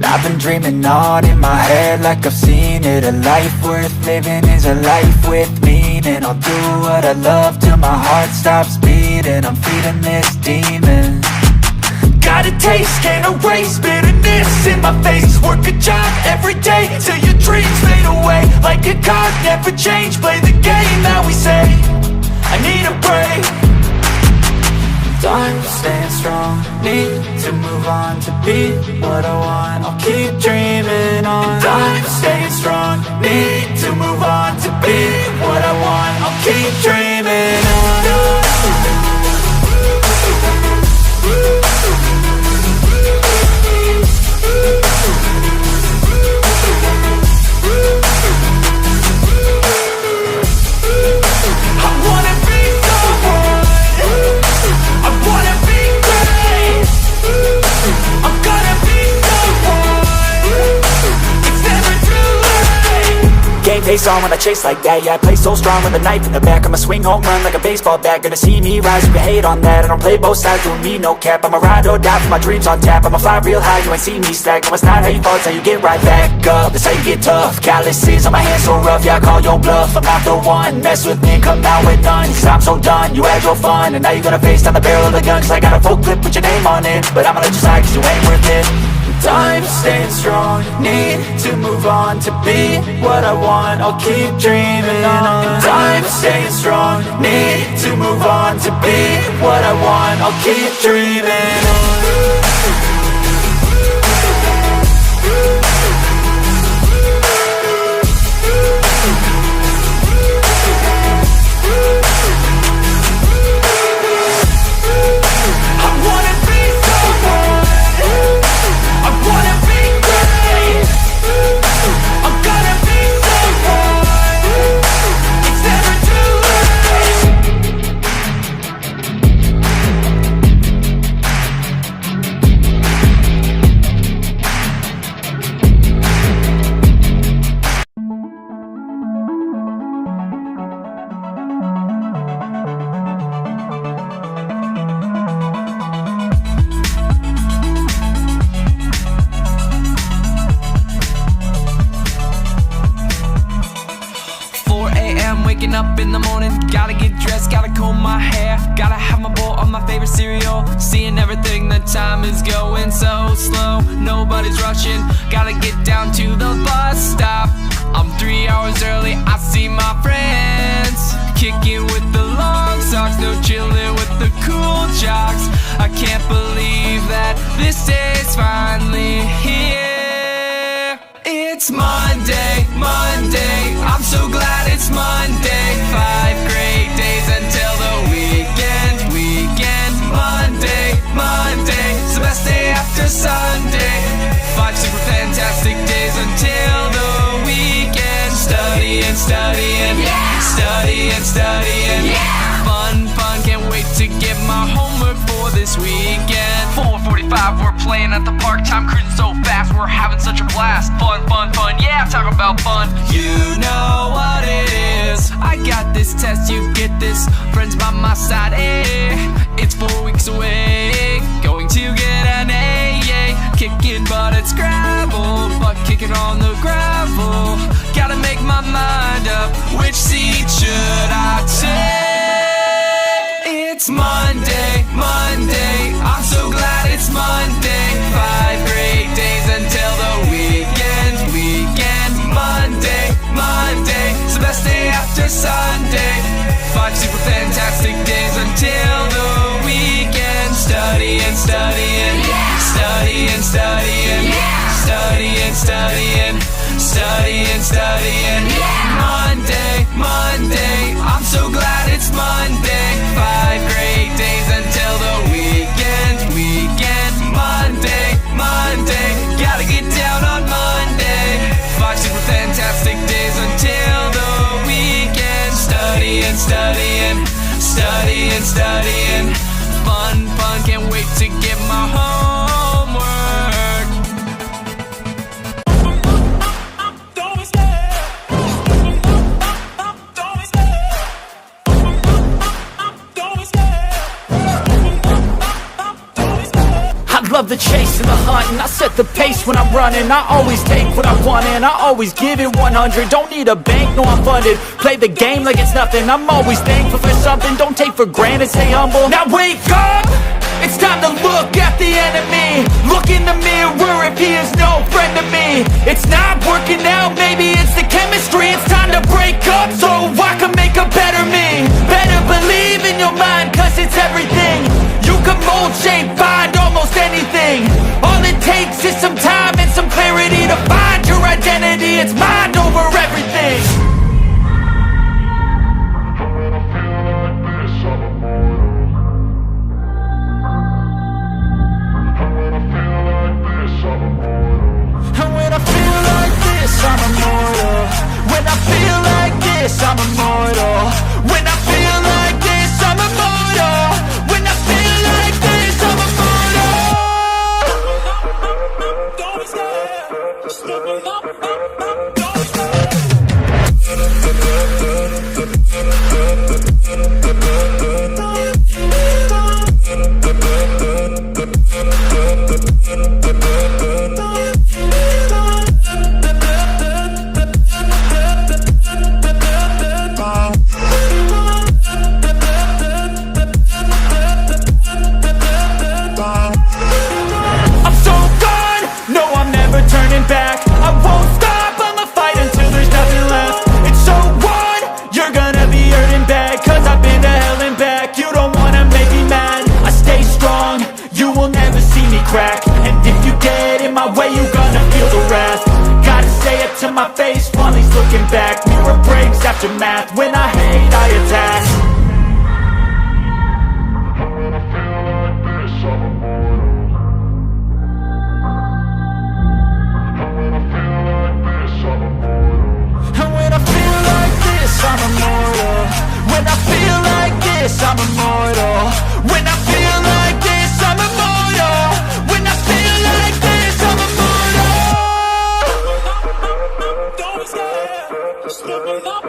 I've been dreaming on in my head like I've seen it. A life worth living is a life with meaning. I'll do what I love till my heart stops beating. I'm feeding this demon. Got a taste, can't erase bitterness in my face. Work a job every day till your dreams fade away. Like a card, never change, play the game that we say. I need a break. Time staying strong, need to move on to be what I want. I'll keep dreaming on. Time staying strong, need to move on to be what I want. I'll keep dreaming on. Face on when I chase like that. Yeah, I play so strong with a knife in the back. I'ma swing home run like a baseball bat. Gonna see me rise, you can hate on that. I don't play both sides, doing me no cap. I'ma ride or die for my dreams on tap. I'ma fly real high, you ain't see me slack. No, it's not how you fall, it's how you get right back up. That's how you get tough. Calluses on my hands so rough, yeah, I call your bluff. I'm not the one, mess with me and come out with none. Cause I'm so done, you had your fun. And now you're gonna face down the barrel of the gun. Cause I got a full clip with your name on it. But I'ma let you slide cause you ain't worth it. Time staying strong, need to move on to be what I want. I'll keep dreaming on. Time staying strong, need to move on to be what I want. I'll keep dreaming on. Up in the morning, gotta get dressed, gotta comb my hair, gotta have my bowl of my favorite cereal. Seeing everything, the time is going so slow. Nobody's rushing, gotta get down to the bus stop. I'm 3 hours early, I see my friends kicking with the long socks, no chilling with the cool jocks. I can't believe that this day's finally here. It's Monday, Monday, I'm so glad it's Monday. 5 great days until the weekend, Monday, Monday, it's the best day after Sunday. 5 super fantastic days until the weekend. Studying, studying, yeah. Studying, studying, yeah. Fun, fun, can't wait to get my homework for this weekend. 4:45, we're playing at the park, time cruising so fast, we're having such a blast. Fun, fun, fun, yeah, talk about fun. You know what it is, I got this test, you get this, friends by my side, it's 4 weeks away, going to get an A, kicking butt at Scrabble, butt kicking on the gravel, gotta make my mind up, which seat should I take? It's Monday, Monday, I'm so glad it's Monday. 5 great days until the weekend, Monday, Monday, it's the best day after Sunday. 5 super fantastic days until the weekend. Studying, studying, yeah. Studying, studying, yeah. Studying, studying, studying, studying, yeah. Monday, Monday, I'm so glad it's Monday. 5 great days until the weekend, Monday, Monday, gotta get down on Monday. 5 super fantastic days until the weekend. Studying, studying, studying, studying, fun, fun, can't wait to get my homework. Love love the chase and the hunt, and I set the pace when I'm running. I always take what I want and I always give it 100. Don't need a bank, no I'm funded. Play the game like it's nothing. I'm always thankful for something. Don't take for granted, stay humble. Now wake up! It's time to look at the enemy. Look in the mirror if he is no friend to me. It's not working out, maybe it's the chemistry. It's time to break up so I can make a better me. Better believe in your mind, cause it's everything. You can mold, shape, find almost anything. All it takes is some time and some clarity to find your identity. It's mind over everything. And when I feel like this, I'm immortal. When I feel like this, I'm immortal. When I feel like this, I'm immortal. When I feel like this, I'm immortal. Don't be scared. Just step it up. Don't be scared. Back. I won't stop, I'ma fight until there's nothing left. It's so on, you're gonna be hurting bad, cause I've been to hell and back. You don't wanna make me mad, I stay strong, you will never see me crack. And if you get in my way, you're gonna feel the wrath. Gotta say it to my face while he's looking back. Mirror breaks after math, when I hate I attack. I'm immortal. When I feel like this, I'm immortal. When I feel like this, I'm immortal. When I feel like this, I'm immortal. Don't be scared. Just step it up.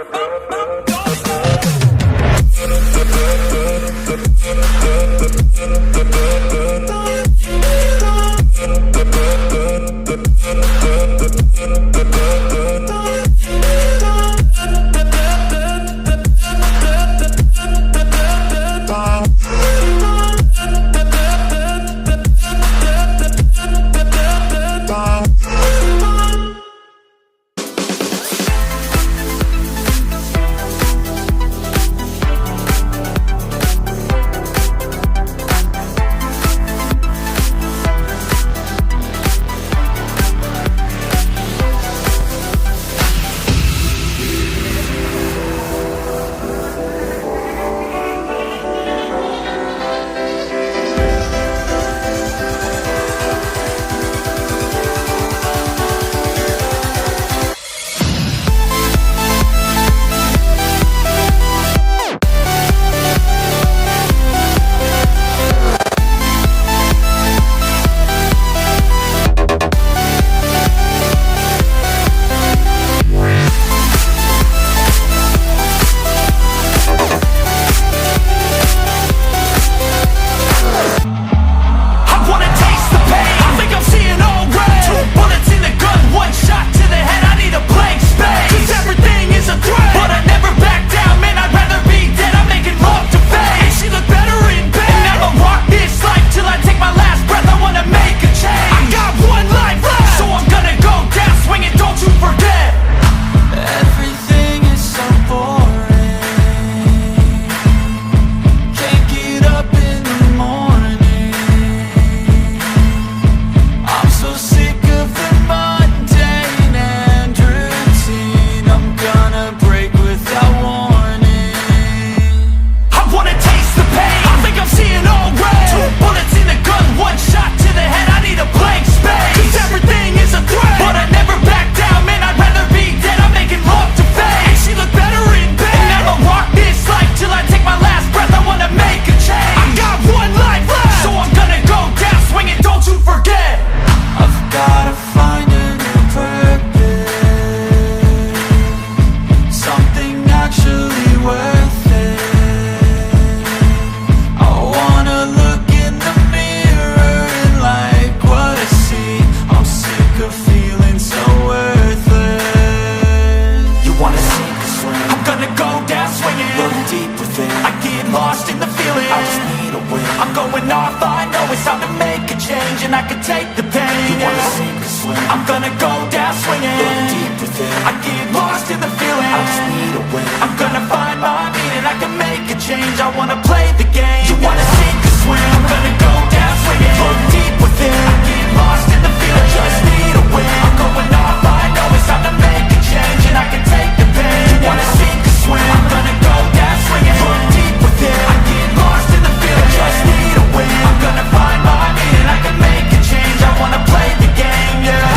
lost in the feeling. I just need a win. I'm going off, I know it's time to make a change, and I can take the pain. You wanna sink or swim? I'm gonna go down swinging. Look deep within. I get lost in the feeling. I just need a win. I'm gonna find my meaning. I can make a change. I wanna play the game. You wanna sink or swim? I'm gonna go down swinging. Look deep within. I get lost in the feeling. I just need a win. I'm going off, I know it's time to make a change, and I can take the pain. You wanna sink or swim? I'm gonna go down swinging. Look deep within. I get lost in the feeling. I just need a win. I'm gonna find my meaning. I can make a change. I wanna play the game, yeah.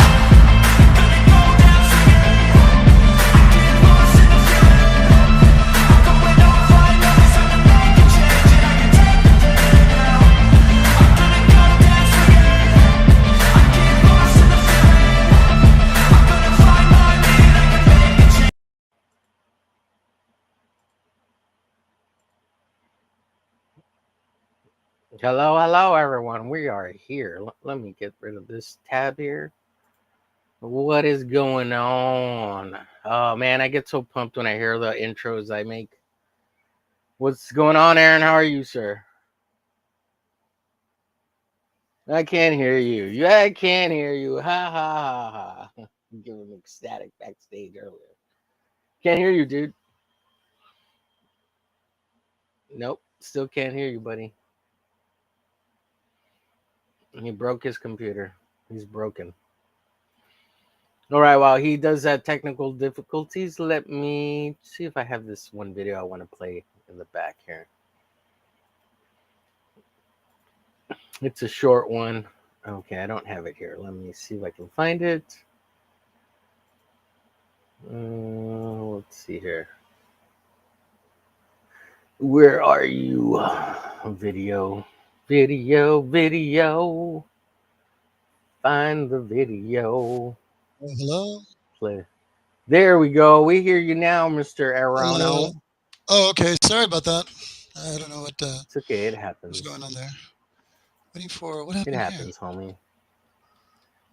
Hello, everyone. We are here. Let me get rid of this tab here. What is going on? Oh, man, I get so pumped when I hear the intros I make. What's going on, Aaron? How are you, sir? I can't hear you. Yeah, I can't hear you. Ha, ha, ha, ha. I'm giving ecstatic backstage earlier. Can't hear you, dude. Nope, still can't hear you, buddy. He broke his computer. He's broken. All right, while he does that technical difficulties, let me see if I have this one video I want to play in the back here. It's a short one. Okay, I don't have it here. Let me see if I can find it. Let's see here. Where are you? Video. Find the video. Hello? Play. There we go. We hear you now, Mr. Arano. Hello. Oh, okay. Sorry about that. I don't know what It's okay. It happens. was going on there. Waiting for what happened It here? happens, homie.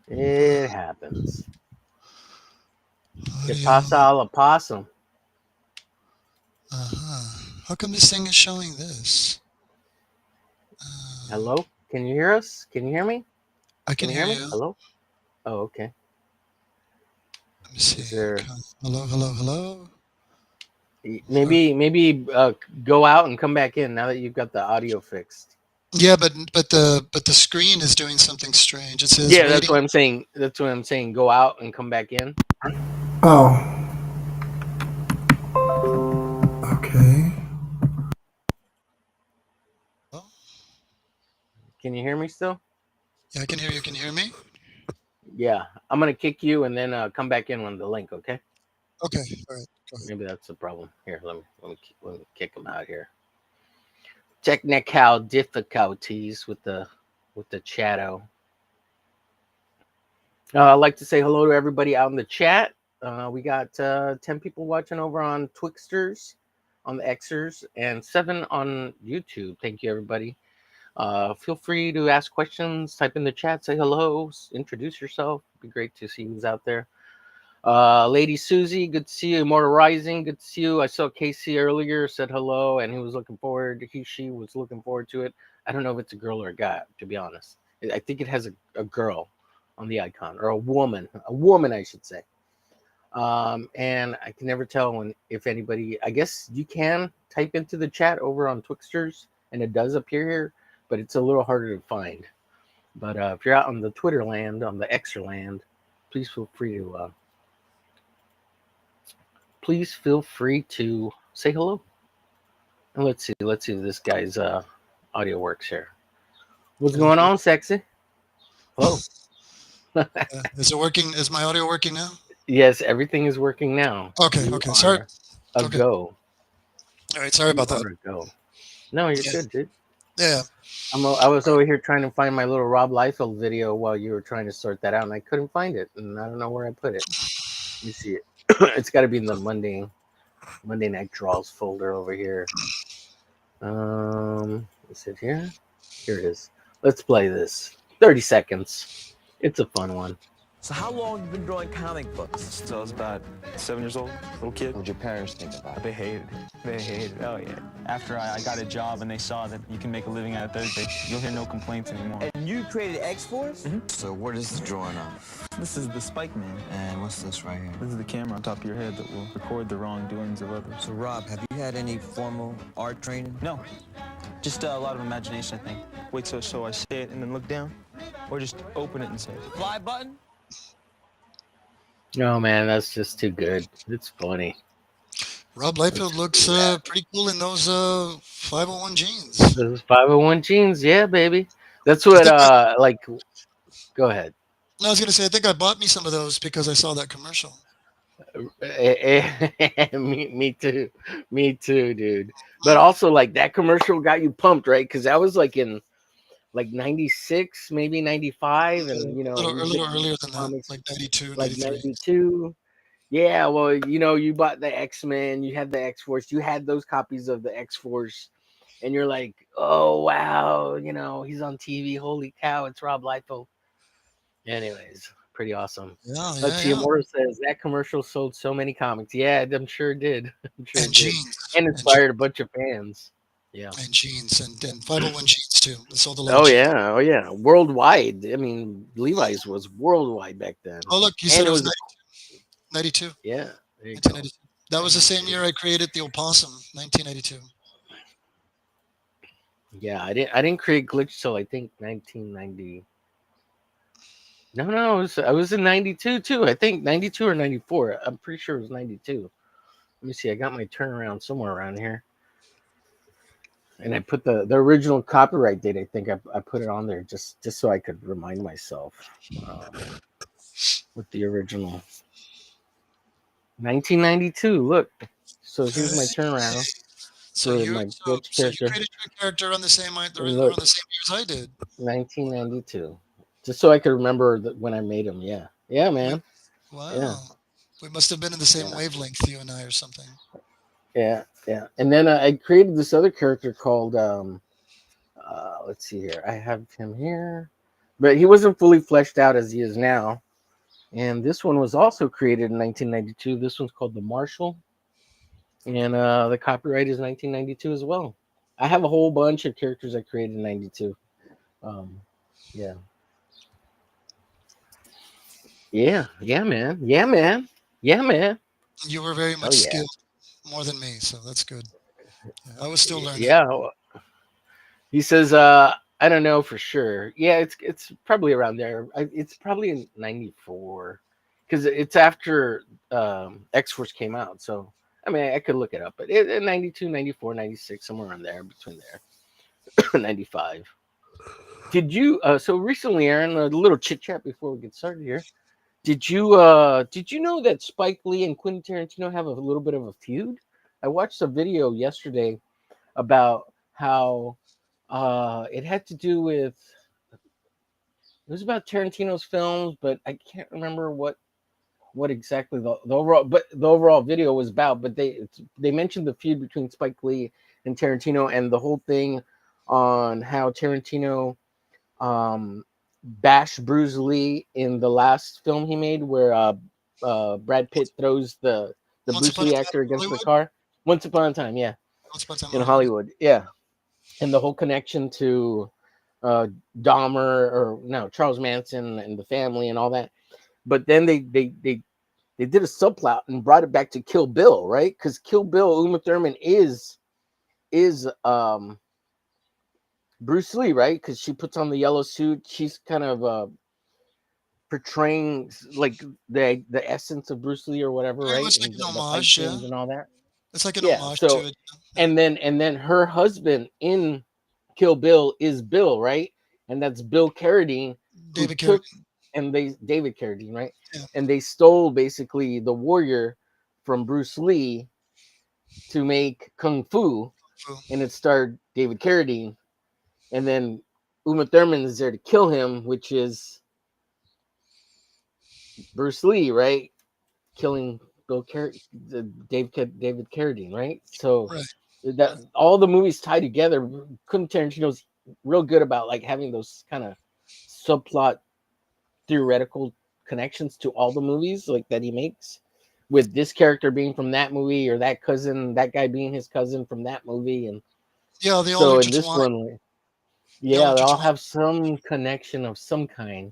It happens. Que pasa a la possum? How come this thing is showing this? Hello? Can you hear us? Can you hear me? I can hear me? you. Hello? Oh, okay. Let me see. There... Hello. Maybe go out and come back in now that you've got the audio fixed. Yeah, but the screen is doing something strange. It says yeah, waiting. That's what I'm saying. Go out and come back in. Oh. Okay. Oh. Can you hear me still? Yeah, I can hear you. Can you hear me? Yeah, I'm gonna kick you and then come back in on the link. Okay. Okay. All right. Go ahead. Maybe that's the problem. Here, let me kick him out here. Technical difficulties with the chatto. I'd like to say hello to everybody out in the chat. We got 10 people watching over on Twixters, on the Xers, and 7 on YouTube. Thank you, everybody. Feel free to ask questions, type in the chat, say hello, introduce yourself. It'd be great to see who's out there. Lady Susie, good to see you. Immortal Rising, good to see you. I saw Casey earlier, said hello, and she was looking forward to it. I don't know if it's a girl or a guy, to be honest. I think it has a girl on the icon, or a woman, I should say. And I can never tell if anybody, I guess you can type into the chat over on Twixters, and it does appear here, but it's a little harder to find. But if you're out on the Twitter land, on the Xer land, please feel free to say hello. And let's see if this guy's audio works here. What's going on, sexy? Hello. Is it working? Is my audio working now? Yes, everything is working now. Okay. Sorry. Go. All right. Sorry about that. Go. No, you're good, dude. Yeah. I was over here trying to find my little Rob Liefeld video while you were trying to sort that out, and I couldn't find it, and I don't know where I put it. Let me see it. It's got to be in the Monday Night Draws folder over here. Is it here? Here it is. Let's play this. 30 seconds. It's a fun one. So how long you been drawing comic books? Since I was about 7 years old, little kid. What did your parents think about it? They hated it. They hated it. Oh, yeah. After I got a job and they saw that you can make a living out of Thursday, you'll hear no complaints anymore. And you created X-Force? Mm-hmm. So what is the drawing of? This is the Spike Man. And what's this right here? This is the camera on top of your head that will record the wrongdoings of others. So Rob, have you had any formal art training? No. Just a lot of imagination, I think. Wait, so I say it and then look down? Or just open it and say it? Fly button? Oh man, that's just too good. It's funny. Rob Liefeld looks pretty cool in those 501 jeans. Those 501 jeans, yeah, baby. That's what like. Go ahead. No, I was gonna say I think I bought me some of those because I saw that commercial. Me too, dude. But also, like, that commercial got you pumped, right? Because that was like in like 96, maybe 95, and you know, a little earlier than that, like 92, like 93. 92. Yeah, well, you know, you bought the X-Men, you had the X-Force, you had those copies of the X-Force, and you're like, oh wow, you know, he's on TV. Holy cow, it's Rob Liefeld. Anyways, pretty awesome. Yeah, Let's see. yeah. Omer says that commercial sold so many comics. Yeah, I'm sure it did. I'm sure And it did. jeans. And inspired a bunch of fans. Yeah. And jeans and 501 jeans too. They sold a lot. Oh yeah, oh yeah. Worldwide. I mean, Levi's was worldwide back then. Oh look, you said it was 92. Yeah. There you go. 1992. That was the same year I created the Opossum, 1992. Yeah, I didn't create Glitch till I think 1990. No, I was in 92 too. I think 92 or 94. I'm pretty sure it was 92. Let me see. I got my turnaround somewhere around here. And I put the original copyright date. I think I put it on there just so I could remind myself with the original 1992. Look, so here's my turnaround. So you character. created your character on the same around the same year as I did. 1992, just so I could remember that when I made him. Yeah, man. Wow. Yeah. We must have been in the same wavelength, you and I, or something. Yeah. And then I created this other character called let's see here. I have him here, but he wasn't fully fleshed out as he is now. And this one was also created in 1992. This one's called the Marshal, and the copyright is 1992 as well. I have a whole bunch of characters I created in 92. Yeah, man. You were very much skilled, more than me, so that's good. I was still learning. Yeah. He says, I don't know for sure. Yeah, it's probably around there. It's probably in 94 because it's after X-Force came out. So, I mean, I could look it up, but in 92, 94, 96, somewhere around there, between there, 95. Did you, so recently, Aaron, a little chit chat before we get started here. Did you know that Spike Lee and Quentin Tarantino have a little bit of a feud? I watched a video yesterday about how it had to do with, it was about Tarantino's films, but I can't remember what exactly the overall video was about. But they mentioned the feud between Spike Lee and Tarantino, and the whole thing on how Tarantino bashed Bruce Lee in the last film he made, where Brad Pitt throws the Bruce Lee actor against the car. Once Upon a Time, yeah. In Hollywood, yeah. And the whole connection to Charles Manson and the family and all that. But then they did a subplot and brought it back to Kill Bill, right? Because Kill Bill, Uma Thurman is Bruce Lee, right? Because she puts on the yellow suit. She's kind of portraying like the essence of Bruce Lee or whatever, right? It's like an homage, yeah. And all that. It's like an homage to it. And then her husband in Kill Bill is Bill, right? And that's Bill Carradine. David Carradine. David Carradine, right? Yeah. And they stole basically the warrior from Bruce Lee to make Kung Fu. And it starred David Carradine. And then Uma Thurman is there to kill him, which is Bruce Lee, right? Killing David Carradine, right? So that all the movies tie together. Quentin Tarantino's real good about like having those kind of subplot theoretical connections to all the movies like that he makes, with this character being from that movie, or that cousin, that guy being his cousin from that movie. And Yeah, they all so in this intertwine. one, They all yeah, they all intertwine. have some connection of some kind,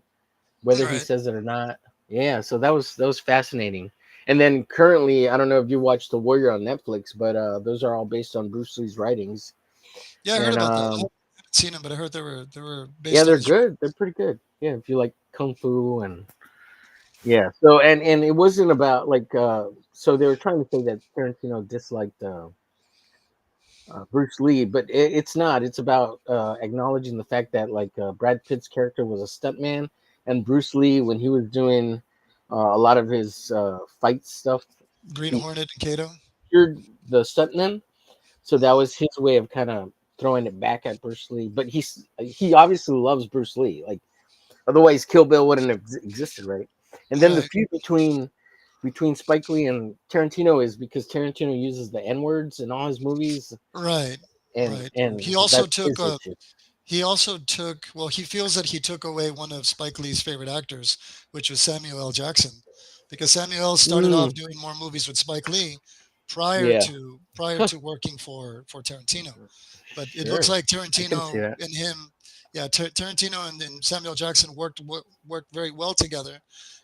whether he Right. says it or not. Yeah, so that was fascinating. And then currently, I don't know if you watched The Warrior on Netflix, but those are all based on Bruce Lee's writings. Yeah, I heard And about that. I haven't seen them, but I heard they were yeah, based on they're his. good. They're pretty good. Yeah, if you like kung fu. And yeah, so and it wasn't about like so they were trying to say that Tarantino disliked Bruce Lee, but it's not. It's about acknowledging the fact that like Brad Pitt's character was a stuntman, and Bruce Lee, when he was doing a lot of his fight stuff, Green he Hornet and Kato. feared the stuntmen. So that was his way of kind of throwing it back at Bruce Lee. But he obviously loves Bruce Lee. Like otherwise, Kill Bill wouldn't have existed, right? And then the Right. feud between Spike Lee and Tarantino is because Tarantino uses the N words in all his movies, Right. and Right. and He also that's took his issue. he also took, well, he feels that he took away one of Spike Lee's favorite actors, which was Samuel L. Jackson, because Samuel L. started off Mm, doing more movies with Spike Lee prior yeah, to prior to working for Tarantino. But it looks sure, like I can see Tarantino that. and him, yeah, Tarantino and Samuel Jackson worked very well together,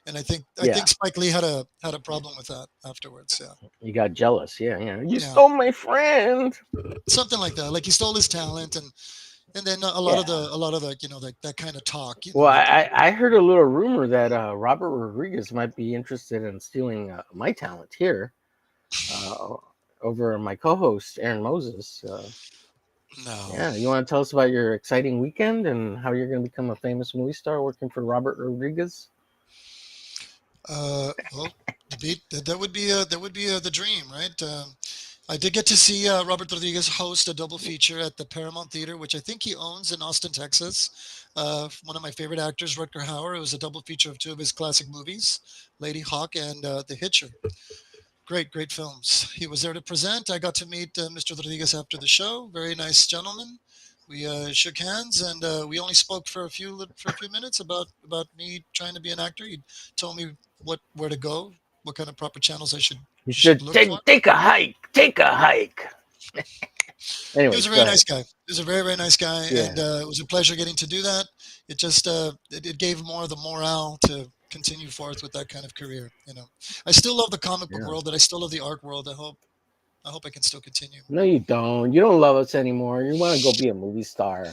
and I think Yeah, Spike Lee had a problem with that afterwards. Yeah, you got jealous. Yeah, yeah. You yeah, stole my friend. something like that. Like he stole his talent, and then Yeah. a lot of the that kind of talk. Well, I heard a little rumor that Robert Rodriguez might be interested in stealing my talent here uh, over my co-host Aaron Moses. No. Yeah, you want to tell us about your exciting weekend and how you're going to become a famous movie star working for Robert Rodriguez? Well, that would be the dream, right? I did get to see Robert Rodriguez host a double feature at the Paramount Theater, which I think he owns in Austin, Texas. One of my favorite actors, Rutger Hauer. It was a double feature of two of his classic movies, Lady Hawk and The Hitcher. Great, great films. He was there to present. I got to meet Mr. Rodriguez after the show. Very nice gentleman. We shook hands, and we only spoke for a few minutes about me trying to be an actor. He told me where to go, what kind of proper channels I should You should should look for. take a hike. Take a hike. He was Anyways, a go very ahead. nice guy. He was a very, very nice guy, and Yeah, it was a pleasure getting to do that. It just it gave more of the morale to continue forth with that kind of career. I still love the comic book yeah. world, and I still love the art world. I hope I can still continue. No, you don't. You don't love us anymore. You want to go be a movie star.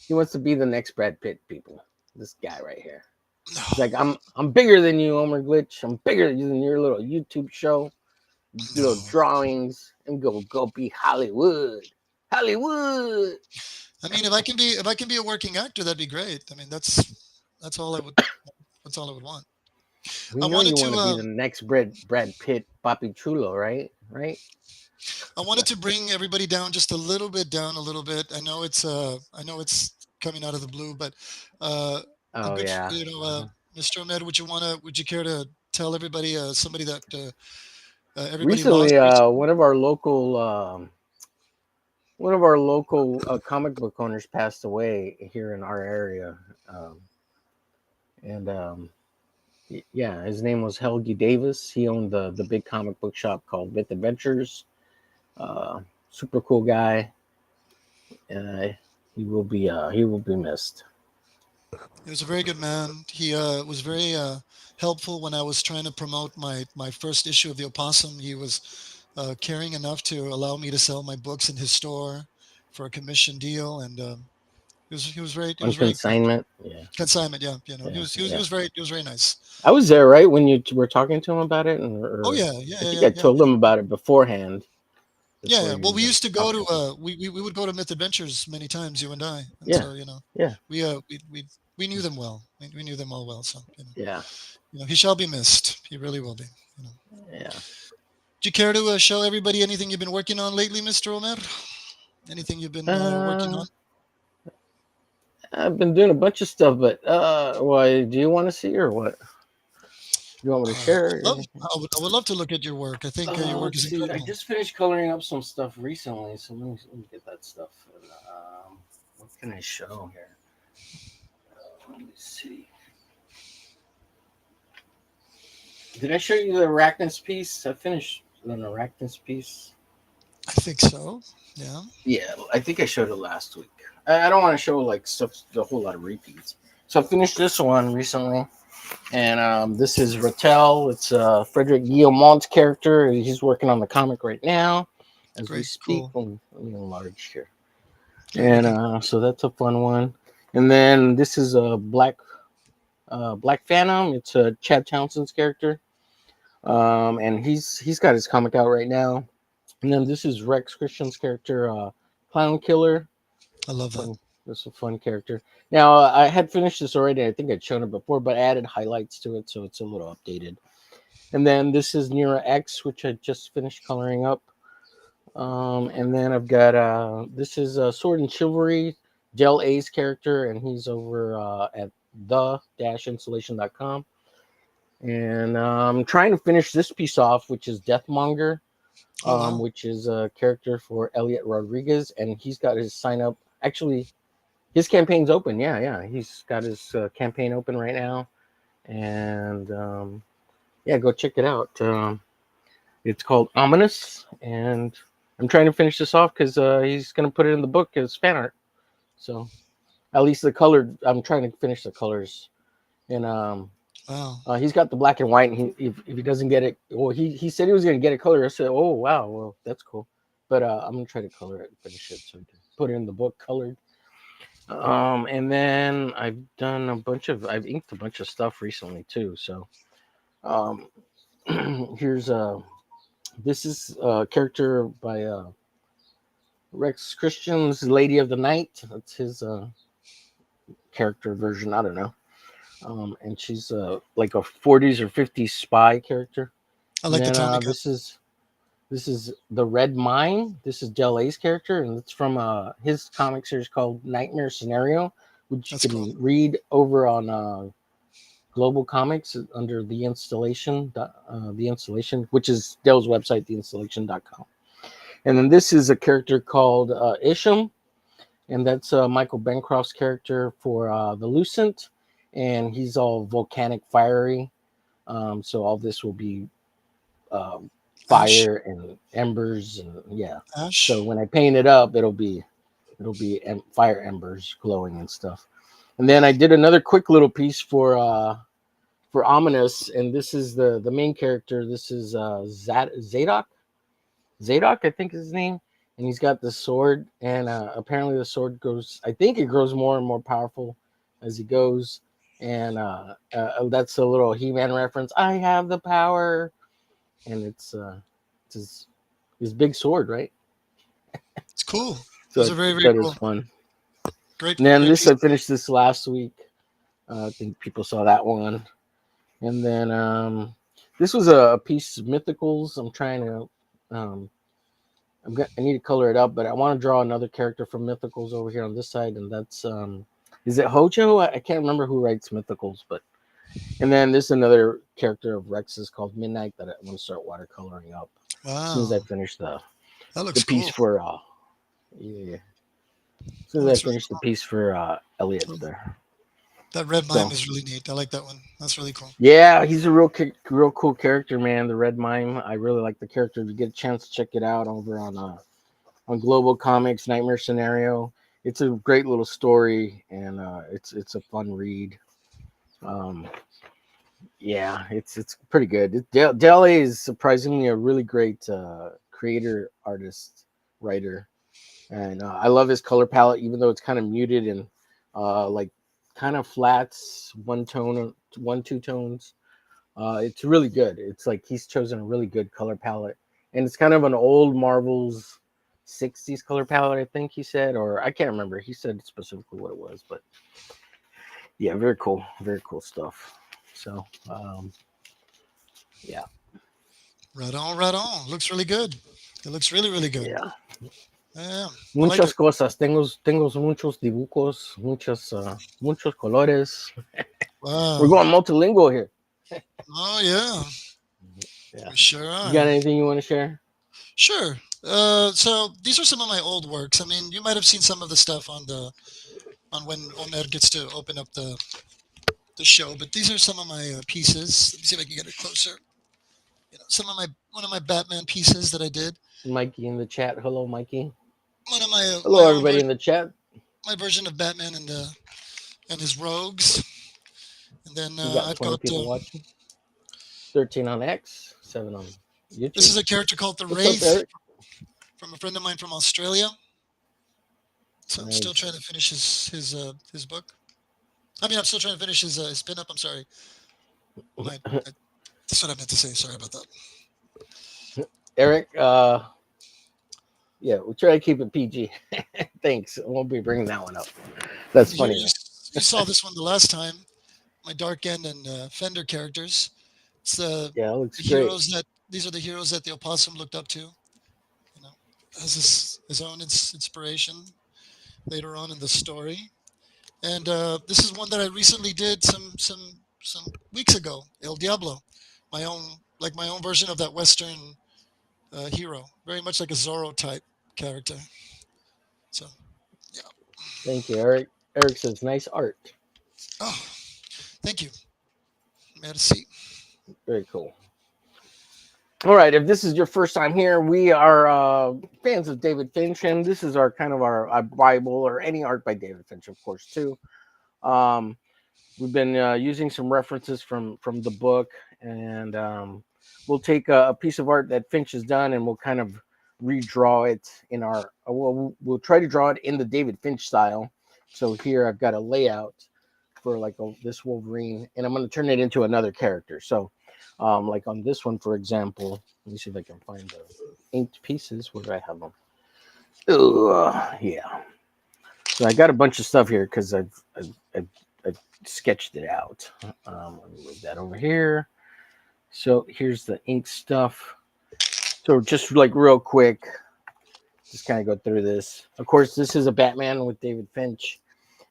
He wants to be the next Brad Pitt. People, this guy right here. No, He's like, I'm bigger than you, Omer Glitch. I'm bigger than your little YouTube show, little no. drawings, and go be Hollywood. Hollywood. I mean, if I can be a working actor, that'd be great. I mean, that's all I would want. We I know wanted you want to to be the um, next Brad Pitt, Papi Chulo, right? Right? I wanted to bring everybody down just down a little bit. I know it's coming out of the blue, but a Oh good, yeah. Uh-huh. Mr. Ahmed, would you care to tell everybody somebody that everybody lost Recently, recently? one of our local comic book owners passed away here in our area, and yeah, his name was Helgi Davis. He owned the big comic book shop called Myth Adventures. Super cool guy. Uh, he will be missed. He was a very good man. He was very helpful when I was trying to promote my first issue of the Opossum. He was caring enough to allow me to sell my books in his store for a commission deal, and he On was very good. consignment. Yeah, Consignment, yeah, he yeah, was he was he yeah. was very he was very nice. I was there, right, when you were talking to him about it, and Oh or yeah, yeah, I yeah, think yeah, I yeah, told him about it beforehand yeah, before yeah. he Well, we even used to go talked to to me. we would go to Myth Adventures many times, you and I, and Yeah, so yeah, we knew them well. We knew them all well, so yeah, he shall be missed. He really will be. You know. yeah. Do you care to show everybody anything you've been working on lately, Mr. Omer? Anything you've been working Uh, on? I've been doing a bunch of stuff, but why do you want to see or what? You want me to share? I would love to look at your work. I think your work Let's is see. I incredible. just finished coloring up some stuff recently, so let me get that stuff. And, what can I show here? Let me see. Did I show you the Arachnus piece? I finished an Arachnus piece. I think so. Yeah. Yeah, I think I showed it last week. I don't want to show like stuff, a whole lot of repeats. So I finished this one recently, and this is Rattel. It's Frederick Guillemot's character. He's working on the comic right now as we Great. speak. Cool. Let me enlarge here. There we And go. so that's a fun one. And then this is a Black Phantom. It's Chad Townsend's character, and he's got his comic out right now. And then this is Rex Christian's character, Clown Killer. I love that. Fun, that's a fun character. Now I had finished this already. I think I'd shown it before, but I added highlights to it, so it's a little updated. And then this is Nera X, which I just finished coloring up. And then I've got this is Sword and Chivalry, Del A's character, and he's over at the-installation.com. And I'm trying to finish this piece off, which is Deathmonger, Oh wow. which is a character for Elliot Rodriguez, and he's got his sign up. Actually, his campaign's open. Yeah, he's got his campaign open right now, and yeah, go check it out. It's called Ominous, and I'm trying to finish this off because he's gonna put it in the book as fan art. So at least the colored. I'm trying to finish the colors, and Wow. he's got the black and white. And if he doesn't get it, well, he said he was gonna get it color. I said, oh wow, well that's cool. But I'm gonna try to color it, finish it, so we can put it in the book colored. And then I've inked a bunch of stuff recently too. So here's this is a character by Rex Christian's Lady of the Night. That's his character version. I don't know. And she's like a 40s or 50s spy character. I And like the then Tommy gun. this is the Red Mine. This is Del A's character, and it's from his comic series called Nightmare Scenario, which That's you can cool. read over on Global Comics under the installation, which is Dell's website, theinstallation.com. And then this is a character called Isham, and that's Michael Bancroft's character for the Lucent, and he's all volcanic, fiery. So all this will be Ash. fire and embers, and yeah. Ash. So when I paint it up, it'll be fire embers glowing and stuff. And then I did another quick little piece for Ominous, and this is the main character. This is Zadok. Zadok, I think is his name, and he's got the sword, and apparently the sword goes. I think it grows more and more powerful as he goes, and that's a little He-Man reference. I have the power, and it's his big sword, right? It's cool. So Those are very, very that is cool. fun. Great, And then great piece. I finished this last week. I think people saw that one. And then this was a piece of Mythicals. I'm trying to I need to color it up, but I want to draw another character from Mythicals over here on this side, and that's is it Hojo? I can't remember who writes Mythicals, but and then there's another character of Rex's called Midnight that I want to start watercoloring up as soon as I Wow. finish That the looks piece cool. for yeah. As That soon as I looks really finish the cool. piece for Elliot there. That red mime So is really neat. I like that one. That's really cool. yeah, he's a real cool character, man. The Red Mime. I really like the character. If you get a chance to check it out over on Global Comics Nightmare Scenario. It's a great little story, and it's a fun read. Um, yeah, it's pretty good. Dele is surprisingly a really great creator, artist, writer, and I love his color palette, even though it's kind of muted and like kind of flats, two tones. It's really good. It's like he's chosen a really good color palette, and it's kind of an old Marvel's 60s color palette, I think he said, or I can't remember. He said specifically what it was, but yeah, very cool stuff. So, yeah, Right on, right on. Looks really good. It looks really, really good. yeah. Yeah, I like Muchas it. cosas. Tengo muchos dibujos, muchos colores. We're Wow. going multilingual here. Oh yeah, Yeah. we sure You are. got anything you want to share? Sure. So these are some of my old works. I mean, you might have seen some of the stuff on when Omer gets to open up the show, but these are some of my pieces. Let me see if I can get it closer. some of my one of my Batman pieces that I did. Mikey in the chat. Hello, Mikey. One of my Hello, everybody in the chat. my version of Batman and his rogues. And then We got I've 20 got people watching. 13 on X, 7 on this YouTube. is a character called the What's up, Wraith Eric? from a friend of mine from Australia. So I'm still Nice. trying to finish his book. I mean, I'm still trying to finish his pin up. I'm sorry. That's what I meant to say. Sorry about that. Eric, yeah, we'll try to keep it PG. Thanks. I won't be bringing that one up. That's You, funny. you, you saw this one the last time. My Dark End and Fender characters. It's Yeah, it looks the great. heroes that these are the heroes that the opossum looked up to. You know, has his own inspiration later on in the story. And this is one that I recently did some weeks ago. El Diablo, my own my own version of that Western hero, very much like a Zorro type character. So yeah. Thank you, Eric. Eric says, nice art. Oh, thank you. Merci. Very cool. All right, if this is your first time here, we are fans of David Finch, and this is our kind of our Bible or any art by David Finch, of course, too. We've been using some references from the book, and we'll take a piece of art that Finch has done, and we'll kind of redraw it in our. We'll try to draw it in the David Finch style. So here I've got a layout for like this Wolverine, and I'm going to turn it into another character. So, like on this one, for example, let me see if I can find the inked pieces. Where do I have them? Yeah. So I got a bunch of stuff here because I've sketched it out. Let me move that over here. So here's the ink stuff. So just like real quick, just kind of go through this. Of course, this is a Batman with David Finch,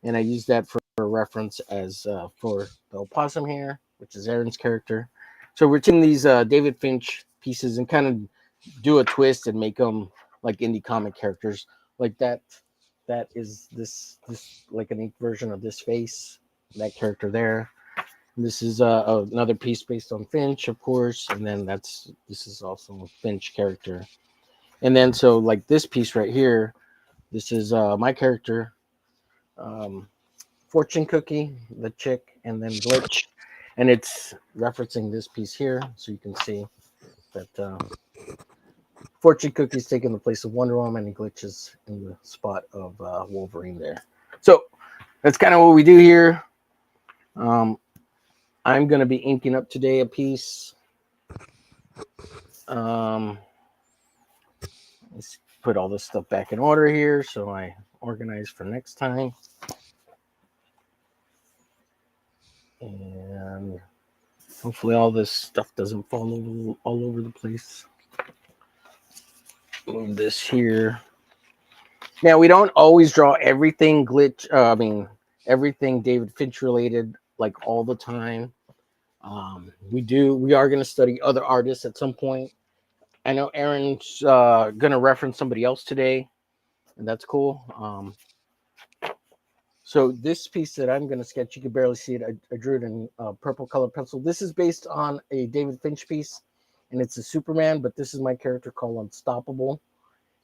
and I use that for a reference as for the opossum here, which is Aaron's character. So we're taking these David Finch pieces and kind of do a twist and make them like indie comic characters, like that. That is this like an ink version of this face, that character there. And this is another piece based on Finch, of course, and then this is also a Finch character. And then so like this piece right here, this is my character, Fortune Cookie, the chick, and then Glitch, and it's referencing this piece here, so you can see that Fortune Cookie's taking the place of Wonder Woman, and Glitch is in the spot of Wolverine there. So that's kind of what we do here. I'm going to be inking up today a piece. Let's put all this stuff back in order here so I organize for next time. And hopefully all this stuff doesn't fall all over the place. Move this here. Now, we don't always draw everything everything David Finch related, like all the time. We are going to study other artists at some point. I know Aaron's going to reference somebody else today, and that's cool. So this piece that I'm going to sketch, you can barely see it. I drew it in purple colored pencil. This is based on a David Finch piece, and it's a Superman, but this is my character called Unstoppable,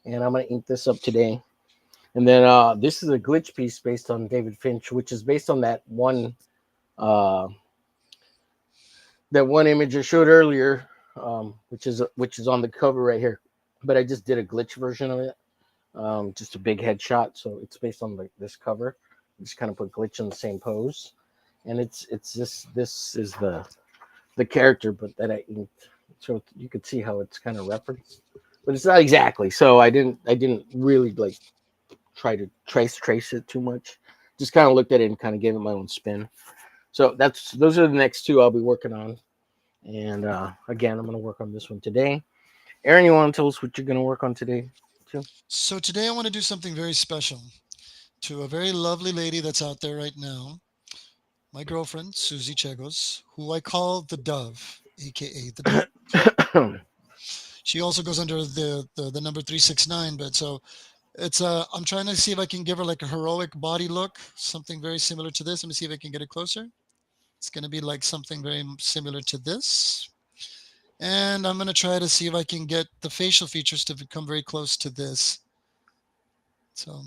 and I'm going to ink this up today. And then this is a glitch piece based on David Finch, which is based on that one image I showed earlier, which is on the cover right here. But I just did a glitch version of it, just a big headshot. So it's based on this cover. Just kind of put glitch in the same pose, and it's this is the character, but that I inked, so you could see how it's kind of referenced, but it's not exactly. So I didn't really like try to trace it too much. Just kind of looked at it and kind of gave it my own spin. So those are the next two I'll be working on. And again, I'm going to work on this one today. Aaron, you want to tell us what you're going to work on today too? So today I want to do something very special to a very lovely lady that's out there right now, my girlfriend, Susie Chegos, who I call the Dove, aka the Dove. She also goes under the number 369, but so it's I'm trying to see if I can give her like a heroic body look, something very similar to this. Let me see if I can get it closer. It's going to be like something very similar to this. And I'm going to try to see if I can get the facial features to become very close to this. So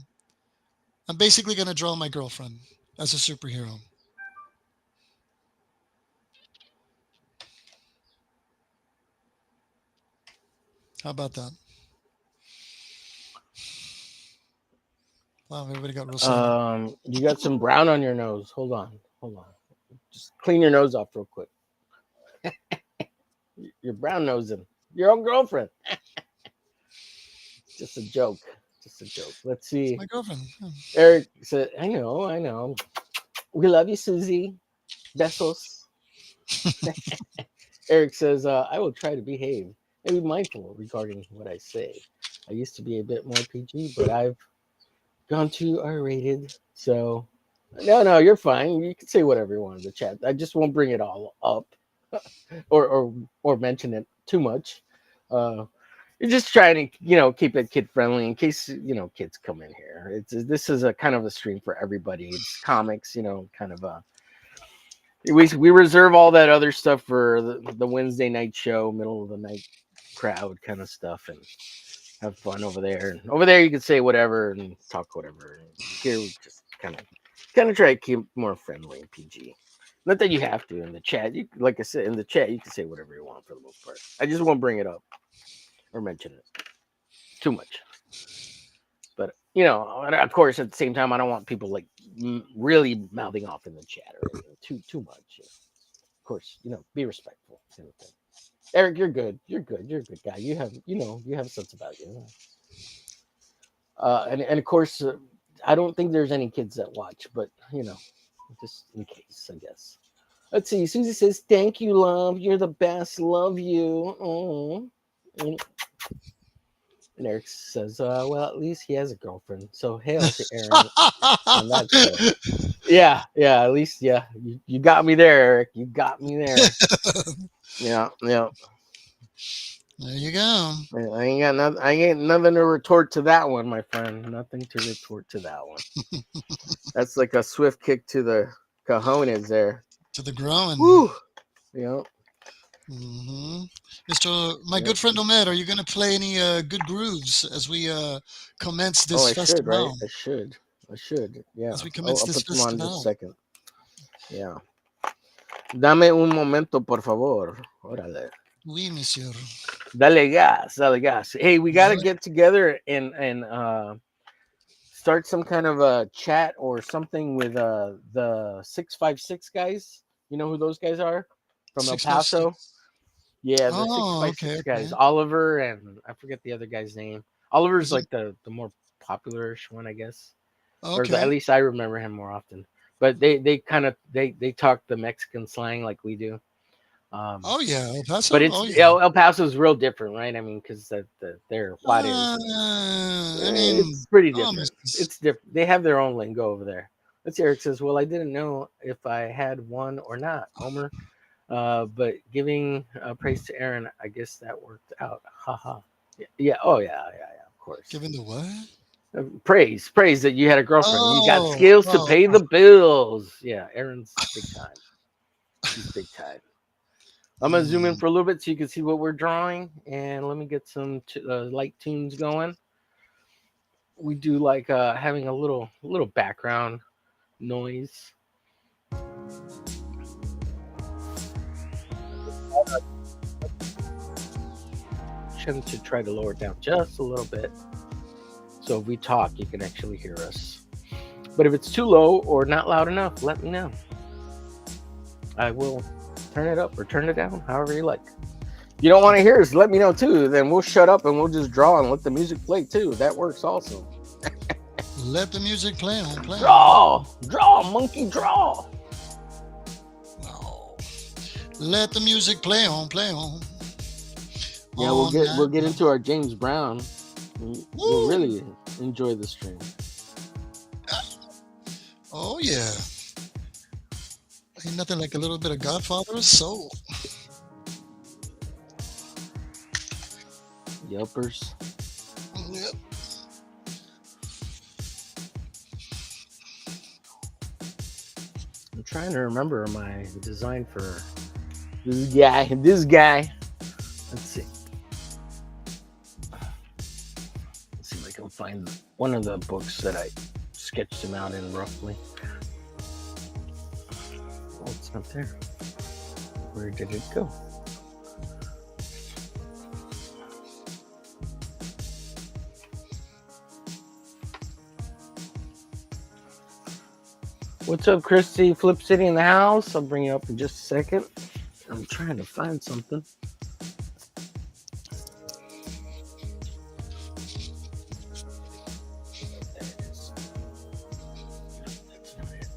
I'm basically going to draw my girlfriend as a superhero. How about that? Wow, everybody got real silent. You got some brown on your nose. Hold on. Just clean your nose off real quick. You're brown nosing your own girlfriend. Just a joke. Let's see. My girlfriend. Eric said, I know. We love you, Susie. Besos. Eric says, I will try to behave and be mindful regarding what I say. I used to be a bit more PG, but I've gone to R-rated. So, no, you're fine. You can say whatever you want in the chat. I just won't bring it all up or mention it too much. You're just trying to, keep it kid friendly in case, kids come in here. This is a kind of a stream for everybody. It's comics, kind of we reserve all that other stuff for the Wednesday night show, middle of the night crowd kind of stuff, and have fun over there. And over there, you can say whatever and talk whatever. And here, we just kind of try to keep more friendly and PG. Not that you have to in the chat. Like I said, in the chat, you can say whatever you want for the most part. I just won't bring it up or mention it too much. But of course, at the same time, I don't want people like really mouthing off in the chat or anything too much. Of course, be respectful. Kind of thing. Eric, you're good. You're a good guy. You have a sense about you. And of course, I don't think there's any kids that watch, but just in case, I guess. Let's see. Susie says, "Thank you, love. You're the best. Love you." Oh. And Eric says, well, at least he has a girlfriend. So hail to Aaron. And that's yeah. At least, yeah. You got me there, Eric. You got me there. Yeah. There you go. I ain't nothing to retort to that one, my friend. Nothing to retort to that one. That's like a swift kick to the cojones there. To the groin. Woo. Yeah. Mm-hmm. My good friend Omer, are you going to play any good grooves as we commence this festival? Right? I should. Yeah. As we commence this put them on festival. just a second. Yeah. Dame un momento, por favor. Órale. Oui, monsieur. Dale gas. Hey, we got to get together and start some kind of a chat or something with the 656 guys. You know who those guys are? From El Paso. Yeah, the 656 guys. Okay. Oliver and I forget the other guy's name. Oliver's like the more popular-ish one, I guess. Okay. Or at least I remember him more often. But they kind of they talk the Mexican slang like we do. El Paso. But it's El Paso is real different, right? I mean, because they're Juarez. It's pretty different. It's different. They have their own lingo over there. Let's see. Eric says, "Well, I didn't know if I had one or not, Omer. But giving praise to Aaron, I guess that worked out. Haha. Yeah. Oh yeah. Of course. Giving the what? Praise that you had a girlfriend. You got skills to pay the bills. Yeah, Aaron's big time. He's big time. I'm gonna zoom in for a little bit so you can see what we're drawing, and let me get some light tunes going. We do like having a little background noise. Tend to try to lower it down just a little bit, so if we talk, you can actually hear us. But if it's too low or not loud enough, let me know. I will turn it up or turn it down, however you like. If you don't want to hear us, let me know too. Then we'll shut up and we'll just draw and let the music play too. That works also. Let the music play on. Draw, monkey, draw. No. Let the music play on. Yeah, we'll get into our James Brown. We'll really enjoy the stream. Oh yeah. Ain't nothing like a little bit of Godfather's soul. Yelpers. Yep. I'm trying to remember my design for this guy. Let's see. Let's see if I can find one of the books that I sketched him out in roughly. Oh, it's not there. Where did it go? What's up, Christy? Flip City in the house. I'll bring you up in just a second. I'm trying to find something. There it is. That's not it.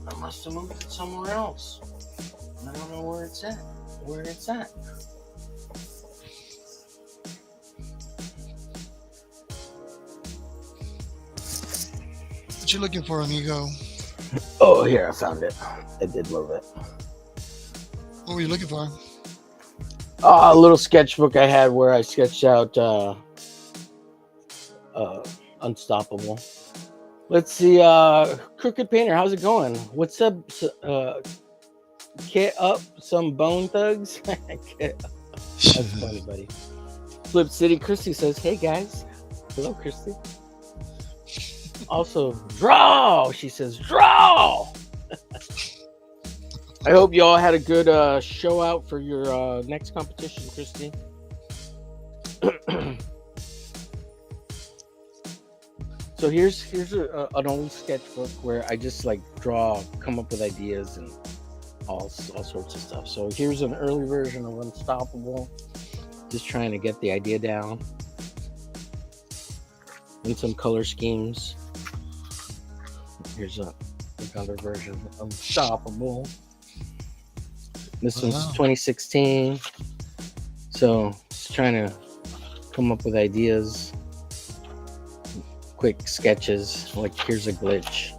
I must have moved it somewhere else. I don't know where it's at. Where it's at. What you looking for, amigo? Oh, here, I found it. I did move it. What were you looking for? A little sketchbook I had where I sketched out Unstoppable. Let's see, Crooked Painter, how's it going? What's up? Get up some bone thugs. That's funny, buddy. Flip City Christy says, hey guys. Hello, Christy. Also, draw. She says, draw. I hope you all had a good show out for your next competition, Christy. So here's an old sketchbook where I just like come up with ideas and all sorts of stuff. So here's an early version of Unstoppable. Just trying to get the idea down. And some color schemes. Here's another version of Unstoppable. This one's 2016. So just trying to come up with ideas. Quick sketches. Like here's a glitch.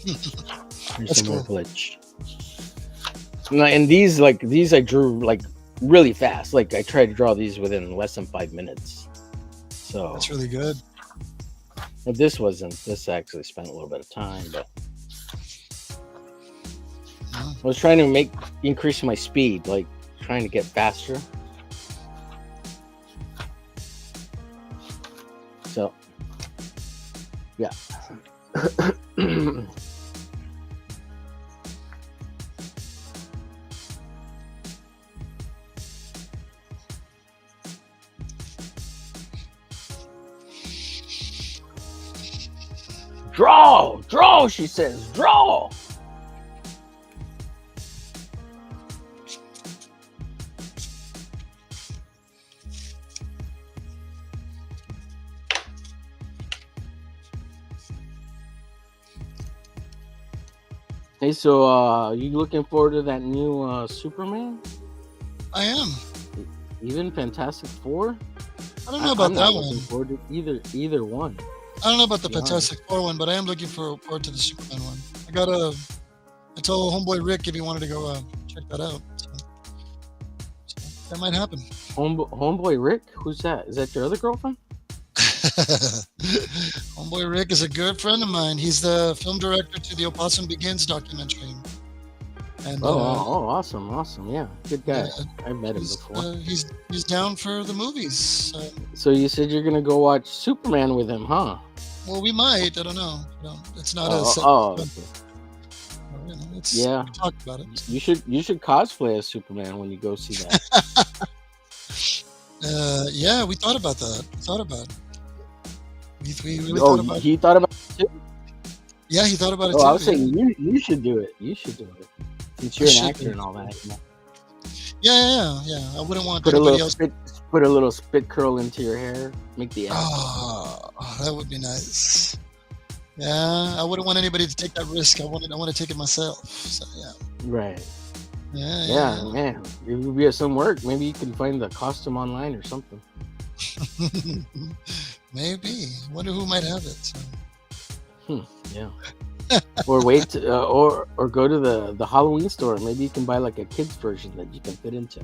Here's some more glitch. And these I drew like really fast. Like I tried to draw these within less than 5 minutes. So That's really good. But this wasn't. This actually spent a little bit of time, but I was trying to increase my speed, like trying to get faster. So, yeah. Draw, she says, draw. Hey, so you looking forward to that new Superman? I am. Even Fantastic Four? I don't know about I'm that not one. looking forward to either one. I don't know about the Fantastic Four one, but I am looking forward to the Superman one. I told homeboy Rick if he wanted to go check that out. So that might happen. Homeboy Rick? Who's that? Is that your other girlfriend? Homeboy Rick is a good friend of mine. He's the film director to the Opossum Begins documentary. And awesome, yeah, good guy. I've met him before. He's down for the movies. So you said you're gonna go watch Superman with him, huh? Well, we might. I don't know. No, it's not okay. We talked about it. You should cosplay as Superman when you go see that. Yeah, we thought about that. We thought about it. We really thought about he thought about it too? Yeah, he thought about it too. I was saying you should do it. You should do it. Since you're an actor and all that. You know? Yeah. I wouldn't want Put anybody else. Put a little spit curl into your hair. Make the act. Oh, that would be nice. Yeah, I wouldn't want anybody to take that risk. I want to take it myself. So yeah. Right. Yeah, man. It would be some work. Maybe you can find the costume online or something. Maybe. Wonder who might have it. So. Yeah. Or wait, or go to the Halloween store. Maybe you can buy like a kid's version that you can fit into.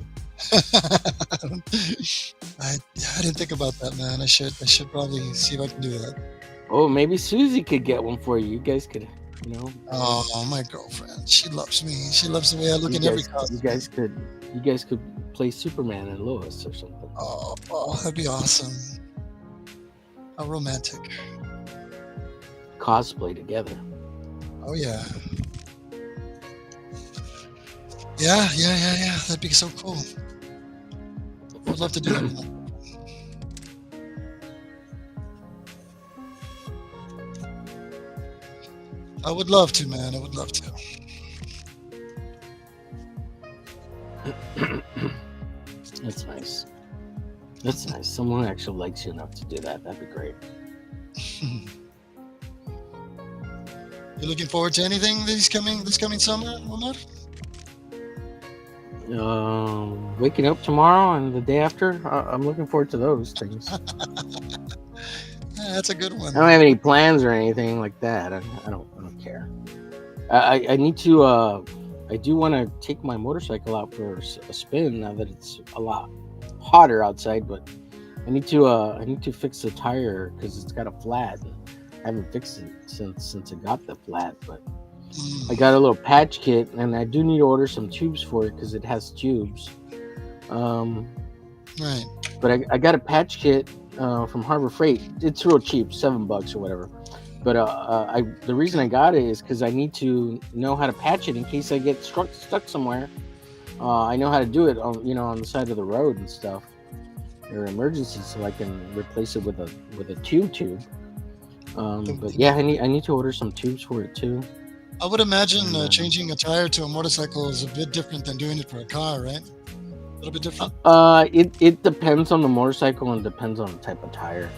I didn't think about that, man. I should probably see if I can do that. Oh, maybe Susie could get one for you. You guys could You know. Oh, my girlfriend. She loves me. She loves the way I look in every costume. You guys could play Superman and Lois or something. Oh, that'd be awesome. How romantic. Cosplay together. Oh yeah. Yeah. That'd be so cool. I'd love to do that. I would love to, man. I would love to. That's nice. That's nice. Someone actually likes you enough to do that. That'd be great. You looking forward to anything this coming summer, Omer? Waking up tomorrow and the day after, I'm looking forward to those things. Yeah, that's a good one. I don't have any plans or anything like that. I don't care. I need to. I do want to take my motorcycle out for a spin now that it's a lot hotter outside. But I need to fix the tire because it's got a flat. I haven't fixed it since I got the flat, but I got a little patch kit, and I do need to order some tubes for it because it has tubes. Right. But I got a patch kit from Harbor Freight. It's real cheap, $7 or whatever. But the reason I got it is because I need to know how to patch it in case I get stuck somewhere. I know how to do it on the side of the road and stuff, or emergency, so I can replace it with a tube. But yeah, I need to order some tubes for it too. I would imagine changing a tire to a motorcycle is a bit different than doing it for a car, right? A little bit different. It depends on the motorcycle and depends on the type of tire.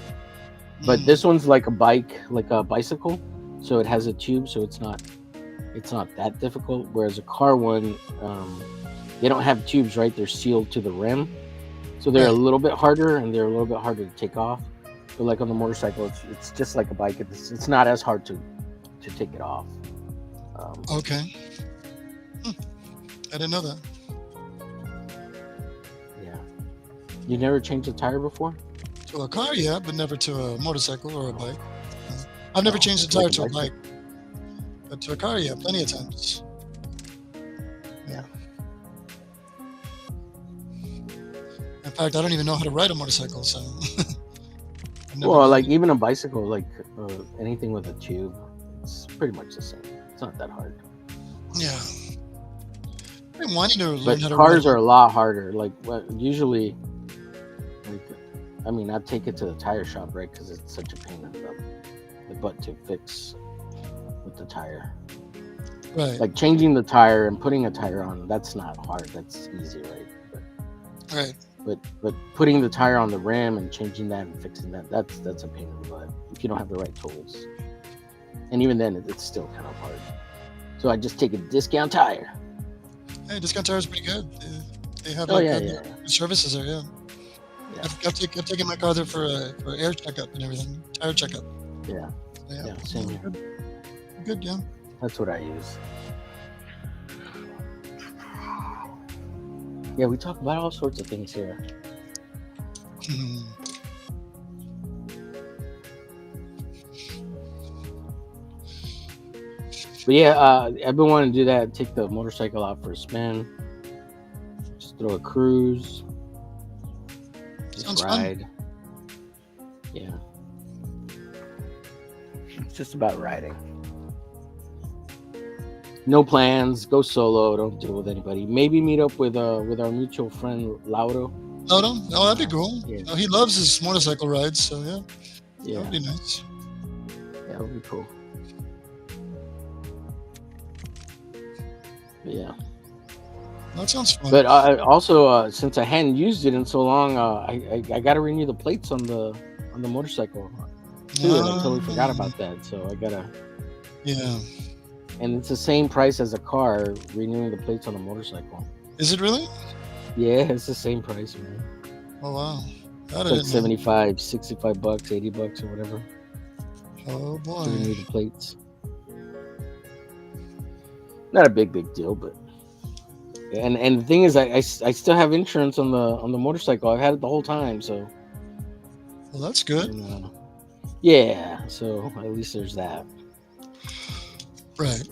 But this one's like a bike, like a bicycle, so it has a tube, so it's not that difficult. Whereas a car one, they don't have tubes, right? They're sealed to the rim, so they're a little bit harder and they're a little bit harder to take off. But like on the motorcycle, it's just like a bike. It's not as hard to take it off. Okay. I didn't know that. Yeah. You never changed a tire before? To a car, yeah, but never to a motorcycle or a bike. I've never changed a tire to a bike. But to a car, yeah, plenty of times. Yeah. In fact, I don't even know how to ride a motorcycle, so. Well, like even a bicycle, like anything with a tube, it's pretty much the same. It's not that hard. Yeah. I've been wanting to learn But how to cars ride. are a lot harder. Like usually, I mean, I take it to the tire shop, right? Because it's such a pain in the butt to fix with the tire. Right. Like changing the tire and putting a tire on, that's not hard. That's easy, right? Right. But putting the tire on the rim and changing that and fixing that's a pain in the butt if you don't have the right tools. And even then, it's still kind of hard. So I just take a discount tire. Hey, discount tire is pretty good. They have services there, yeah. I've taken my car there for air checkup and everything, tire checkup. Yeah, same here. Good, yeah. That's what I use. Yeah, we talk about all sorts of things here. But yeah, I've been wanting to do that. Take the motorcycle out for a spin. Just throw a cruise. Just Sounds ride. fun. Yeah. It's just about riding. No plans. Go solo. Don't deal with anybody. Maybe meet up with our mutual friend Lauro. Lauro? Oh, that'd be cool. Yeah. Oh, he loves his motorcycle rides, so yeah. Yeah. That'd be nice. Yeah, that would be cool. But yeah. That sounds fun. But also, since I hadn't used it in so long, I got to renew the plates on the motorcycle too, and I totally forgot about that. So I gotta. Yeah. And it's the same price as a car, renewing the plates on a motorcycle. Is it really? Yeah, it's the same price, man. Oh wow. It's like $75, $65, $80 or whatever. Oh boy. To renew the plates. Not a big deal, but. And the thing is, I still have insurance on the motorcycle. I've had it the whole time, so. Well, that's good. And, yeah, so at least there's that. Right.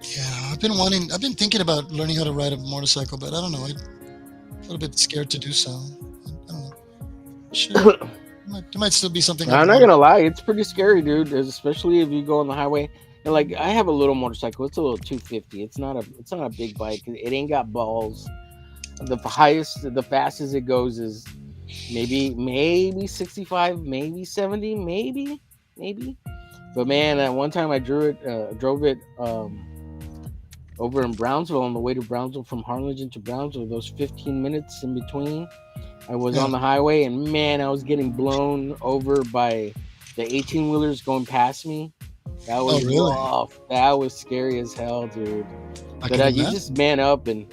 Yeah, I've been thinking about learning how to ride a motorcycle, but I don't know. I'm a little bit scared to do so. I don't know. Sure. There might still be something at the I'm not moment. gonna lie, it's pretty scary, dude. Especially if you go on the highway. And like, I have a little motorcycle. It's a little 250. It's not a big bike. It ain't got balls. The fastest it goes is maybe 65, maybe 70, maybe. But man, that one time I drove it over in Brownsville on the way to Brownsville from Harlingen to Brownsville. Those 15 minutes in between, I was Yeah. on the highway, and man, I was getting blown over by the 18 wheelers going past me. That Oh, was really? rough. That was scary as hell, dude. I But can you imagine. just man up and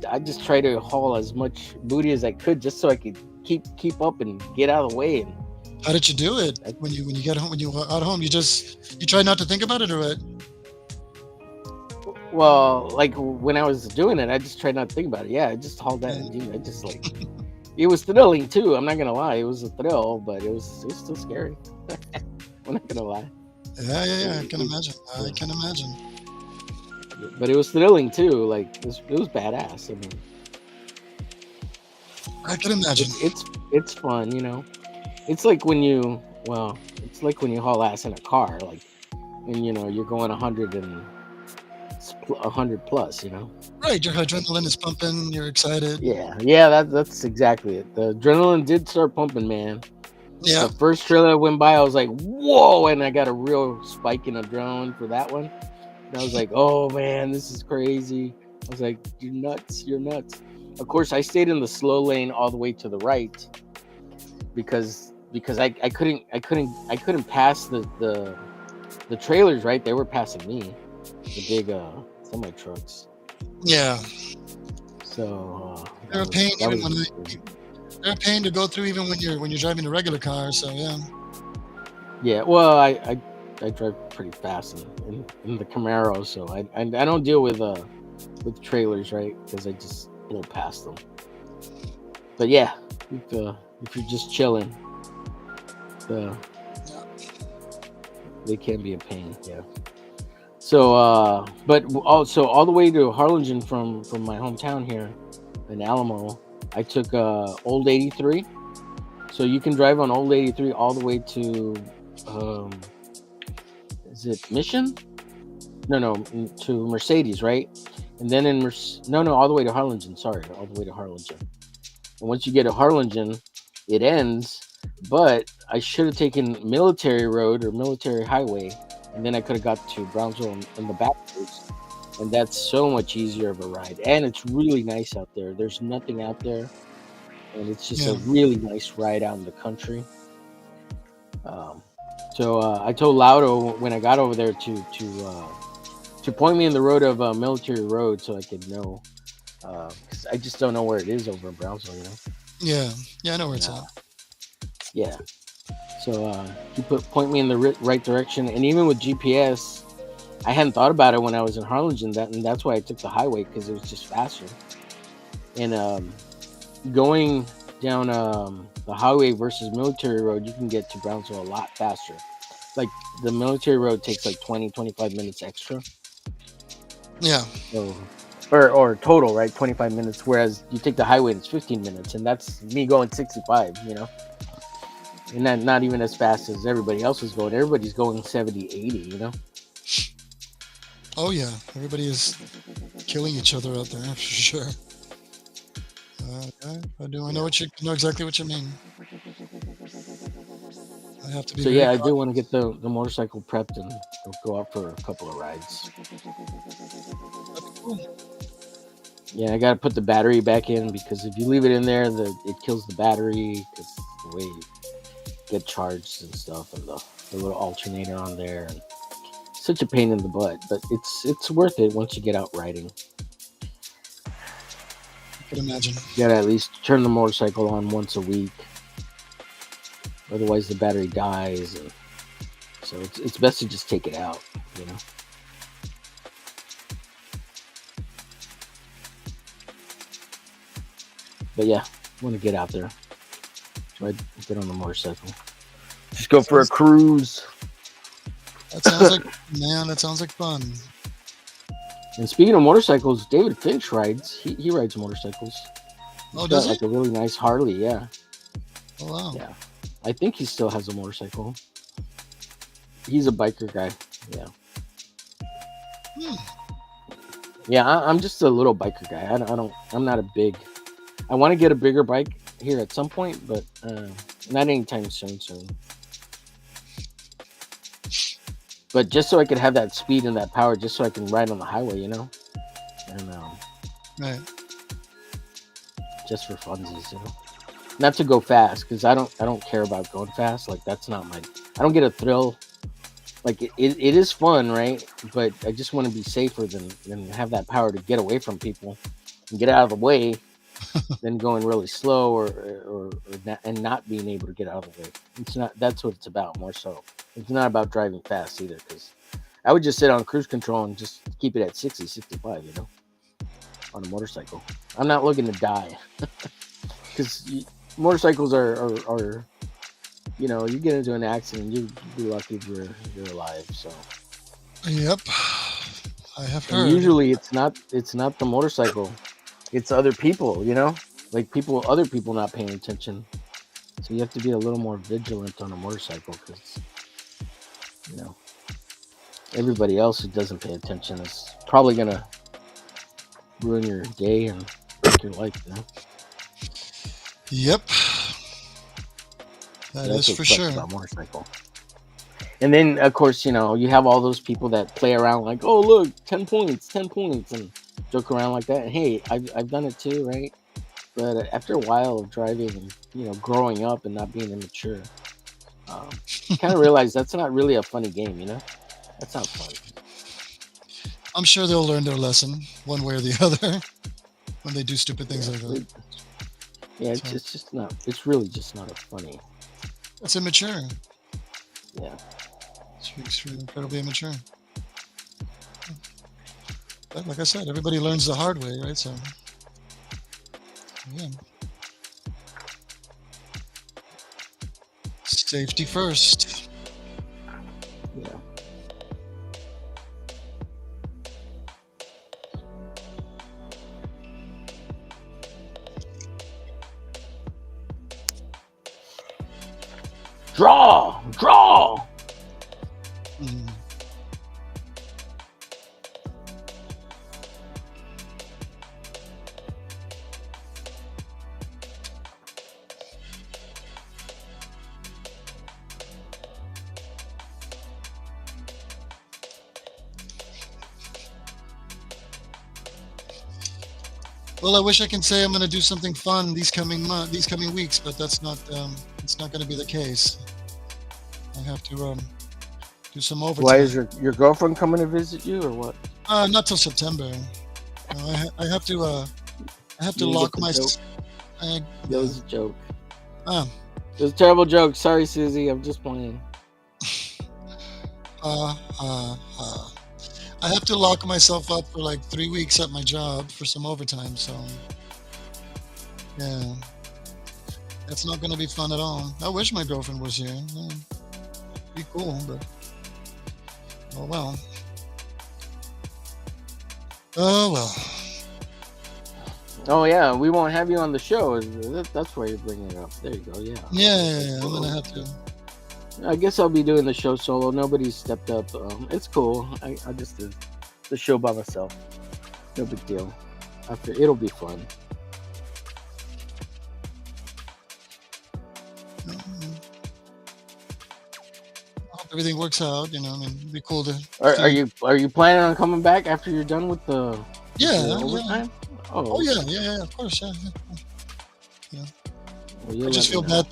I just try to haul as much booty as I could just so I could keep up and get out of the way. And How did you do it I, when you get home? When you were out home, you try not to think about it, or what? well, like when I was doing it, I just tried not to think about it. Yeah, I just hauled that. Yeah. Dude, I just like it was thrilling too. I'm not gonna lie, it was a thrill, but it was still scary. I'm not gonna lie. Yeah. I It- can it- imagine. I can imagine. but it was thrilling too. Like it was badass. I mean, I can imagine. it's fun, you know. It's like when you it's like when you haul ass in a car, like, and you're going 100 plus, you know. Right, your adrenaline is pumping. You're excited. Yeah, that's exactly it. The adrenaline did start pumping, man. Yeah. The first trailer that went by, I was like, whoa, and I got a real spike in adrenaline for that one. And I was like, oh man, this is crazy. I was like, you're nuts. Of course, I stayed in the slow lane all the way to the right because I couldn't pass the trailers, right? They were passing me, the big semi trucks. Yeah. So They're a pain that even was when they're a pain to go through even when you're driving a regular car. So yeah. yeah. Well, I drive pretty fast in the Camaro, so I don't deal with trailers, right? Because I just blow past them. But yeah, if you're just chilling, they can be a pain. Yeah. So but also all the way to Harlingen from my hometown here in Alamo, I took Old 83. So you can drive on Old 83 all the way to is it Mission? No, to Mercedes, right? And then all the way to Harlingen. Sorry, all the way to Harlingen. And once you get to Harlingen, it ends. But I should have taken Military Road or Military Highway, and then I could have got to Brownsville in the back roads. And that's so much easier of a ride. And it's really nice out there. There's nothing out there, and it's just a Yeah. really nice ride out in the country. So I told Laudo when I got over there to point me in the road of Military Road so I could know, because I just don't know where it is over in Brownsville, you know. Yeah. I know where it's at. Yeah. So he point me in the right direction, and even with GPS, I hadn't thought about it when I was in Harlingen. And that's why I took the highway, because it was just faster. And going down the highway versus Military Road, you can get to Brownsville a lot faster. Like the Military Road takes like 20-25 minutes extra. Yeah. So, or total, right? 25 minutes. Whereas you take the highway, it's 15 minutes, and that's me going 65. You know. And not even as fast as everybody else is going. Everybody's going 70, 80, you know? Oh yeah. Everybody is killing each other out there for sure. I do. I know exactly what you mean. I have to be. So very yeah, I do want to get the motorcycle prepped and go out for a couple of rides. cool. Yeah, I got to put the battery back in, because if you leave it in there, it kills the battery, because the way you get charged and stuff, and the little alternator on there. And such a pain in the butt, but it's worth it once you get out riding. I can imagine. You gotta at least turn the motorcycle on once a week, otherwise the battery dies, and so it's best to just take it out, you know. But yeah, I want to get out there, try to get on the motorcycle. Just go for a cruise. That sounds like man. That sounds like fun. And speaking of motorcycles, David Finch rides. He rides motorcycles. He's Oh, got does he? like a really nice Harley. Yeah, Oh wow. yeah. I think he still has a motorcycle. He's a biker guy. Yeah. Hmm. Yeah, I'm just a little biker guy. I'm not a big. I want to get a bigger bike here at some point, but not anytime soon. But just so I could have that speed and that power, just so I can ride on the highway, you know, and Right. just for funsies, you know. Not to go fast, because I don't care about going fast. Like that's not my. I don't get a thrill. Like it is fun, right? But I just want to be safer than have that power to get away from people and get out of the way than going really slow or not, and not being able to get out of the way. It's not. That's what it's about more so. It's not about driving fast either, because I would just sit on cruise control and just keep it at 60, 65, you know, on a motorcycle. I'm not looking to die, because motorcycles are you know, you get into an accident, you'd be lucky if you're alive. So Yep. I have and heard. usually it's not the motorcycle, it's other people, you know, like other people not paying attention. So you have to be a little more vigilant on a motorcycle, because you know everybody else who doesn't pay attention is probably gonna ruin your day and take your life, you know. Yep. That That's is what for sucks sure. about motorcycle. And then of course, you know, you have all those people that play around like, oh look, 10 points, and joke around like that. And hey, I've done it too, right? But after a while of driving and, you know, growing up and not being immature, you kind of realize that's not really a funny game, you know. That's not fun. I'm sure they'll learn their lesson one way or the other when they do stupid things like that. Yeah, it's just not. It's really just not a funny. It's immature. Yeah. It's incredibly immature. But like I said, everybody learns the hard way, right? So, yeah. Safety first. Yeah. Draw. Mm. Well, I wish I can say I'm going to do something fun these coming weeks, but that's not. It's not going to be the case. I have to do some overtime. Why is your girlfriend coming to visit you, or what? Not till September. No, I have to. I have to You lock get the my. joke? I, That was a joke. uh, It was a terrible joke. Sorry, Susie. I'm just playing. I have to lock myself up for like 3 weeks at my job for some overtime. So, yeah, that's not going to be fun at all. I wish my girlfriend was here. Yeah, be cool, but oh well. Oh well. Oh yeah, we won't have you on the show. That's why you're bringing it up. There you go. Yeah. Yeah, I'm gonna have to. I guess I'll be doing the show solo. Nobody's stepped up. It's cool. I just did the show by myself. No big deal. It'll be fun. I hope everything works out. You know, I mean, it'd be cool to. Are you planning on coming back after you're done with the Yeah. overtime? Oh yeah. Of course, yeah. Well, you'll I just let me feel know. bad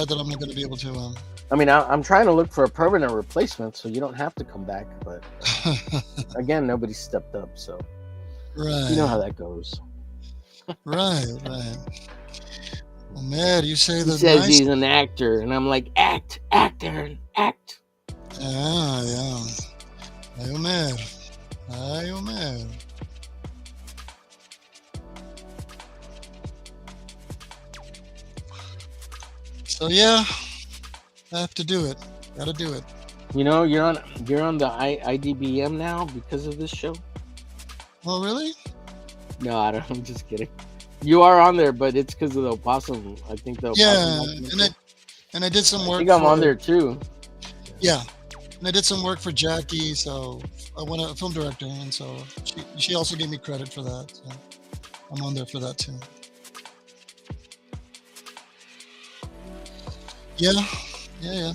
that I'm not going to be able to. I mean, I'm trying to look for a permanent replacement, so you don't have to come back. But again, nobody stepped up, so Right. you know how that goes. Right. Well, man, you say He the says nice. he's an actor, and I'm like, act, Aaron, act. Yeah. Ay, Omer. So yeah, I have to do it. Gotta do it. You know, you're on the IDBM now because of this show. Oh, really? No, I don't. I'm just kidding. You are on there, but it's because of the opossum. I think the Yeah, opossum. and I did some I work. think I'm on there too. Yeah, and I did some work for Jackie, so I went a film director, and so she also gave me credit for that. So I'm on there for that too. Yeah, yeah.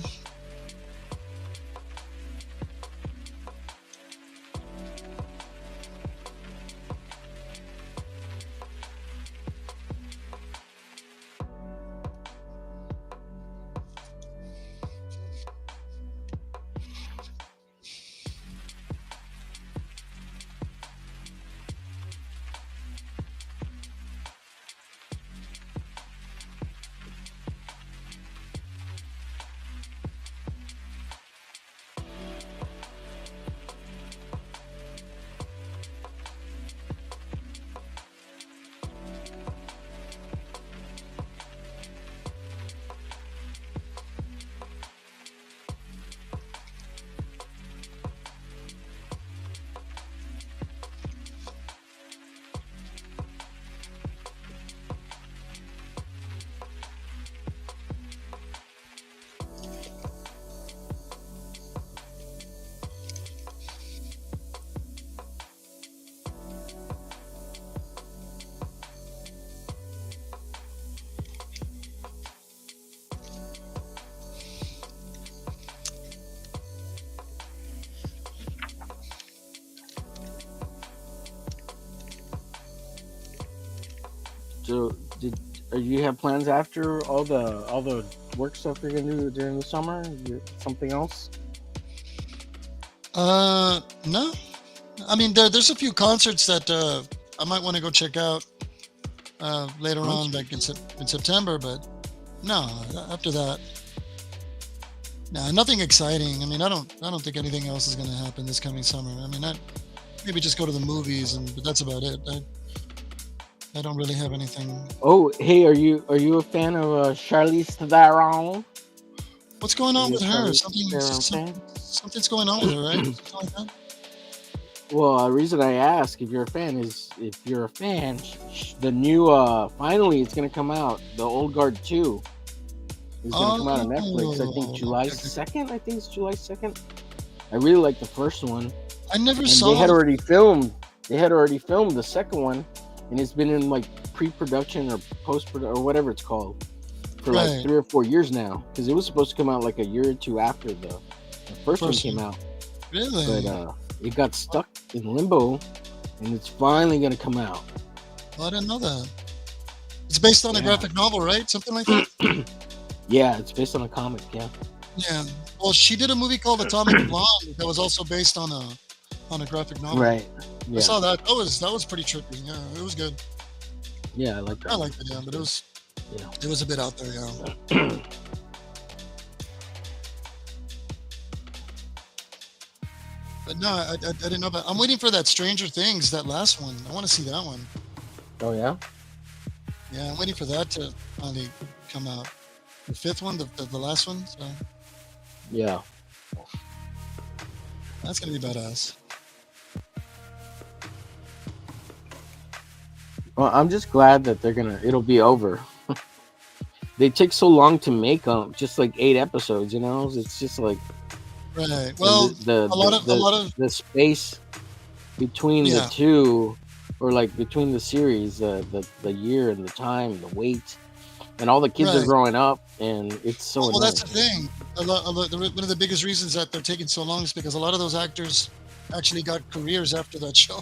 So, you have plans after all the work stuff you're gonna do during the summer? Something else? No. I mean, there's a few concerts that I might want to go check out later on, like in September. But no, after that, no, nothing exciting. I mean, I don't think anything else is going to happen this coming summer. I mean, maybe just go to the movies, but that's about it. I don't really have anything. Oh, hey, are you a fan of Charlize Theron? What's going on with her? Charlize Theron Something's going on with her, right? Something like that. Well, the reason I ask if you're a fan is the new finally it's gonna come out. The Old Guard 2 is gonna come out on Netflix. I think July 2nd. I think it's July 2nd. I really like the first one. I never And saw. They had already filmed the second one, and it's been in like pre-production or post-production or whatever it's called for like 3 or 4 years now. Because it was supposed to come out like a year or two after the first one came out. Really? But it got stuck in limbo, and it's finally gonna come out. Well, I didn't know that. It's based on a graphic novel, right? Something like that. Yeah, it's based on a comic. Yeah. Yeah. Well, she did a movie called Atomic Blonde that was also based on a graphic novel. Right. Yeah. I saw that. That was pretty trippy. Yeah, it was good. Yeah, I like that. I liked it. Yeah, but it was a bit out there. Yeah. But no, I didn't know about. I'm waiting for that Stranger Things, that last one. I want to see that one. Oh yeah. Yeah, I'm waiting for that to finally come out. The fifth one, the last one. So Yeah. that's gonna be badass. Well, I'm just glad that it'll be over. They take so long to make them, just like 8 episodes. You know, it's just like. Right. Well, a lot of the space between the two, or like between the series, the year and the time, the wait, and all the kids are growing up, and it's so. Well, annoying. that's the thing. One of the biggest reasons that they're taking so long is because a lot of those actors actually got careers after that show,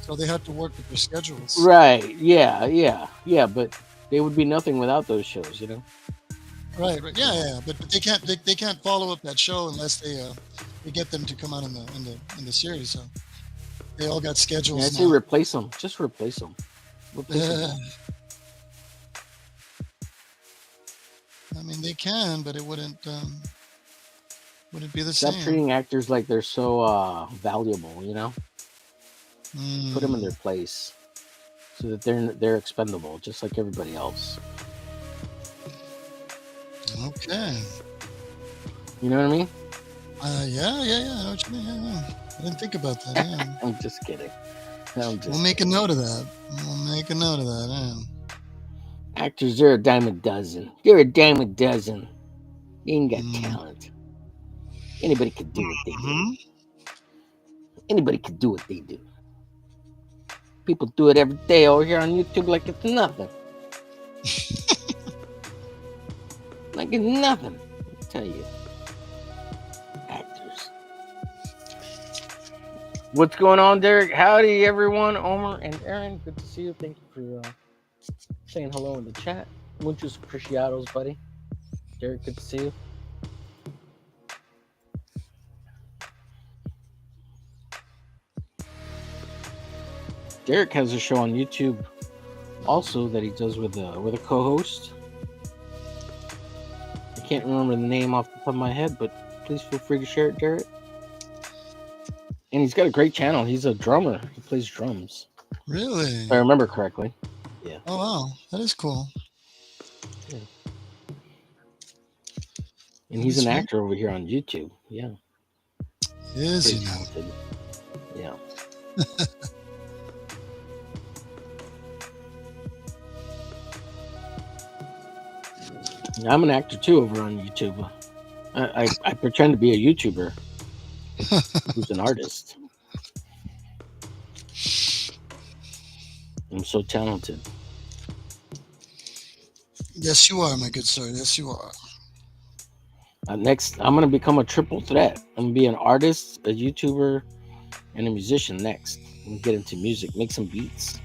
so they had to work with their schedules. Right. Yeah. But they would be nothing without those shows, you know. Right. Yeah. But they can't follow up that show unless they get them to come out in the series. So they all got schedules. Yeah, I say replace them. Just replace them. I mean, they can, but it wouldn't be the Stop same. treating actors like they're so valuable, you know. Put them in their place, so that they're expendable, just like everybody else. Okay. You know what I mean? Yeah. I know what you mean. Yeah. I didn't think about that. Yeah. I'm just kidding. I'm just We'll make a note of that. We'll make a note of that. Yeah. actors. They're a dime a dozen. They're a dime a dozen. They ain't got talent. Anybody could do what they do. Mm-hmm. Anybody could do what they do. People do it every day over here on YouTube like it's nothing. Like it's nothing. I tell you. Actors. What's going on, Derek? Howdy, everyone. Omer and Aaron, good to see you. Thank you for saying hello in the chat. Muchos apreciados, buddy. Derek, good to see you. Derek has a show on YouTube also that he does with a co-host. I can't remember the name off the top of my head, but please feel free to share it, Derek. And he's got a great channel. He's a drummer. He plays drums. Really? If I remember correctly. Yeah. Oh wow, that is cool. Yeah. And he's an actor over here on YouTube. Yeah. Is he now? Talented. Yeah. I'm an actor too over on YouTube. I pretend to be a YouTuber who's an artist. I'm so talented. Yes, you are, my good sir. Yes, you are. Next, I'm gonna become a triple threat. I'm gonna be an artist, a YouTuber, and a musician. Next, I'm gonna get into music, make some beats.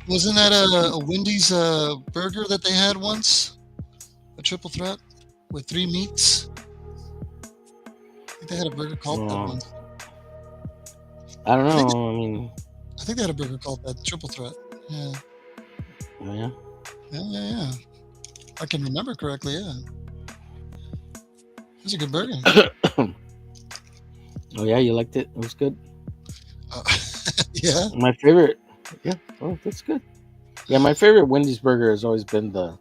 Wasn't that a Wendy's burger that they had once? A triple threat with 3 meats. I think they had a burger called that once. I don't know. I think they had a burger called that triple threat. Yeah. Oh, yeah. Yeah. I can remember correctly. Yeah. It was a good burger. Oh yeah, you liked it? It was good. Yeah. My favorite. Yeah. Oh, that's good. Yeah, my favorite Wendy's burger has always been the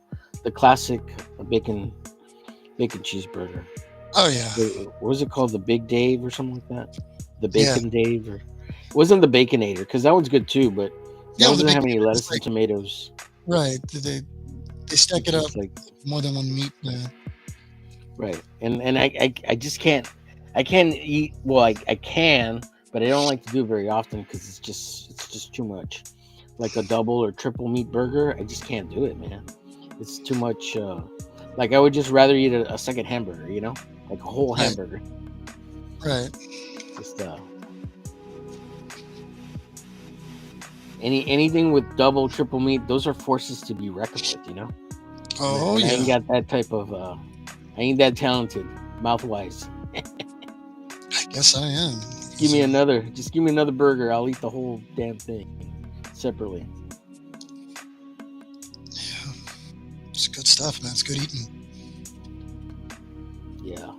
classic bacon cheeseburger. Oh yeah. What was it called? The Big Dave or something like that? The Bacon Dave, or it wasn't the Baconator, because that one's good too, but that doesn't have any lettuce and tomatoes. Right. They stack it up like more than one meat. Yeah. Right. And I just can't. I can eat. Well, I can, but I don't like to do it very often because it's just too much. Like a double or triple meat burger, I just can't do it, man. It's too much. Like I would just rather eat a second hamburger, you know, like a whole hamburger. Right. Just anything with double, triple meat, those are forces to be reckoned with, you know. Oh and yeah. I ain't got that type of. I ain't that talented, mouth wise. I guess I am. Just give me another burger. I'll eat the whole damn thing separately. Yeah. It's good stuff, man. It's good eating. Yeah. All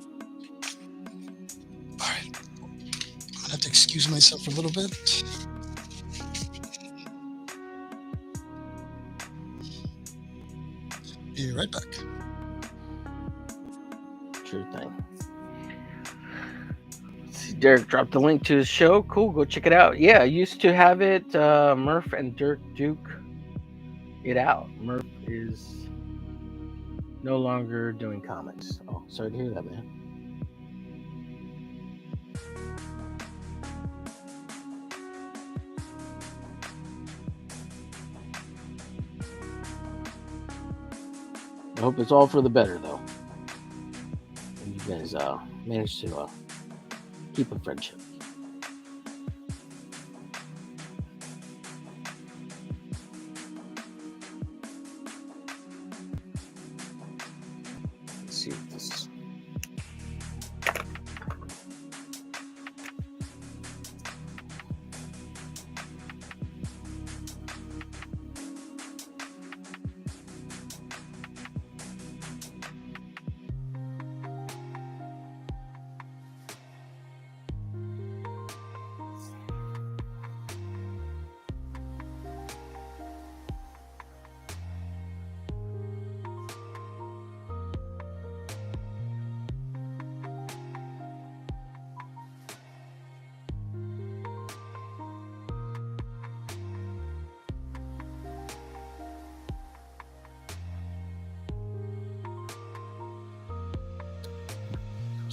right. I'm gonna have to excuse myself for a little bit. Be right back. Sure thing. Derek dropped the link to his show. Cool, go check it out. Yeah, I used to have it. Murph and Dirk Duke it out. Murph is no longer doing comics. Oh, sorry to hear that, man. I hope it's all for the better, though. And you guys managed to keep a friendship. Let's see if this.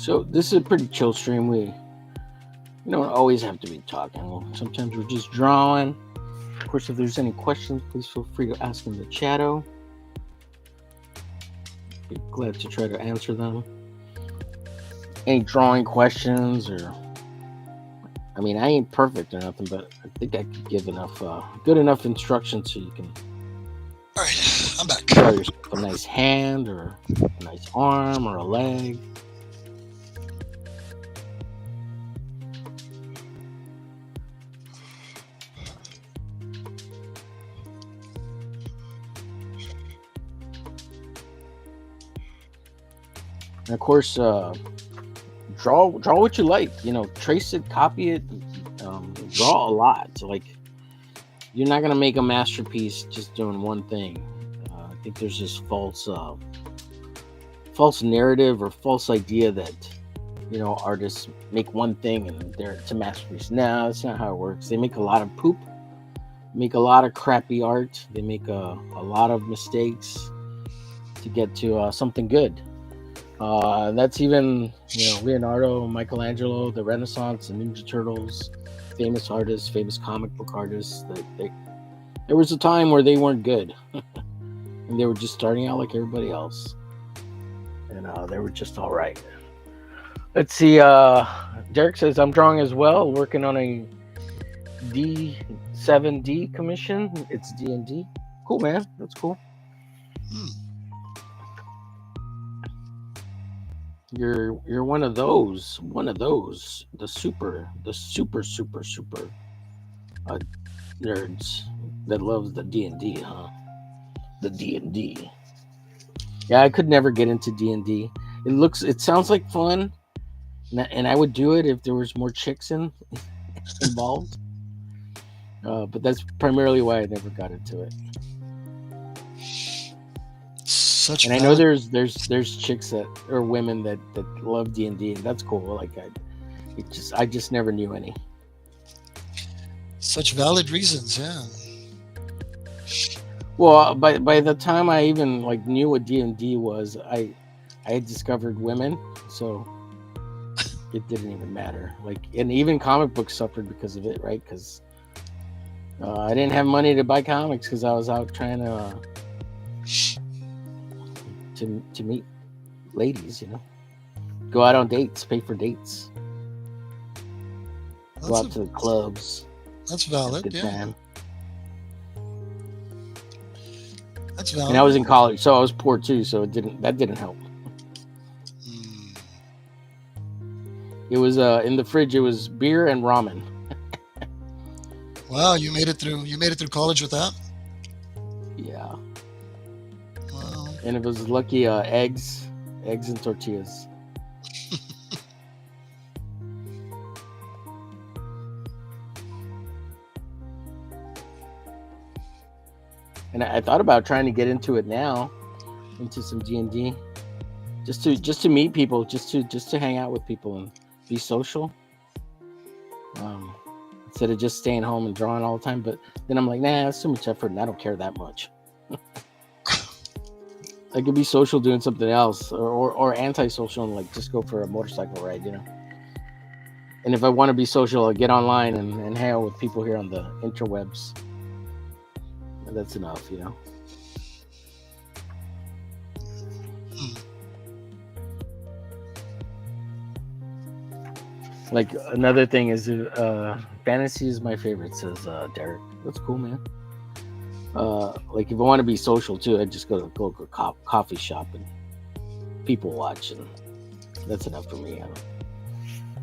So this is a pretty chill stream. We don't always have to be talking. Sometimes we're just drawing. Of course, if there's any questions, please feel free to ask in the chatto. Be glad to try to answer them. Any drawing questions or... I mean, I ain't perfect or nothing, but I think I could give enough, good enough instructions so you can... All right, I'm back. Draw yourself a nice hand or a nice arm or a leg. And of course, draw what you like. Trace it, copy it, draw a lot. So, like, you're not gonna make a masterpiece just doing one thing. I think there's this false narrative or false idea that artists make one thing and it's a masterpiece. No, that's not how it works. They make a lot of poop, make a lot of crappy art. They make a lot of mistakes to get to something good. That's even Leonardo, Michelangelo, the Renaissance, the Ninja Turtles, famous artists, famous comic book artists. There was a time where they weren't good, and they were just starting out like everybody else, and they were just all right. Let's see. Derek says I'm drawing as well, working on a D7D commission. It's D&D. Cool, man. That's cool. You're one of those, the super nerds that loves the D&D, huh? The D&D. Yeah, I could never get into D&D. It sounds like fun, and I would do it if there was more chicks involved. But that's primarily why I never got into it. And I know there's chicks or women that love D&D, and that's cool. Like I just never knew any. Such valid reasons, yeah. Well, by the time I even knew what D&D was, I had discovered women, so it didn't even matter. And even comic books suffered because of it, right? Because I didn't have money to buy comics because I was out trying to meet ladies, go out on dates, pay for dates, go out to the clubs. That's valid, yeah. Time. That's valid. And I was in college, so I was poor too, so that didn't help. It was in the fridge. It was beer and ramen. Wow, you made it through college with that? Yeah. Wow. And it was lucky eggs and tortillas. And I thought about trying to get into it now, into some D&D, just to meet people, just to hang out with people and be social, instead of just staying home and drawing all the time. But then I'm like, nah, that's too much effort, and I don't care that much. I could be social doing something else, or antisocial and just go for a motorcycle ride, And if I want to be social, I'll get online and hang out with people here on the interwebs. And that's enough, Another thing is fantasy is my favorite, says Derek. That's cool, man. If I want to be social too, I just go to a coffee shop and people watch, and that's enough for me.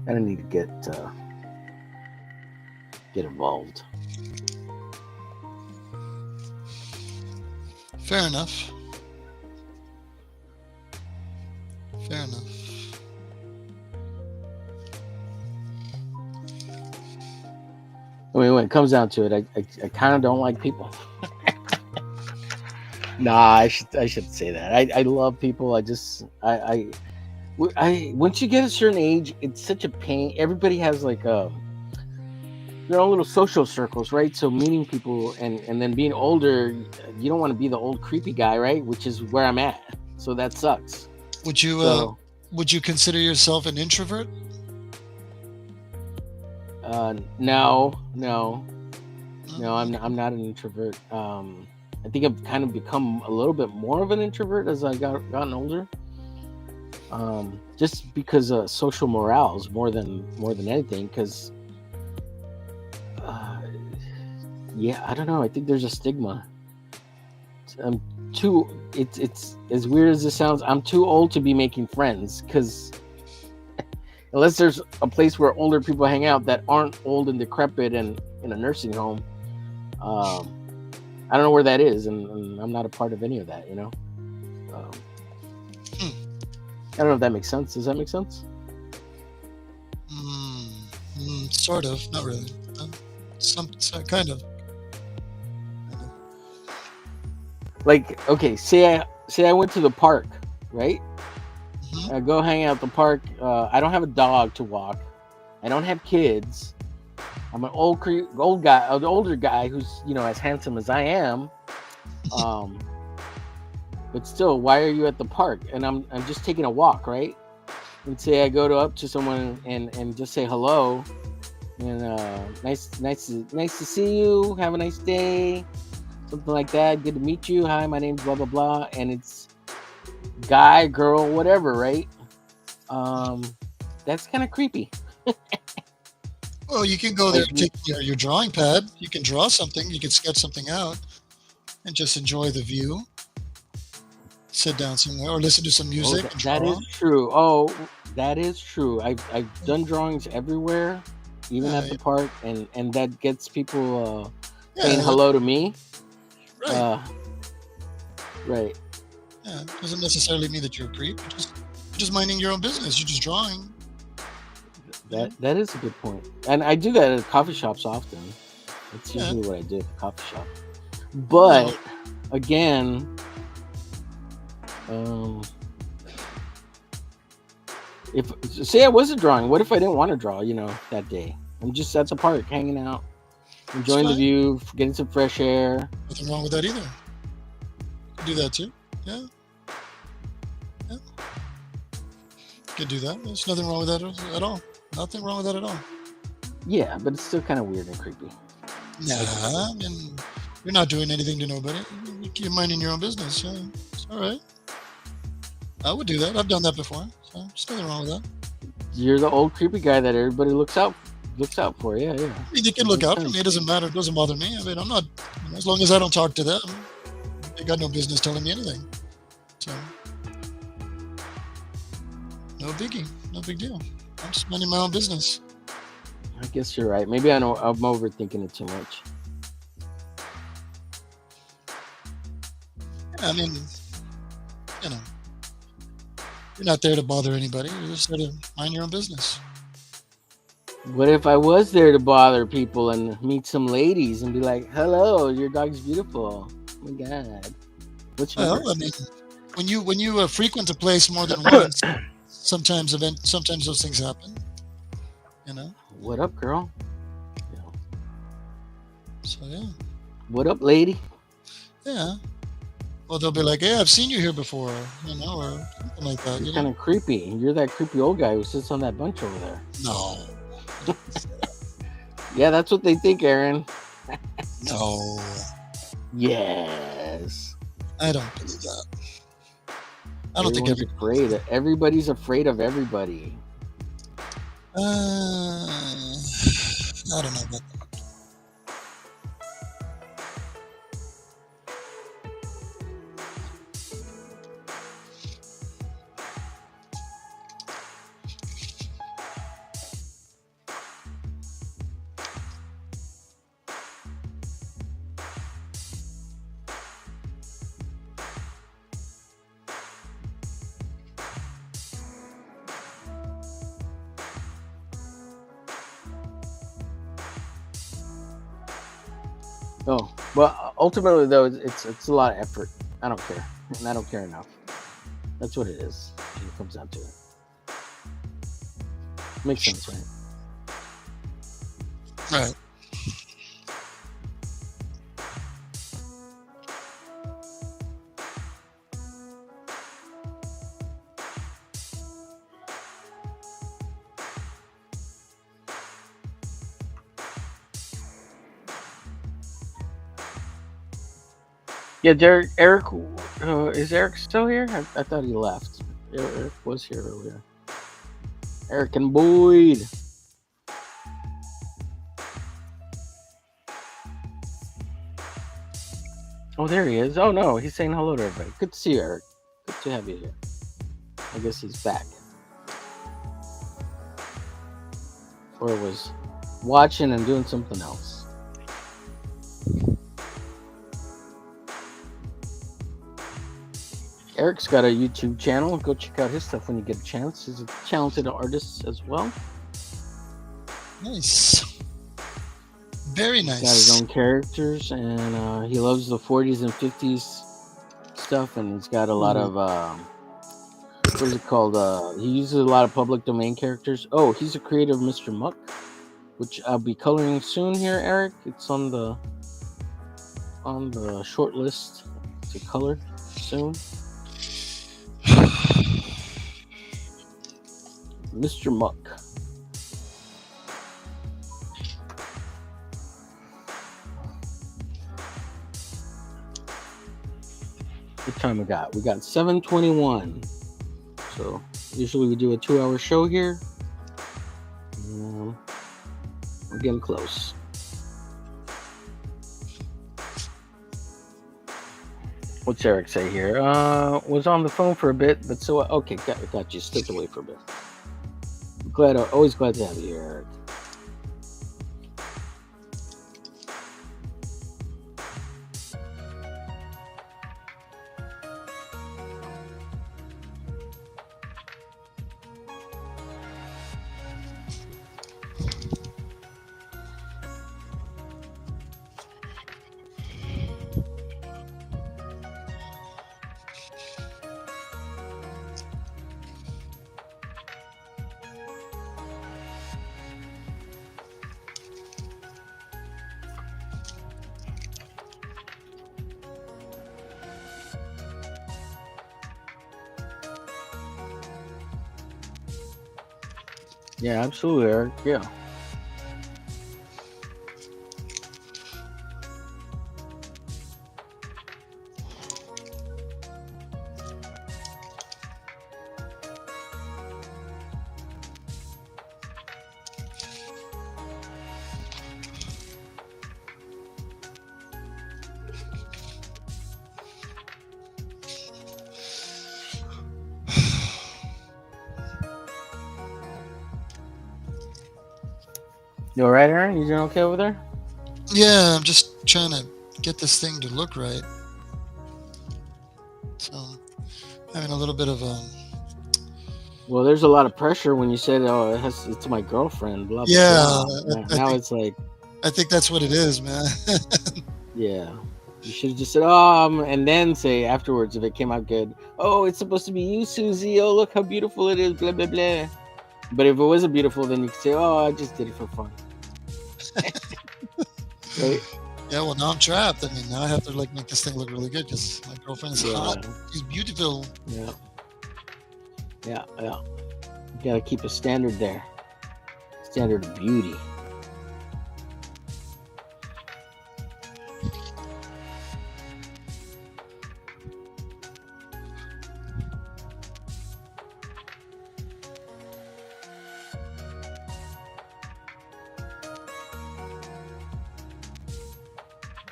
I don't need to get involved. Fair enough. Fair enough. I mean, when it comes down to it, I kind of don't like people. Nah, I should say that. I love people. I once you get a certain age, it's such a pain. Everybody has their own little social circles, right? So meeting people and then being older, you don't want to be the old creepy guy, right? Which is where I'm at. So that sucks. Would you Would you consider yourself an introvert? No, No? I'm not an introvert. I think I've kind of become a little bit more of an introvert as I gotten older. Just because of social morals more than anything. Because yeah, I don't know. I think there's a stigma. I'm too. It's as weird as it sounds. I'm too old to be making friends because unless there's a place where older people hang out that aren't old and decrepit and in a nursing home, I don't know where that is, and I'm not a part of any of that. I don't know if that makes sense. Does that make sense? Sort of, not really. Some kind of. Like, okay, say I went to the park, right? Mhm. I go hang out at the park. I don't have a dog to walk. I don't have kids. I'm an older guy who's as handsome as I am. But still, why are you at the park? And I'm just taking a walk, right? And say I go up to someone and just say hello, and nice to see you. Have a nice day, something like that. Good to meet you. Hi, my name's blah blah blah, and it's guy, girl, whatever, right? That's kind of creepy. Well, you can go there and take your drawing pad. You can draw something. You can sketch something out, and just enjoy the view. Sit down somewhere or listen to some music. And That draw. is true. Oh, that is true. I've done drawings everywhere, even at the park, and that gets people saying hello to me. Right. Right. Yeah. It doesn't necessarily mean that you're a creep. You're just minding your own business. You're just drawing. That is a good point. And I do that at coffee shops often. That's usually what I do at the coffee shop. But again, if say I wasn't drawing, what if I didn't want to draw, that day? I'm just at the park hanging out, enjoying the view, getting some fresh air. Nothing wrong with that either. You can do that too. Yeah. You can do that. There's nothing wrong with that at all. Nothing wrong with that at all. Yeah, but it's still kind of weird and creepy. Nah, I mean, you're not doing anything to nobody. You're minding your own business. Yeah, it's all right. I would do that. I've done that before. So there's nothing wrong with that. You're the old creepy guy that everybody looks out for. Yeah. I mean, they can look out for me. It doesn't matter. It doesn't bother me. I mean, I'm not, as long as I don't talk to them, they got no business telling me anything. So, no biggie. No big deal. I'm just minding my own business. I guess you're right. Maybe I'm overthinking it too much. Yeah, I mean, you're not there to bother anybody. You're just there to mind your own business. What if I was there to bother people and meet some ladies and be like, hello, your dog's beautiful. Oh my God. What's your Well, I mean, when you frequent a place more than once, sometimes those things happen. What up, girl? So yeah. What up, lady? Yeah. Well, they'll be like, "Hey, I've seen you here before," or something like that. You're kind of creepy. You're that creepy old guy who sits on that bench over there. No. Yeah, that's what they think, Aaron. No. Yes. I don't believe that. I don't think everybody's afraid of everybody. I don't know about that. Oh, well, ultimately though, it's a lot of effort. I don't care, and I don't care enough. That's what it is. When it comes down to it. Makes sense, right? Right. Yeah, Derek, Eric, is Eric still here? I thought he left. Eric was here earlier. Eric and Boyd. Oh, there he is. Oh no, he's saying hello to everybody. Good to see you, Eric. Good to have you here. I guess he's back. Or was watching and doing something else. Eric's got a YouTube channel. Go check out his stuff when you get a chance. He's a talented artist as well. Nice. Very He's got his nice. own characters, and he loves the 40s and 50s stuff, and he's got a lot of what is it called? He uses a lot of public domain characters. Oh, he's a creator of Mr. Muck, which I'll be coloring soon here, Eric. It's on the short list to color soon. Mr. Muck. What time we got? We got 7:21. So usually we do a 2-hour show here. We're getting close. What's Eric say here? Was on the phone for a bit, but so okay, got you. Stepped away for a bit. Always glad to have you here, Eric. Yeah, absolutely, Eric. Yeah. You all right, Aaron? You doing okay over there? Yeah, I'm just trying to get this thing to look right. So, having a little bit of Well, there's a lot of pressure when you said, "Oh, it's my girlfriend." Blah blah yeah. blah. Now it's like, I think that's what it is, man. yeah. You should have just said, "Oh," and then say afterwards if it came out good. Oh, it's supposed to be you, Susie. Oh, look how beautiful it is. Blah blah blah. But if it wasn't beautiful, then you could say, "Oh, I just did it for fun." Right? Yeah, well, now I'm trapped. I mean, now I have to like make this thing look really good because my girlfriend is hot. She's beautiful. Yeah. Yeah. You gotta keep a standard there. Standard of beauty.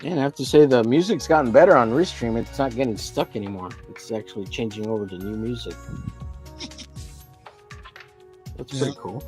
And I have to say the music's gotten better on Restream. It's not getting stuck anymore. It's actually changing over to new music. That's pretty cool.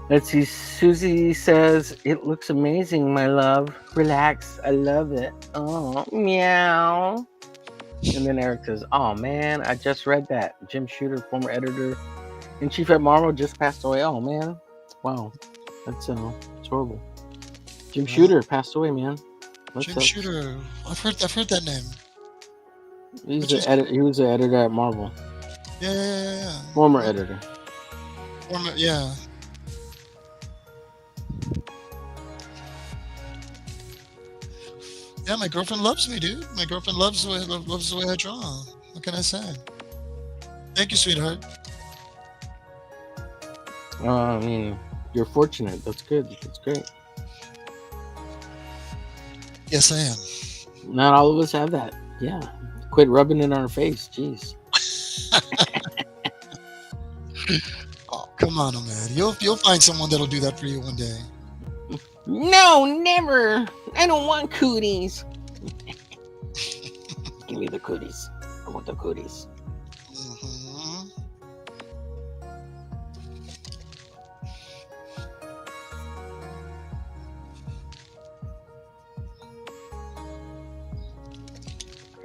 Let's see. Susie says it looks amazing, my love. Relax, I love it. Oh, meow. And then Eric says, "Oh man, I just read that. Jim Shooter, former editor in chief at Marvel, just passed away. Oh man, wow, that's it's horrible. Jim Well, Shooter passed away, man. That Jim sucks. Shooter. I've heard that name. He's Which the is edit. He was the editor at Marvel, yeah. former editor. Yeah. Yeah, my girlfriend loves me, dude. My girlfriend loves the way I draw. What can I say? Thank you, sweetheart. I mean, you're fortunate. That's good. That's great. Yes, I am. Not all of us have that. Yeah. Quit rubbing it on our face. Jeez. Oh, come on, Omer. You'll find someone that'll do that for you one day. No, never. I don't want cooties. Give me the cooties. I want the cooties. Mhm.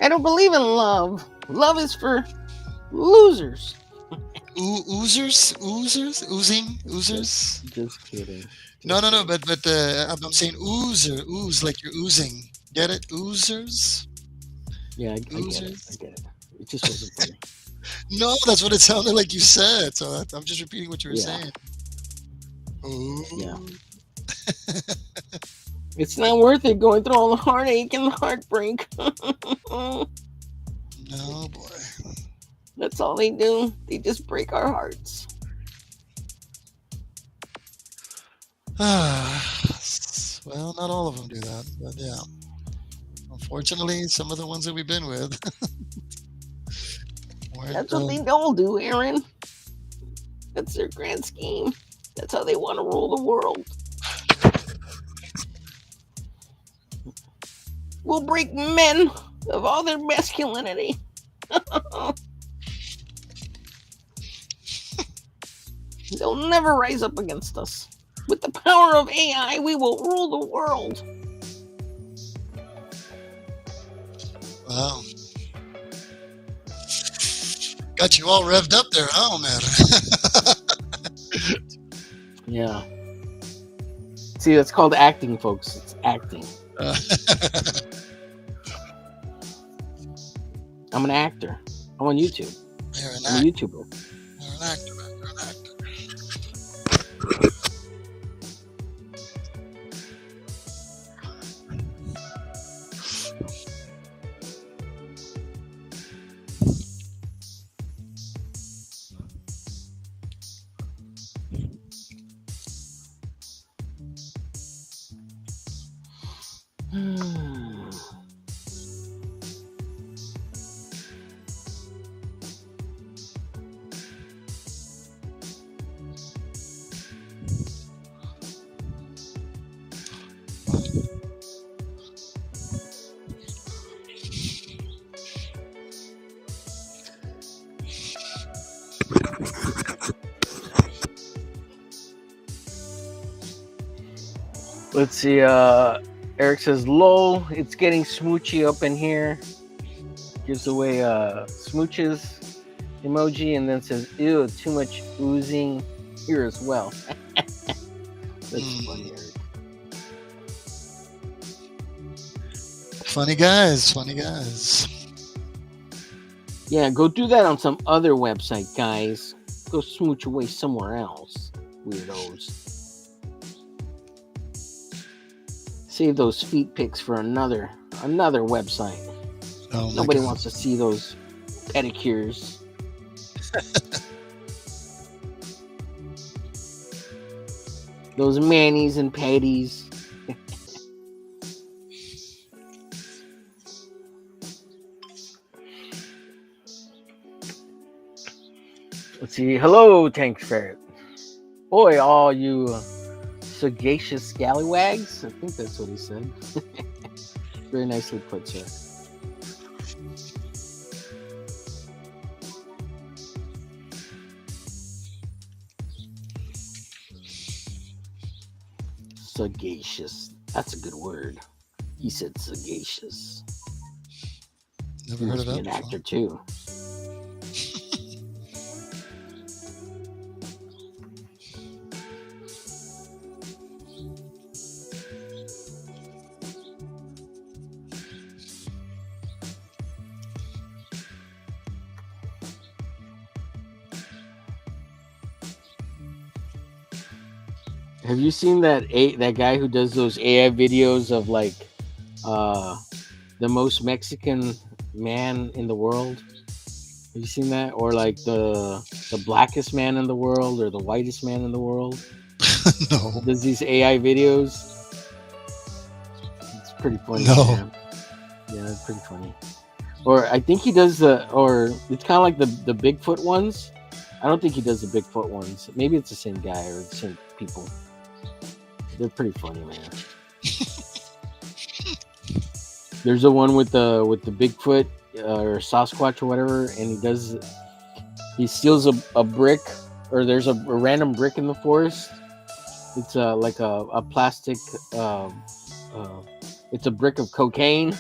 I don't believe in love. Love is for losers. Oozers, oozers. Just kidding. No. But I'm saying ooze like you're oozing. Get it? Oozers, Yeah, I get it. oozers. I get it. It just wasn't funny. No, that's what it sounded like you said. So I'm just repeating what you were Yeah. saying. Ooh. Yeah. It's not worth it going through all the heartache and the heartbreak. No, boy. That's all they do. They just break our hearts. Well, not all of them do that, but yeah. Unfortunately, some of the ones that we've been with. That's what they don't do, Aaron. That's their grand scheme. That's how they want to rule the world. We'll break men of all their masculinity. They'll never rise up against us. With the power of AI, we will rule the world. Wow. Got you all revved up there, huh, Omer? Yeah. See, that's called acting, folks. It's acting. I'm an actor. I'm on YouTube. You're an I'm a actor. YouTuber. You're an actor, man. You're an actor. Let's see. Eric says, "Lol, it's getting smoochy up in here." Gives away smooches emoji and then says, "Ew, too much oozing here as well." That's funny, Eric. Funny guys. Yeah, go do that on some other website, guys. Go smooch away somewhere else, weirdos. Save those feet pics for another website. Oh, Nobody wants to see those pedicures. Those manis and patties. Let's see. Hello, Tank Ferret. Boy, all you sagacious scallywags. I think that's what he said. Very nicely put, sir. Sagacious. That's a good word. He said sagacious. Never He heard must of be that an before. actor too. Have you seen that guy who does those AI videos of like the most Mexican man in the world? Have you seen that? Or like the blackest man in the world or the whitest man in the world? No. Does these AI videos? It's pretty funny, No. man. Yeah, it's pretty funny. Or I think he does or it's kind of like the Bigfoot ones. I don't think he does the Bigfoot ones. Maybe it's the same guy or the same people. They're pretty funny, man. There's the one with the Bigfoot or Sasquatch or whatever, and he steals a brick, or there's a random brick in the forest. It's like a plastic. It's a brick of cocaine,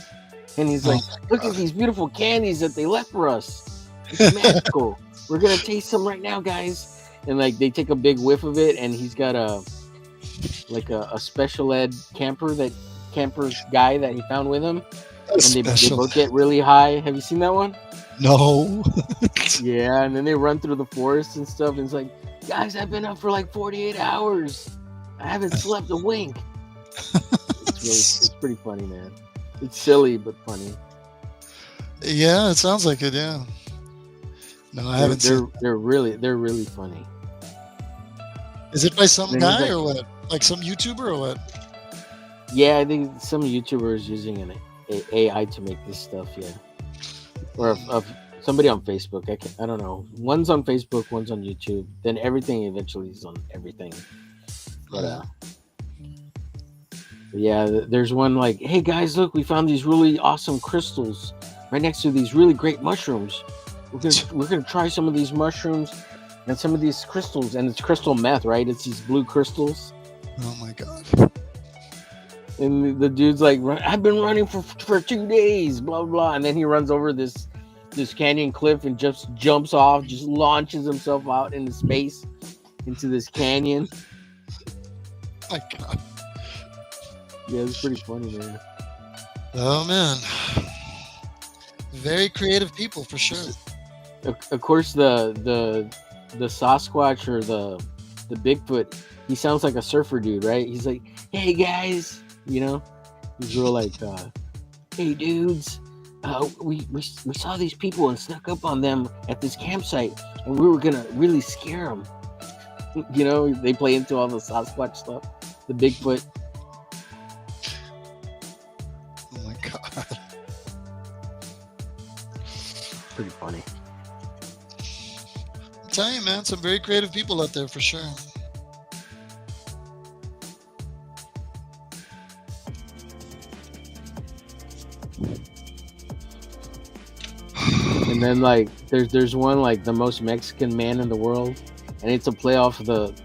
and he's like, "Look at these beautiful candies that they left for us. It's magical. We're gonna taste some right now, guys." And like they take a big whiff of it, and he's got a special ed camper guy that he found with him, and they both get really high. Have you seen that one? No. Yeah, and then they run through the forest and stuff, and it's like, guys, I've been up for like 48 hours. I haven't slept a wink. It's pretty funny, man. It's silly but funny. Yeah, it sounds like it. Yeah. No, I haven't seen. They're really funny. Is it by some Then guy he's or what? Like some YouTuber or what? Yeah, I think some YouTubers using an AI to make this stuff. Yeah, or somebody on Facebook. I don't know. One's on Facebook, one's on YouTube. Then everything eventually is on everything. But yeah, there's one like, hey guys, look, we found these really awesome crystals right next to these really great mushrooms. We're gonna try some of these mushrooms and some of these crystals, and it's crystal meth, right? It's these blue crystals. Oh my god. And the dude's like, I've been running for 2 days, blah blah, and then he runs over this canyon cliff and just jumps off, just launches himself out into space, into this canyon. My god. Yeah, it's pretty funny, man. Oh man. Very creative people for sure. Of course, the Sasquatch or the Bigfoot, he sounds like a surfer dude, right? He's like, hey guys, he's real like, hey dudes, we saw these people and snuck up on them at this campsite, and we were gonna really scare them. They play into all the Sasquatch stuff, the Bigfoot. Oh my god. Pretty funny. I'm telling you, man, some very creative people out there for sure. And then like there's one like the most Mexican man in the world, and it's a play off of the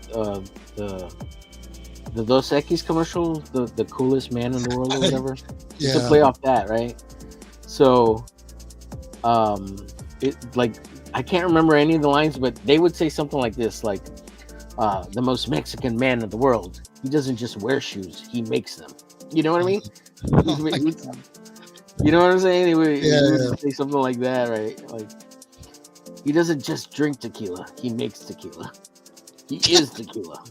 Dos Equis commercial, the coolest man in the world or whatever. Yeah. It's a play off that, right? So it like I can't remember any of the lines, but they would say something like this, like the most Mexican man in the world. He doesn't just wear shoes, he makes them. You know what I mean? You know what I'm saying? He would say something like that, right? Like, he doesn't just drink tequila, he makes tequila. He is tequila.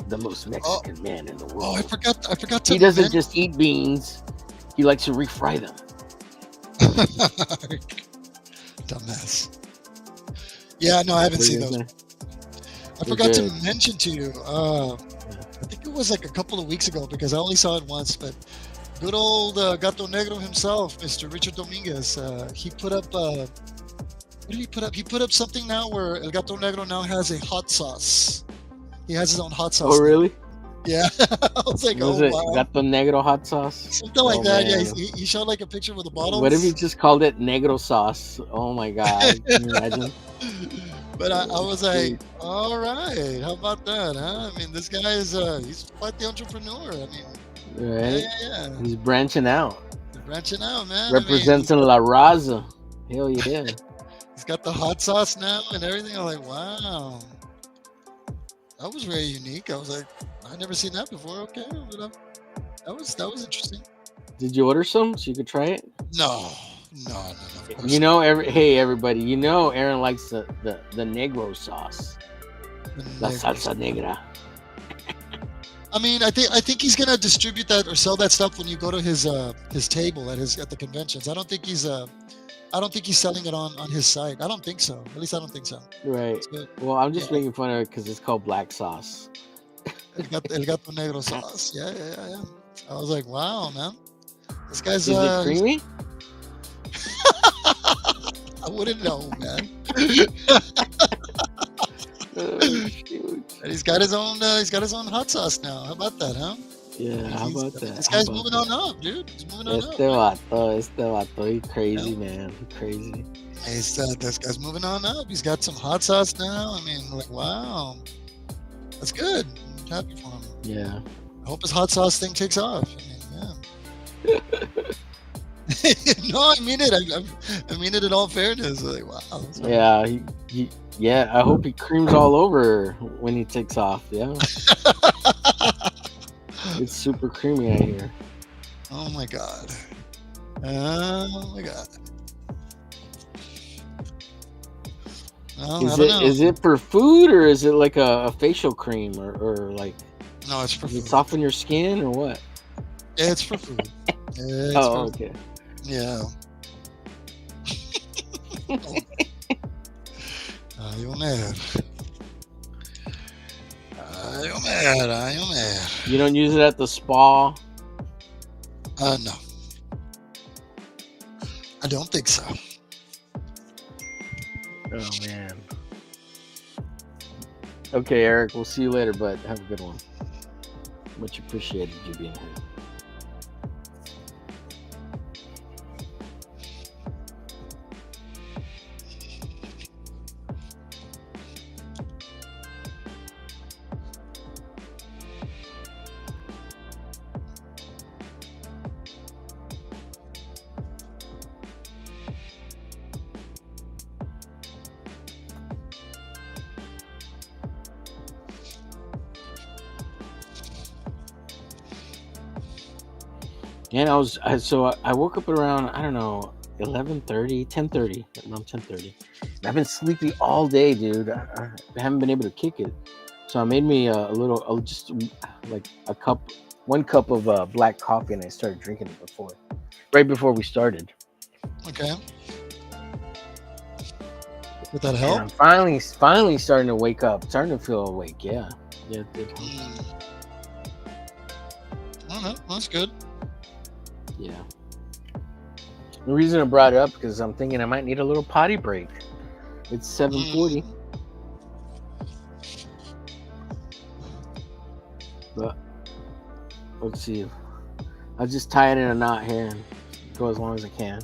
The most Mexican man in the world. Oh, I forgot to. He doesn't just eat beans, he likes to refry them. Dumbass. Yeah, no, I haven't seen those. I forgot to mention to you. I think it was like a couple of weeks ago because I only saw it once, but good old Gato Negro himself, Mr. Richard Dominguez, he put up. What did he put up? He put up something now where El Gato Negro now has a hot sauce. He has his own hot sauce. Oh, really? Yeah. I was like, Was it Gato Negro hot sauce? Something like that. Man. Yeah, he showed like a picture with a bottle. What if he just called it Negro sauce? Oh my god! Can you imagine? But I was like, all right, how about that, huh? I mean, this guy is he's quite the entrepreneur. I mean, Right? yeah. He's branching out, He's branching out, man. I mean, representing La Raza. Hell yeah. he's got the hot sauce now and everything. I'm like, wow, that was very unique. I was like, I never seen that before. Okay, but that was interesting. Did you order some so you could try it? No, of course You know, hey everybody, you know Aaron likes the negro sauce, not. la salsa negra. I mean, I think he's gonna distribute that or sell that stuff when you go to his table at the conventions. I don't think he's selling it on his site. I don't think so. At least I don't think so. Right. So, Well, I'm just yeah. making fun of it because it's called black sauce. El gato negro sauce. Yeah. I was like, wow, man. This guy's Is it creamy? I wouldn't know, man. Shoot. And he's got his own hot sauce now. How about that, huh? Yeah, how about that? This How guy's about moving that? on up, dude. He's moving on Este up. vato, he crazy, man. He crazy. This guy's moving on up. He's got some hot sauce now. I mean, like, wow. That's good. I'm happy for him. Yeah. I hope his hot sauce thing takes off. I mean, yeah. No, I mean it. I mean it in all fairness. Like, wow. Yeah, yeah, I hope he creams all over when he takes off. Yeah. It's super creamy out here. Oh my god. Oh my god. Well, I don't know. Is it for food or is it like a facial cream or like No, it's for does it food. soften your skin or what? It's for food. It's Oh, for, okay. yeah. Ay, Omer. Ay, Omer. Ay, Omer. You don't use it at the spa? No. I don't think so. Oh man. Okay, Eric, we'll see you later, bud. Have a good one. Much appreciated you being here. And I woke up around, I don't know, 11:30, 10:30, around 10:30. I've been sleepy all day, dude. I haven't been able to kick it. So I made me just like one cup of black coffee, and I started drinking it right before we started. Okay. Would that And help? I'm finally starting to wake up, starting to feel awake. Yeah, it did. Oh, no, that's good. Yeah. The reason I brought it up because I'm thinking I might need a little potty break. It's 7:40. But let's see. I'll just tie it in a knot here and go as long as I can.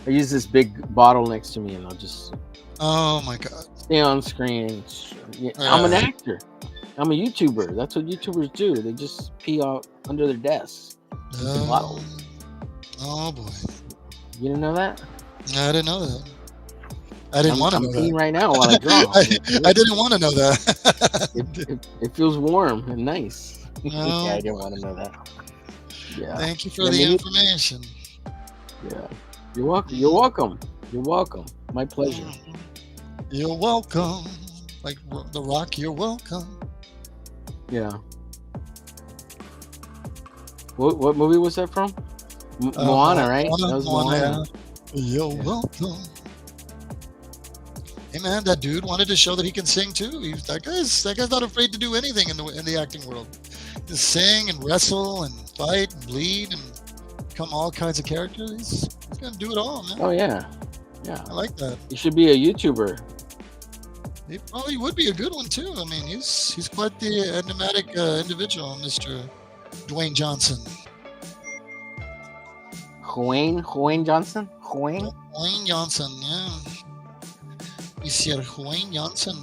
I use this big bottle next to me and I'll just Oh my god. stay on screen. I'm an actor. I'm a YouTuber. That's what YouTubers do. They just pee out under their desks. With the bottle. Oh boy. You didn't know that? I didn't know that. I didn't want to I'm know peeing that. right now while I draw. I didn't want to know that. It feels warm and nice. Oh, Yeah, I didn't want to know that. Yeah. Thank you for the information. Yeah. You're welcome. You're welcome. You're welcome. My pleasure. You're welcome. Like The Rock, you're welcome. Yeah. What movie was that from? Moana, right? That was Moana. You're welcome. Hey man, that dude wanted to show that he can sing too. That guy's not afraid to do anything in the acting world. Just sing and wrestle and fight and bleed and become all kinds of characters. He's gonna do it all, man. Oh yeah. Yeah. I like that. You should be a YouTuber. He probably would be a good one too. I mean, he's quite the enigmatic individual, Mr. Dwayne Johnson. Dwayne Johnson? Dwayne? Dwayne Johnson, yeah. Monsieur Wayne Johnson.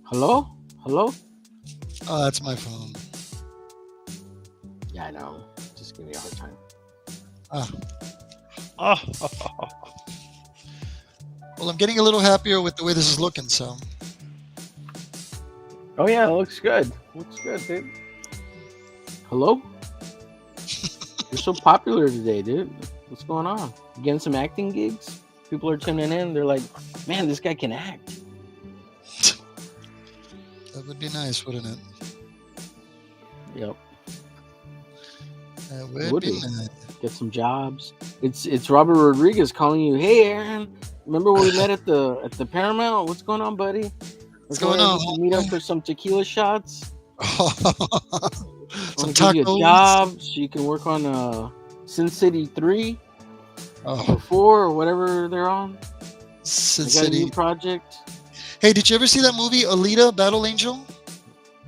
Hello? Hello? Oh, that's my phone. Yeah, I know. Just give me a hard time. Ah. Well, I'm getting a little happier with the way this is looking, so. Oh yeah, it looks good. Looks good, dude. Hello? You're so popular today, dude. What's going on? You getting some acting gigs? People are tuning in. They're like, man, this guy can act. That would be nice, wouldn't it? Yep. That Would would be be. nice. Get some jobs. It's Robert Rodriguez calling you. Hey, Aaron. Remember when we met at the Paramount? What's going on, buddy? What's going on? Let's meet up for some tequila shots. Some Give you a tacos. job so you can work on Sin City 3 or Oh, 4 or whatever they're on. Sin I got a new City. project. Hey, did you ever see that movie Alita: Battle Angel?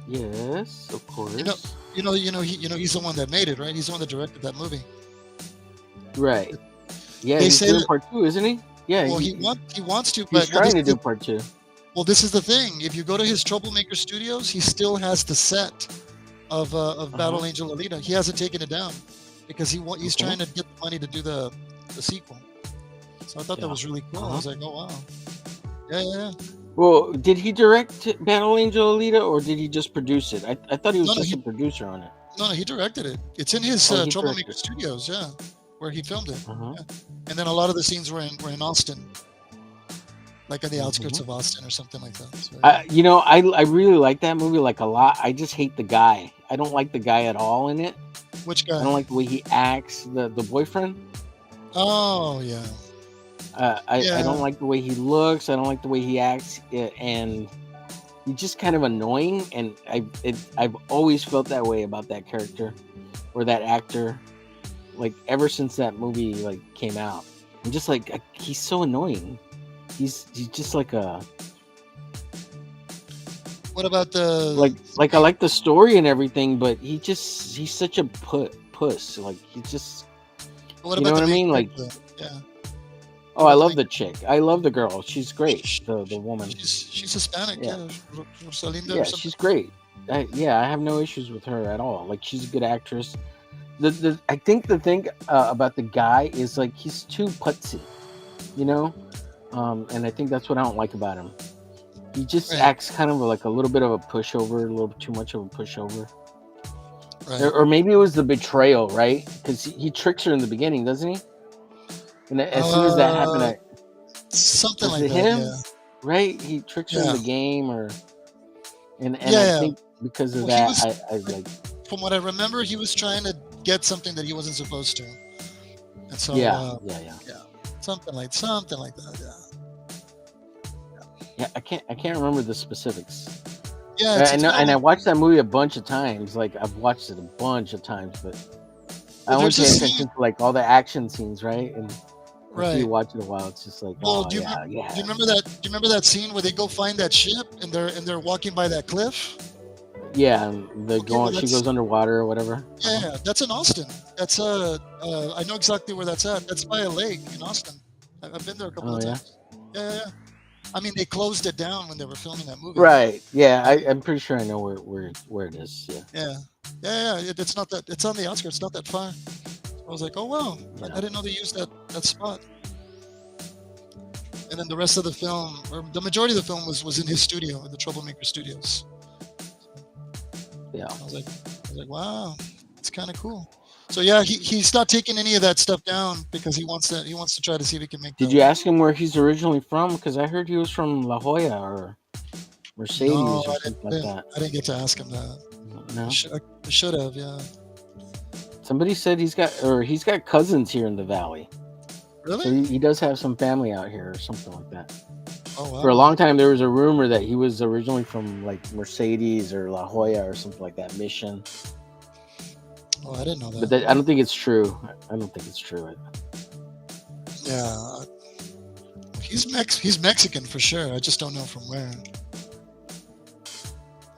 Yes, of course. He's the one that made it, right? He's the one that directed that movie. Right. Yeah, They he's say doing that- part 2, isn't he? Yeah, Well, he wants to, he's but trying to do part 2. Well, this is the thing. If you go to his Troublemaker Studios, he still has the set of Battle Angel Alita. He hasn't taken it down because he's Okay. trying to get the money to do the sequel. So I thought that Yeah. was really cool. I was like, oh wow, yeah. Well, did he direct Battle Angel Alita or did he just produce it? I thought he was No, just a producer on it. No, he directed it. It's in his Oh, he Troublemaker directed. Studios, yeah, where he filmed it. Uh-huh. Yeah. And then a lot of the scenes were in Austin, like on the outskirts of Austin or something like that. So, I really like that movie like a lot. I just hate the guy. I don't like the guy at all in it. which I guy? don't like the way he acts. The boyfriend. Oh yeah. I don't like the way he looks. I don't like the way he acts, and he's just kind of annoying. And I've always felt that way about that character or that actor. Like ever since that movie like came out, I'm just like he's so annoying. He's just like a What about the like I like the story and everything, but he's such a puss. Like he just What you about know the what I main mean? Like character? Yeah. oh, I love the chick. I love the girl. She's great. The woman. She's Hispanic, Yeah. yeah. Rosalinda Yeah, or something. she's great. I have no issues with her at all. Like she's a good actress. I think the thing about the guy is like he's too putsy, you know, and I think that's what I don't like about him. He just Right. acts kind of like a little bit of a pushover, a little bit too much of a pushover. Right. Or maybe it was the betrayal, right? Because he tricks her in the beginning, doesn't he? And as soon as that happened, Something was like it that, him? yeah. Right? He tricks her in Yeah. the game, and Yeah. I think because of Well, he that, was- I like From what I remember, he was trying to get something that he wasn't supposed to. And so yeah. something like that, yeah. Yeah, I can't remember the specifics. Yeah, I it's know, kinda and I like- watched that movie a bunch of times. Like I've watched it a bunch of times, but I Well, only there's pay this attention scene- to like all the action scenes, right? And after right. you watch it a while, it's just like, Well, oh do you yeah, remember, yeah, do you remember that scene where they go find that ship and they're walking by that cliff? yeah. And the Okay, well, she that's- goes underwater or whatever. Yeah, that's in Austin. That's I know exactly where that's at. That's by a lake in Austin. I've been there a couple Oh, of yeah? times. Yeah. I mean, they closed it down when they were filming that movie. Right. Yeah, I'm pretty sure I know where it is. Yeah. Yeah. It's not that. It's on the outskirts. It's not that far. I was like, oh wow, I Yeah. didn't know they used that spot. And then the rest of the film, or the majority of the film, was in his studio, in the Troublemaker Studios. Yeah. I was like, was like, wow, it's kind of cool. So yeah, he's not taking any of that stuff down because he wants to try to see if he can make Did the. you ask him where he's originally from? Because I heard he was from La Jolla or No, Mercedes or something like that. I didn't get to ask him that. No. I should have, yeah. Somebody said he's got cousins here in the valley. Really? So he does have some family out here or something like that. Oh wow. For a long time, there was a rumor that he was originally from like Mercedes or La Jolla or something like that, Mission. Oh, I didn't know that. But I don't think it's true. I don't think it's true. Yeah. He's Mexican for sure. I just don't know from where.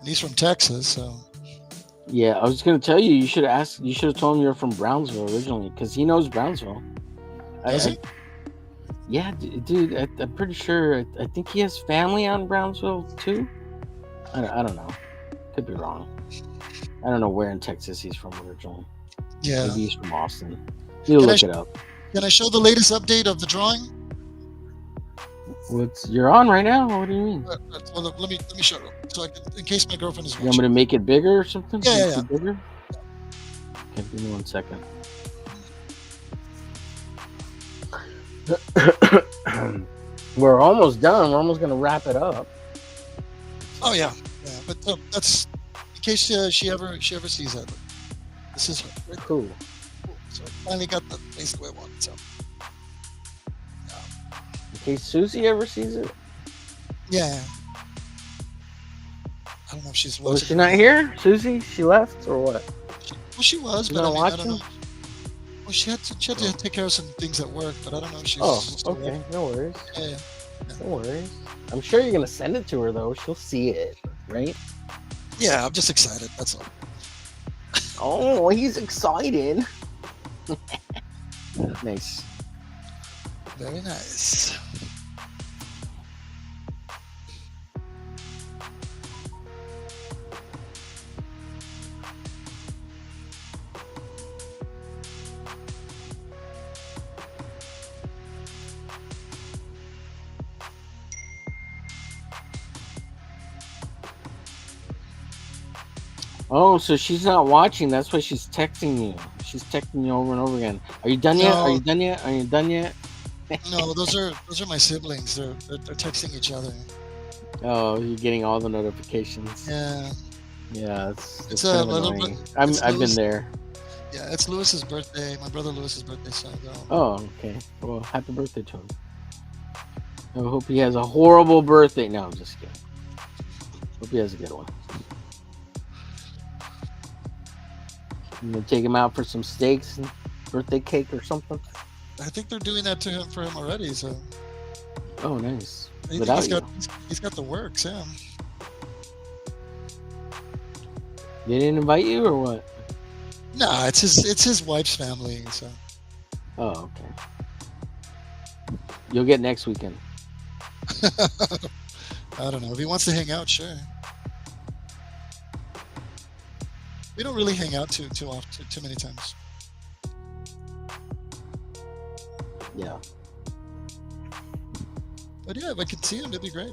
And he's from Texas, so. Yeah, I was going to tell you. You should have told him you're from Brownsville originally, because he knows Brownsville. Does he? Yeah, dude. I'm pretty sure. I think he has family out in Brownsville too. I don't know. Could be wrong. I don't know where in Texas he's from originally. Yeah. Maybe he's from Austin. You look it up. Can I show the latest update of the drawing? You're on right now? What do you mean? Well, let me show it so I can, in case my girlfriend is You want watching. me to make it bigger or something? Yeah, Make it bigger? Okay, give me 1 second. We're almost done. We're almost gonna wrap it up. Oh yeah. But that's in case she ever sees that. This is her. Right? Cool. So I finally got the face the way I wanted. So. In case Susie ever sees it. Yeah. I don't know if she's watching. Was she not here, Susie? She left or what? She was, She's but not I watching? don't know. Well, she had to take care of some things at work, but I don't know if she's. Oh, still okay. there. No worries. Yeah. No worries. I'm sure you're gonna send it to her though. She'll see it, right? Yeah, I'm just excited. That's all. Oh, he's excited. Nice. Very nice. Oh, so she's not watching. That's why she's texting you. She's texting you over and over again. Are you done yet? No. Are you done yet? Are you done yet? No, those are my siblings. They're texting each other. Oh, you're getting all the notifications. Yeah. Yeah, it's It's kind of a little annoying. bit- I've Louis- been there. Yeah, it's Lewis's birthday. My brother Lewis's birthday. So Oh, okay. Well, happy birthday to him. I hope he has a horrible birthday. No, I'm just kidding. Hope he has a good one. You gonna take him out for some steaks and birthday cake or something? I think they're doing that for him already. So Oh, nice. I think Without you. he's got the works. Yeah. They didn't invite you or what? Nah, it's his wife's family. So Oh, okay. You'll get next weekend. I don't know if he wants to hang out. Sure. We don't really hang out too often, too many times. Yeah. But yeah, if I could see him, it'd be great.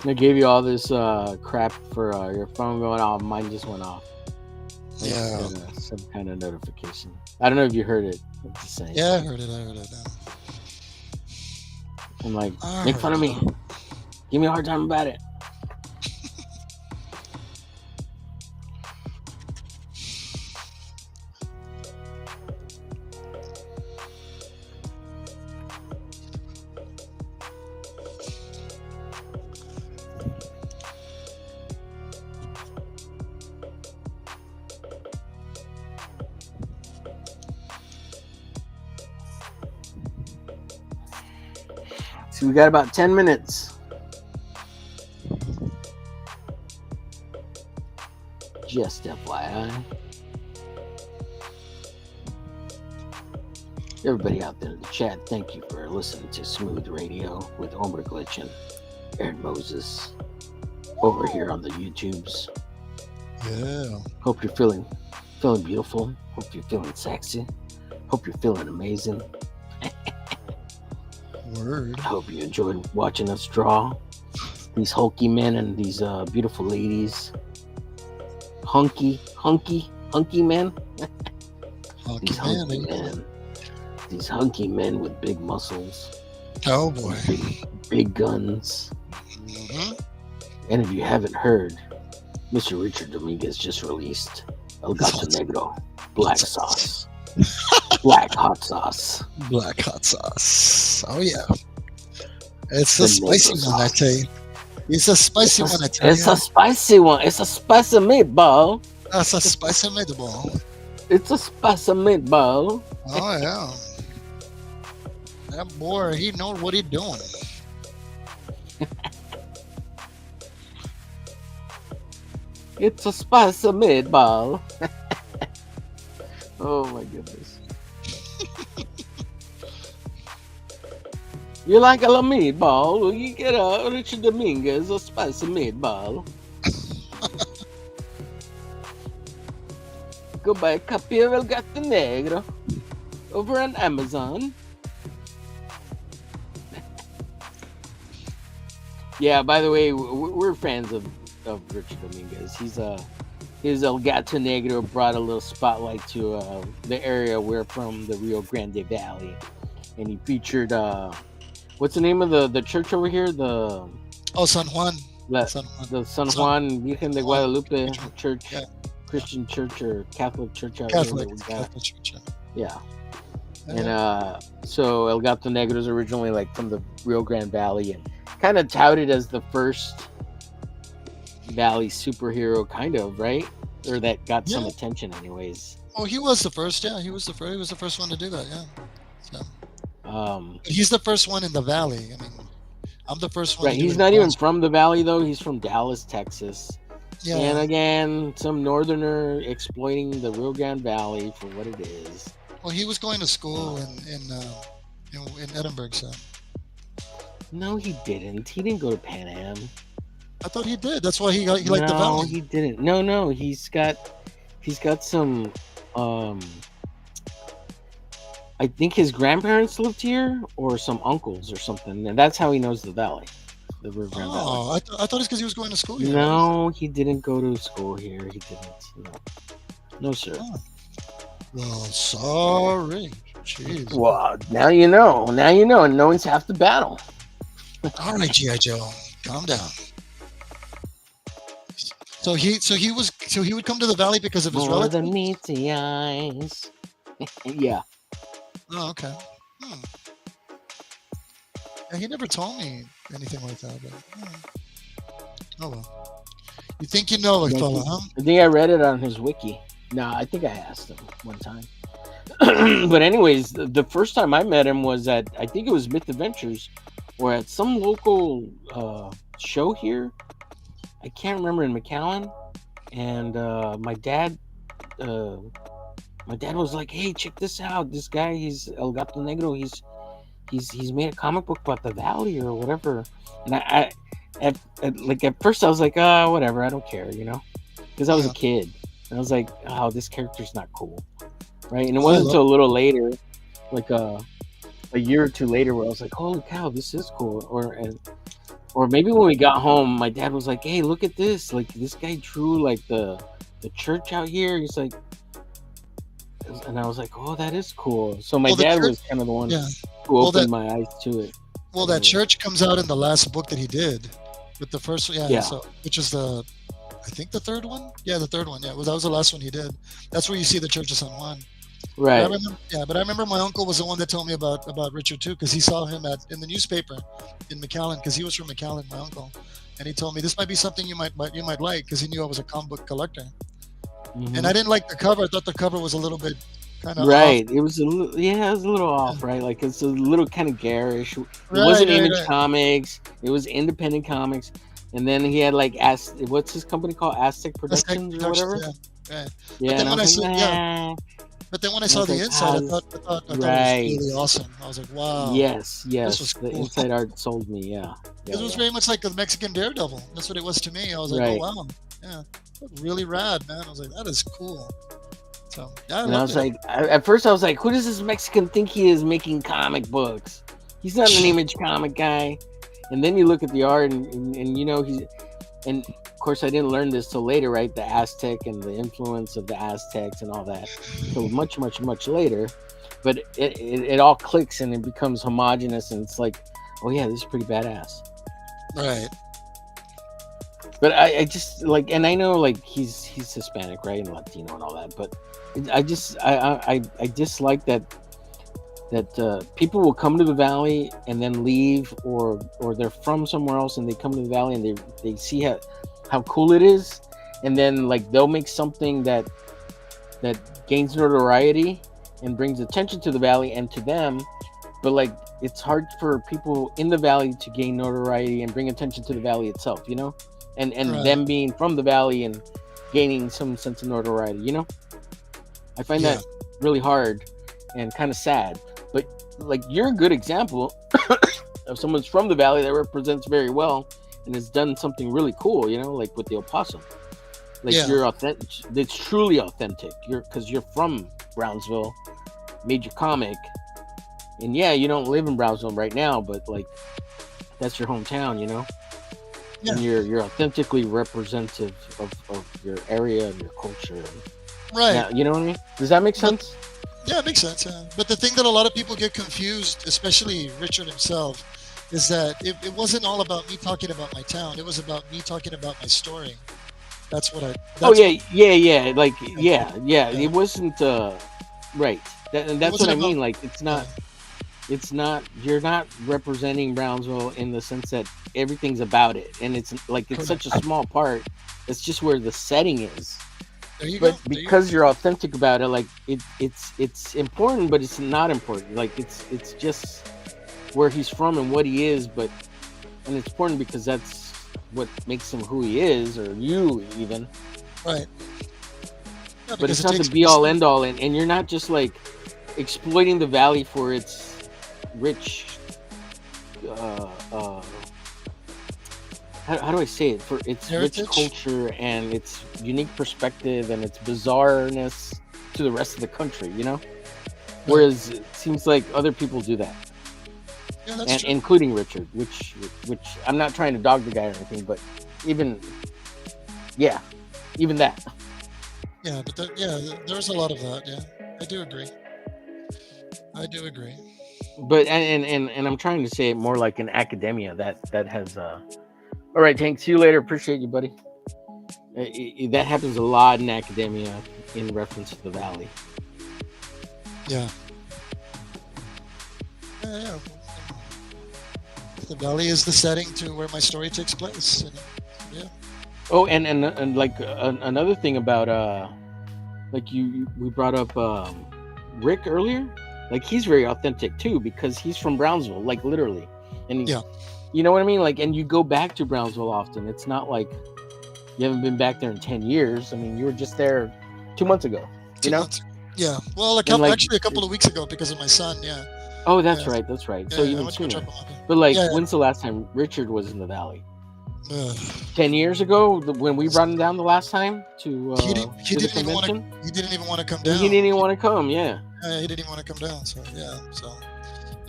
They gave you all this crap for your phone going off. Mine just went off. Yeah. Some kind of notification. I don't know if you heard it. I'm just saying. Yeah, I heard it. Now. I'm like, I make heard fun of me. Give me a hard time about it. So we got about 10 minutes. Just FYI. Everybody out there in the chat, thank you for listening to Smooth Radio with Omerglitch and Aaron Moses over here on the YouTubes. Yeah. Hope you're feeling beautiful. Hope you're feeling sexy. Hope you're feeling amazing. Word. I hope you enjoyed watching us draw these hulky men and these beautiful ladies. Hunky men. These hunky men. These hunky men with big muscles. Oh boy. Big guns. Mm-hmm. And if you haven't heard, Mr. Richard Dominguez just released El Gato Negro Black Sauce. Black hot sauce. Black hot sauce. Oh yeah. It's a spicy one, I tell you. It's a spicy one, I tell you. It's a spicy one. It's a spicy meatball. That's a spicy meatball. It's a spicy meatball. Oh yeah. That boy, he knows what he's doing. It's a spicy meatball. Oh my goodness. You like a meatball? Well, you get a Richard Dominguez, a spicy meatball. Go buy a copy of El Gato Negro over on Amazon. Yeah, by the way, we're fans of Richard Dominguez. His El Gato Negro brought a little spotlight to the area we're from, the Rio Grande Valley, and he featured what's the name of the church over here? San Juan. The San Juan Virgen de Guadalupe Church, yeah. Christian church or Catholic church out here. Catholic church. Yeah. And so El Gato Negro is originally like from the Rio Grande Valley and kind of touted as the first Valley superhero, kind of, right? Or that got some attention, anyways. Oh, he was the first. Yeah, he was the first one to do that. Yeah. So, he's the first one in the Valley. I mean, I'm the first one. Right. He's not even from the Valley though. He's from Dallas, Texas. Yeah. And again, some northerner exploiting the Rio Grande Valley for what it is. Well, he was going to school in Edinburgh, so. No, he didn't. He didn't go to Pan Am. I thought he did. That's why he liked the Valley. No, he didn't. No. He's got some. I think his grandparents lived here, or some uncles or something, and that's how he knows the Valley, the Rio Grande Valley. Oh, I thought it's because he was going to school here. No, he didn't go to school here. He didn't. No, sir. Oh. Well, sorry. Jeez. Well, now you know, and no one's half the battle. All right, G.I. Joe, calm down. So he would come to the Valley because of his relatives. More than meets the eyes. Yeah. Oh, okay. Yeah, he never told me anything like that. But, oh well. You think you know, like fella, huh? I think I read it on his wiki. No, I think I asked him one time. But anyways, the first time I met him was at, I think it was Myth Adventures, or at some local show here. I can't remember, in McAllen. And my dad was like, "Hey, check this out. This guy, he's El Gato Negro. He's made a comic book about the Valley or whatever." And I at first I was like, whatever, I don't care, because I was a kid. And I was like, oh, this character's not cool, right? And it wasn't until a little later, like a year or two later, where I was like, holy cow, this is cool. Or maybe when we got home, my dad was like, hey, look at this. Like, this guy drew like the church out here. He's like, and I was like, oh, that is cool. So my dad was kind of the one who opened my eyes to it. Well, that church comes out in the last book that he did, with the first, so, which is I think the third one. Yeah, the third one. Yeah, well, that was the last one he did. That's where you see the Church of San Juan. Right. But I remember my uncle was the one that told me about Richard too, because he saw him in the newspaper in McAllen, because he was from McAllen, my uncle, and he told me this might be something you might like, because he knew I was a comic book collector. Mm-hmm. And I didn't like the cover. I thought the cover was a little bit kind of right. off. It was a little off, right? Like, it's a little kind of garish. It wasn't Image Comics. It was independent comics. And then he had like what's his company called? Aztec Productions or whatever. Yeah. Yeah. And But then when I And saw it's the like, inside, I how's thought it was right? really awesome. I was like, wow, Yes, this was yes. The cool. inside art sold me. Yeah, It yeah, was yeah. very much like the Mexican Daredevil. That's what it was to me. I was like, oh Right. wow, yeah, really rad, man. I was like, that is cool. So yeah, I And I loved was it. like, at first I was like, who does this Mexican think he is making comic books? He's not an Image comic guy. And then you look at the art, and you know and of course I didn't learn this till later, right? The Aztec and the influence of the Aztecs and all that, till much, much, much later. But it all clicks and it becomes homogenous, and it's like, oh yeah, this is pretty badass. Right. But I just like, and I know like he's Hispanic, right, and Latino and all that. But I dislike that people will come to the valley and then leave, or they're from somewhere else and they come to the valley and they see how cool it is, and then like they'll make something that gains notoriety and brings attention to the valley and to them, but like it's hard for people in the valley to gain notoriety and bring attention to the valley itself, you know, and Right. them being from the valley and gaining some sense of notoriety, you know. I find Yeah. that really hard and kind of sad. But like, you're a good example of someone's from the valley that represents very well and has done something really cool, you know, like with the opossum. Like Yeah. you're authentic. It's truly authentic. Because you're from Brownsville, made your comic, and yeah, you don't live in Brownsville right now, but like that's your hometown, you know. Yeah. And you're authentically representative of your area and your culture. Right. Yeah, you know what I mean? Does that make sense? Yeah, it makes sense. Yeah. But the thing that a lot of people get confused, especially Richard himself, is that it wasn't all about me talking about my town. It was about me talking about my story. That's what I. That's Oh yeah. Like yeah. Yeah. It wasn't right. And that's what wasn't I mean. about- Like it's not. You're not representing Brownsville in the sense that everything's about it, and it's like it's such a small part. It's just where the setting is. There you But go. There you because you're authentic about it, like it's important, but it's not important. Like it's just where he's from and what he is, and it's important because that's what makes him who he is, or you even. go. Right. Yeah, But because it's it not the takes be all end all, and you're not just like exploiting the valley for its rich how do I say it, for its Heritage? rich culture and its unique perspective and its bizarreness to the rest of the country, you know. Whereas it seems like other people do that, Yeah, that's and true. including Richard, which I'm not trying to dog the guy or anything, but even that. Yeah, but there's a lot of that. Yeah, I do agree. But and I'm trying to say it more like an academia that has all right, Tank, see you later. Appreciate you, buddy. That happens a lot in academia in reference to the valley. Yeah. Yeah. The valley is the setting to where my story takes place. Yeah. Oh, and like another thing about like we brought up Rick earlier. Like he's very authentic too because he's from Brownsville, like literally, and Yeah. you know what I mean. Like, and you go back to Brownsville often. It's not like you haven't been back there in 10 years. I mean, you were just there 2 months ago. You 2 know? months. Yeah. Well, like- actually, a couple of weeks ago because of my son. Yeah. Oh, that's Yeah. right. That's right. Yeah, So I even went to go sooner. drop him off. But like, Yeah. when's the last time Richard was in the valley? Ugh. 10 years ago, when we brought him down the last time to He do the didn't even want to. convention? He didn't even want to come And down. he didn't even want to come. Yeah. He didn't even want to come down. So yeah. So.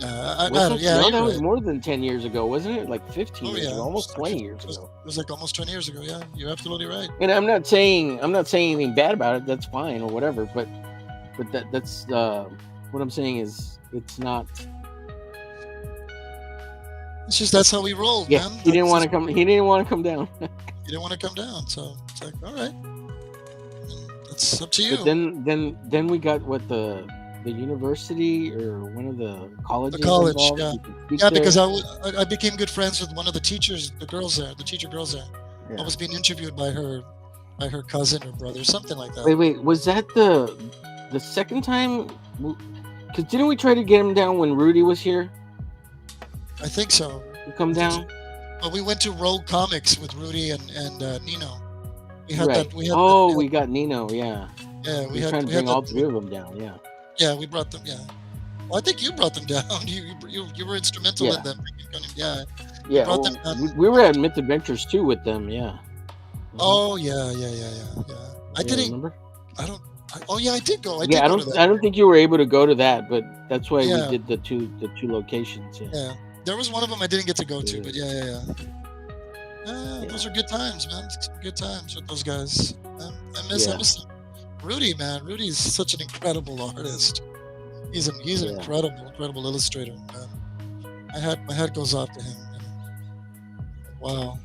Was it? Yeah. No, You're that was right. more than 10 years ago, wasn't it? Like 15 Oh, years yeah. ago, almost 20 years It was, ago. it was like almost 20 years ago. Yeah, you're absolutely right. And I'm not saying anything bad about it. That's fine or whatever. But that's what I'm saying is it's not. It's just that's how we roll, Yeah, man. he didn't want to come. He didn't want to come down. He didn't want to come down, so it's like, all right, it's up to you. But then we got what the university or one of the colleges. The college, involved. yeah. You could speak Yeah, there. because I became good friends with one of the teachers, the teacher girls there. Yeah. I was being interviewed by her cousin or brother, something like that. Wait, was that the second time? Because didn't we try to get him down when Rudy was here? I think so. To come down. But we went to Rogue Comics with Rudy and Nino. We had Right. that. We had We got Nino. Yeah. Yeah, We were trying to we had bring all that. three of them down. Yeah. Yeah, we brought them. Yeah. Well, I think you brought them down. You were instrumental Yeah. in them. Yeah, you Yeah. brought them Well, down. we were at Myth Adventures too with them. Yeah. Mhm. Oh yeah. I Yeah. didn't. Remember? I don't. Oh yeah, I did go. I Yeah. did I go to don't. that. I don't think you were able to go to that, but that's why we Yeah, did the two locations. Yeah. yeah. There was one of them I didn't get to go to, Yeah. but yeah. Yeah. Those are good times, man. Good times with those guys. I miss them. Rudy, man. Rudy's such an incredible artist. He's an incredible illustrator, man. My hat goes off to him. Wow.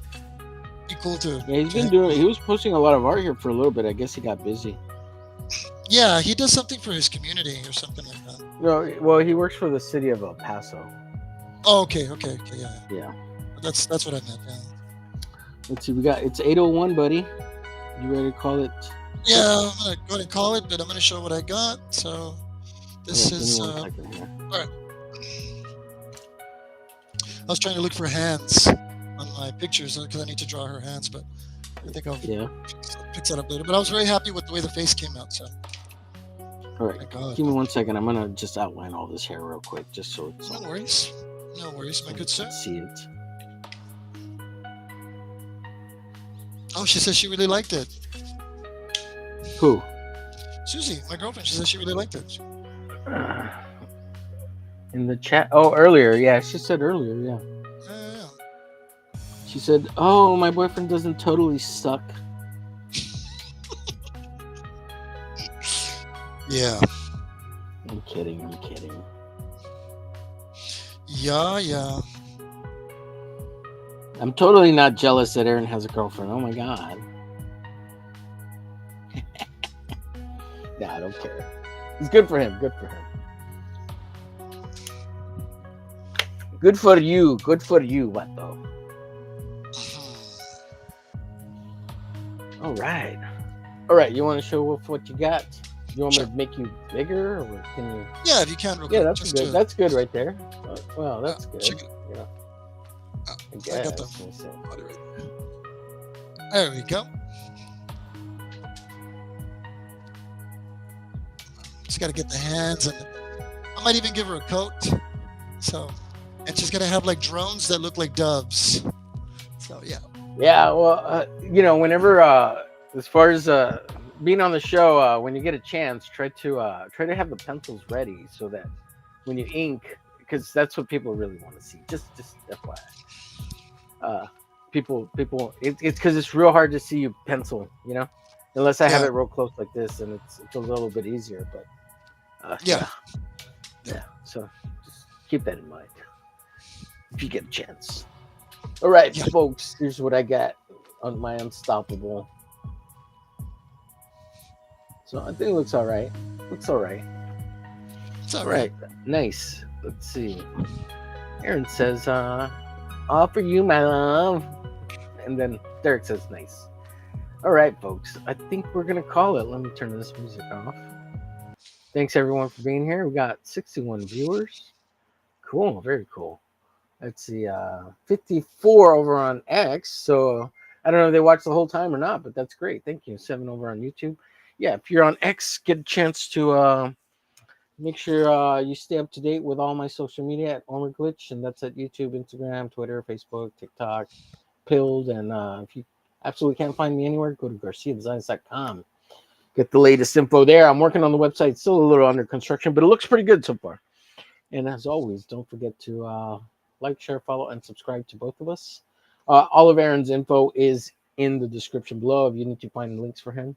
Be cool to. Yeah. He's been doing. He was posting a lot of art here for a little bit. I guess he got busy. Yeah, he does something for his community or something like that. No. Well, he works for the city of El Paso. Oh, okay, yeah. Yeah. That's what I meant. Yeah. Let's see. It's 8:01, buddy. You ready to call it? Yeah, I'm gonna go ahead and call it, but I'm gonna show what I got. So this Give me is. 1 second here. All right. I was trying to look for hands on my pictures because I need to draw her hands, but I think I'll fix that up later. But I was very happy with the way the face came out. So. All right. My God. Give me 1 second. I'm gonna just outline all this here real quick, just so it's. No worries, my good sir. See it. Oh, she says she really liked it. Who? Susie, my girlfriend. She says she really liked it. In the chat. Oh, earlier. Yeah, she said earlier. Yeah. Yeah. She said, "Oh, my boyfriend doesn't totally suck." Yeah. I'm kidding. Yeah. I'm totally not jealous that Aaron has a girlfriend. Oh my god. Nah, I don't care. It's good for him. Good for you. What though? All right. You want to show off what you got? You want me to make you bigger, or can you? Yeah, if you can. Real Yeah, quick, that's just good. to- That's good right there. Well, that's good. check it. Yeah. I I guess. got the. Let me see. There we go. Just got to get the hands, and I might even give her a coat. So, and she's gonna have like drones that look like doves. So yeah. Yeah, well, whenever, as far as being on the show, when you get a chance, try to have the pencils ready so that when you ink, because that's what people really want to see. Just FYI. People, it's because it's real hard to see you pencil, unless I have it real close like this, and it's a little bit easier. But yeah. So just keep that in mind if you get a chance. All right, folks, here's what I got on my Unstoppable. So I think it looks all right. It's all right. Nice. Let's see. Aaron says, all for you, my love. And then Derek says, nice. All right, folks. I think we're going to call it. Let me turn this music off. Thanks, everyone, for being here. We got 61 viewers. Cool. Very cool. Let's see, 54 over on X. So I don't know if they watched the whole time or not, but that's great. Thank you. 7 over on YouTube. Yeah, if you're on X, get a chance to make sure you stay up to date with all my social media at omerglitch, and that's at YouTube, Instagram, Twitter, Facebook, TikTok, Pilled. And if you absolutely can't find me anywhere, go to garciadesigns.com. Get the latest info there. I'm working on the website. It's still a little under construction, but it looks pretty good so far. And as always, don't forget to like, share, follow, and subscribe to both of us. All of Aaron's info is in the description below if you need to find links for him.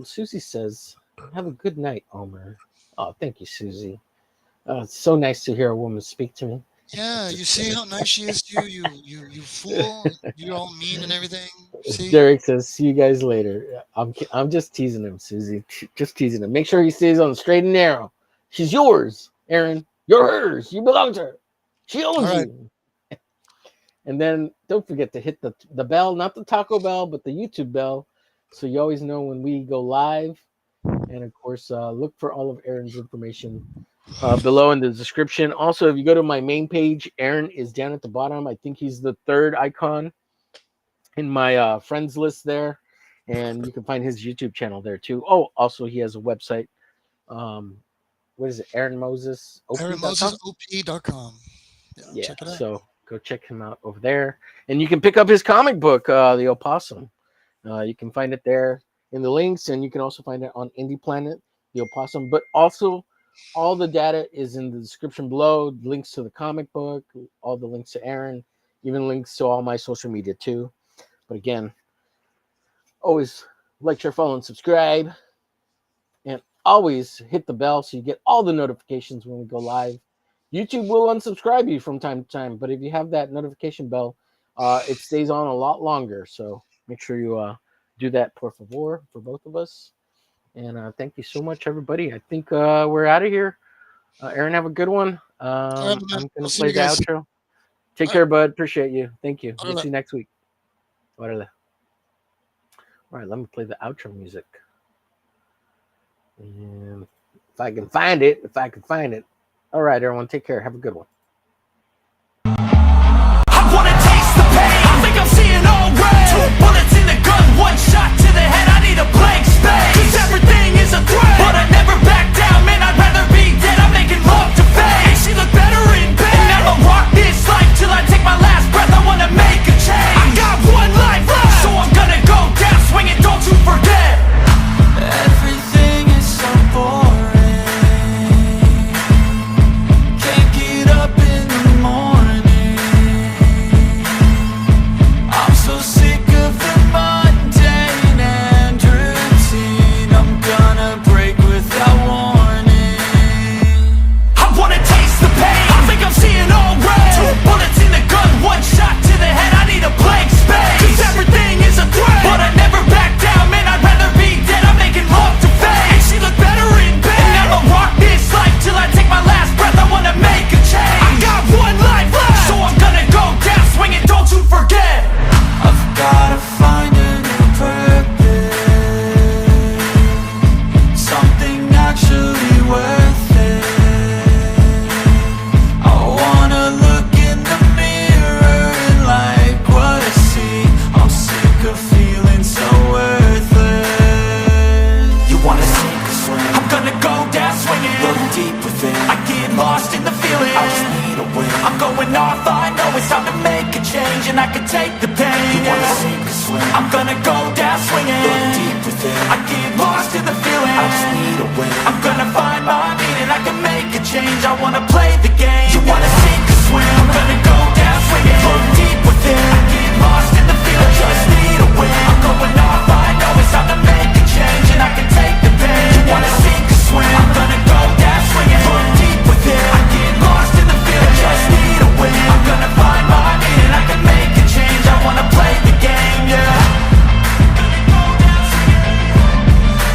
Susie says, have a good night, Omer. Oh, thank you, Susie. It's so nice to hear a woman speak to me. Yeah, you see how nice she is to you? You fool. You're all mean and everything. See? Derek says, see you guys later. I'm just teasing him, Susie. Just teasing him. Make sure he stays on the straight and narrow. She's yours, Aaron. You're hers. You belong to her. She owns you. And then don't forget to hit the bell, not the Taco Bell, but the YouTube bell, so you always know when we go live. And of course, look for all of Aaron's information below in the description. Also, if you go to my main page, Aaron is down at the bottom. I think he's the third icon in my friends list there. And you can find his YouTube channel there too. Oh, also he has a website. What is it? AaronMosesOP.com. Yeah, check it out. So go check him out over there. And you can pick up his comic book, The Opossum. You can find it there in the links, and you can also find it on Indie Planet, The Opossum. But also, all the data is in the description below. Links to the comic book, all the links to Aaron, even links to all my social media too. But again, always like, share, follow, and subscribe. And always hit the bell so you get all the notifications when we go live. YouTube will unsubscribe you from time to time, but if you have that notification bell, it stays on a lot longer. So make sure you do that, por favor, for both of us. And thank you so much, everybody. I think we're out of here. Aaron, have a good one. I'm going to play the outro. Take care, bud. Appreciate you. Thank you. We'll see you next week. All right, let me play the outro music. And if I can find it. All right, everyone, take care. Have a good one. I wanna taste the pain. I think I'm seeing all red. 2 bullets in the gun, 1 shot to the head. I need a blank space. 'Cause everything is a threat, but I never back down. Man, I'd rather be dead. I'm making love to fame. And she look better in bed. And I'ma rock this life till I take my last breath. I wanna make a change. I got 1 life left, so I'm gonna go down swinging. Don't you forget. Everything is so boring. Can't get up in the morning. I'm so sick of the mundane and routine. I'm gonna break without warning. I wanna taste the pain. I think I'm seeing all red. 2 bullets in the gun, 1 shot to the head. I need a blank space. 'Cause everything is a threat, but I never back down. Man, I'd rather be dead. I'm making love to fame. And she look better in bed. And I'ma rock this life till I take my last breath. I wanna make a change. I got 1 life left, so I'm gonna go down swinging. Don't you forget. I've gotta find a new purpose, something actually worth it. I wanna look in the mirror and like what I see. I'm sick of feeling so worthless. You wanna sink or swim? I'm gonna go down swinging. Look deep within. I get lost in the feeling. I just need a win. I'm going off. I know it's time to make a change, and I can take the pain. You wanna sink or swim? I'm gonna go down swinging. Look deep within. I get lost in the feeling. I just need a win. I'm gonna find my meaning. I can make a change. I wanna play the game. You wanna sink or swim? I'm gonna go down swinging. Look deep within. I get lost in the feeling. I just need a win. I'm going off. I know it's time to make a change, and I can take the pain. You wanna sink or swim? I'm gonna go down swinging. Look deep within. I get lost in the feeling. I just need a win. I'm gonna find my meaning. I can make a change. I wanna play the game, yeah.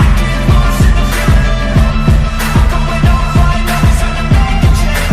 I get lost in the feeling. I'm going off. I know it's time to make a change.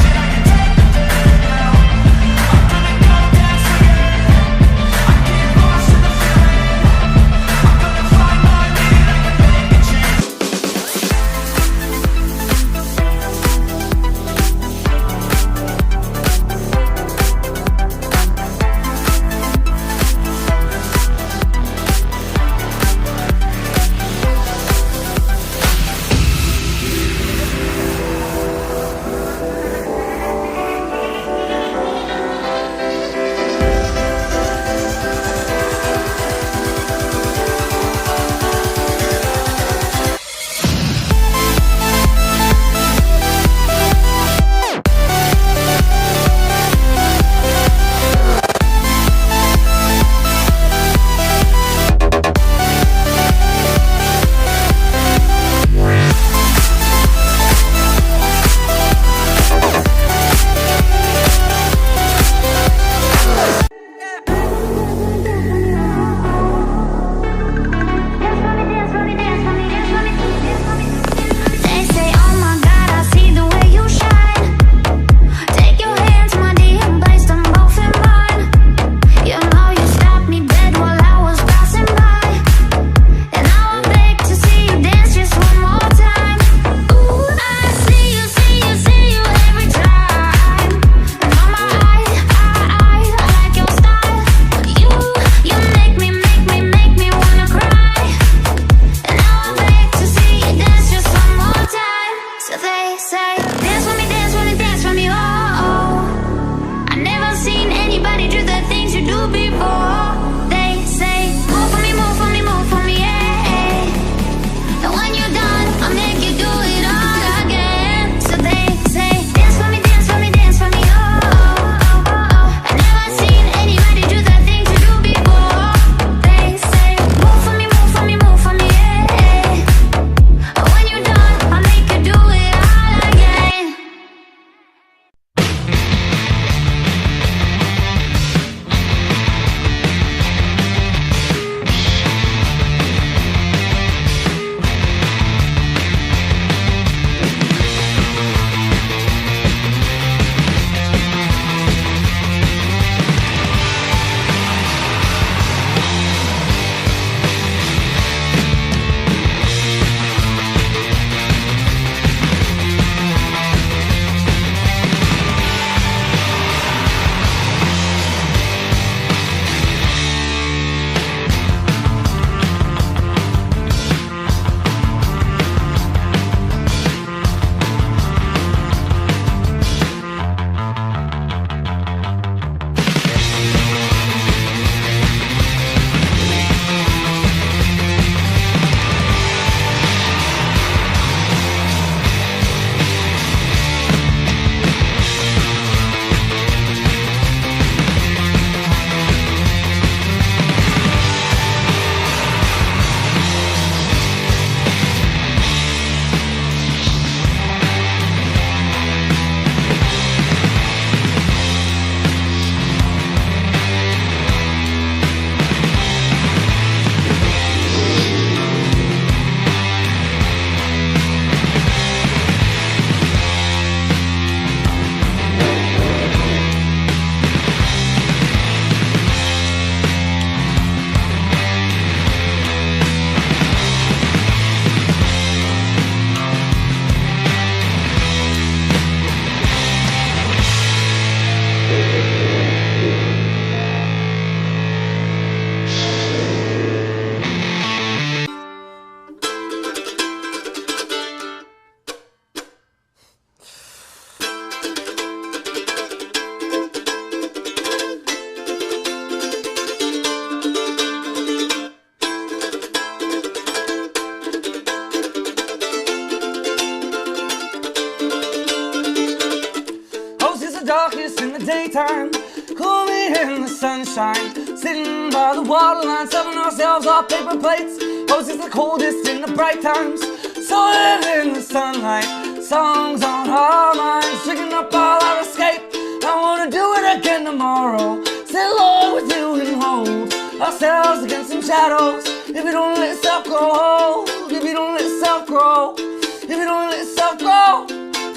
darkest in the daytime, cool me in the sunshine, sitting by the water line, serving ourselves off paper plates. Roses the coldest in the bright times, so live in the sunlight, songs on our minds, drinking up all our escape. I wanna do it again tomorrow, sit low with you and hold ourselves against some shadows. If you don't let yourself grow, if you don't let yourself grow, if you don't let yourself grow,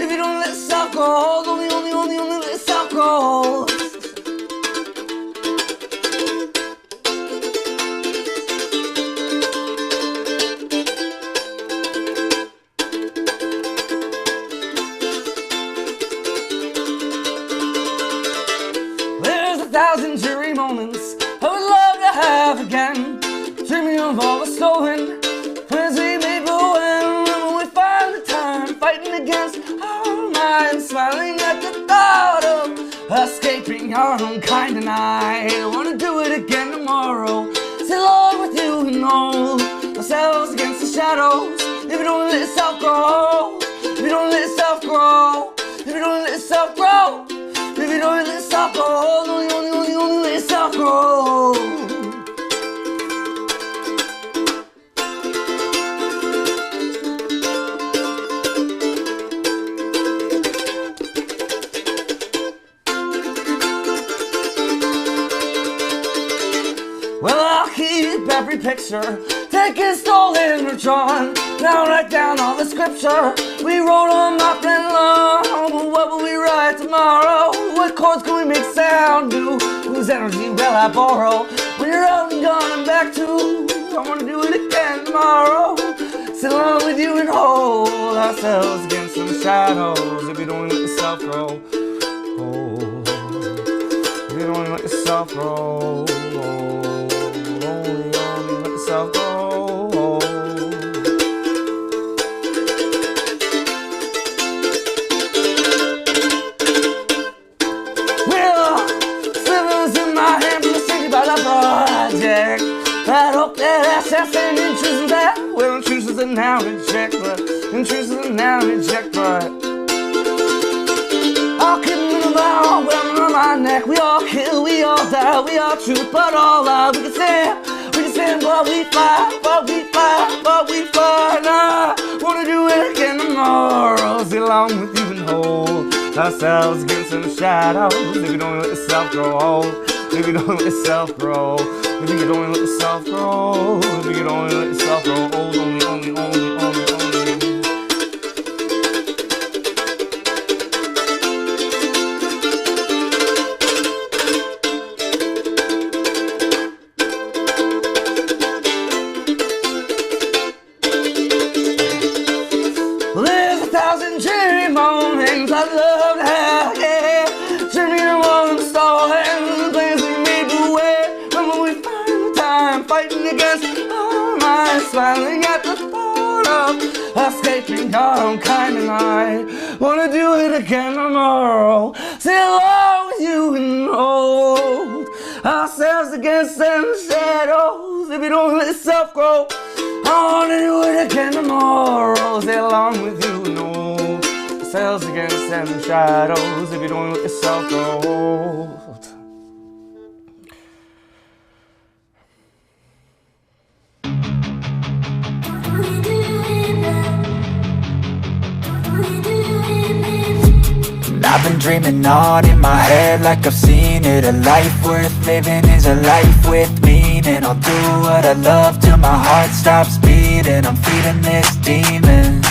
if you don't let yourself grow, only let yourself grow. There's 1,000 dreary moments I would love to have again, dreaming of all the stolen plans we made, but when we find the time, fighting against our minds, smiling at the thought of escaping our own kind. And I wanna do it again tomorrow, sit alone with you and hold ourselves against the shadows. If you don't let yourself grow, if you don't let yourself grow, if you don't let yourself grow, if you don't let yourself grow, only let yourself grow. Well, I'll keep every picture, taken, stolen, or drawn. Now write down all the scripture we wrote on my friend long. What will we write tomorrow? What chords can we make sound do? Whose energy will I borrow? When you're out and gone and back to, I wanna do it again tomorrow. Sit alone with you and hold ourselves against some shadows. If you don't let yourself grow, if you don't let yourself grow, only let yourself grow. Project. I hope that access and intrusions that, well, intrusions are now reject, but intrusions are now reject, but I'll keep them around, wearing on my neck. We all kill, we all die, we all truth, but all lie. We can stand, but we fly, but we fly, but we fly. And I wanna do it again tomorrow, sit along with you and hold ourselves against some shadows. If you don't let yourself grow old, if you don't let yourself grow, if you don't let yourself grow, if you don't let yourself grow old, only. Well, there's 1,000 dreary moments I'd love to have, yeah. Dreaming of all them stolen plans we made, but when we find the time, fighting against our minds, smiling at the thought of escaping our own kind. And I wanna do it again tomorrow, sit alone with you and hold ourselves against them shadows. If you don't let yourself grow, I wanna do it again tomorrow, sit along with you and hold ourselves against them shadows. If you don't let yourself grow. I've been dreaming on in my head like I've seen it. A life worth living is a life with meaning. I'll do what I love till my heart stops beating. I'm feeding this demon.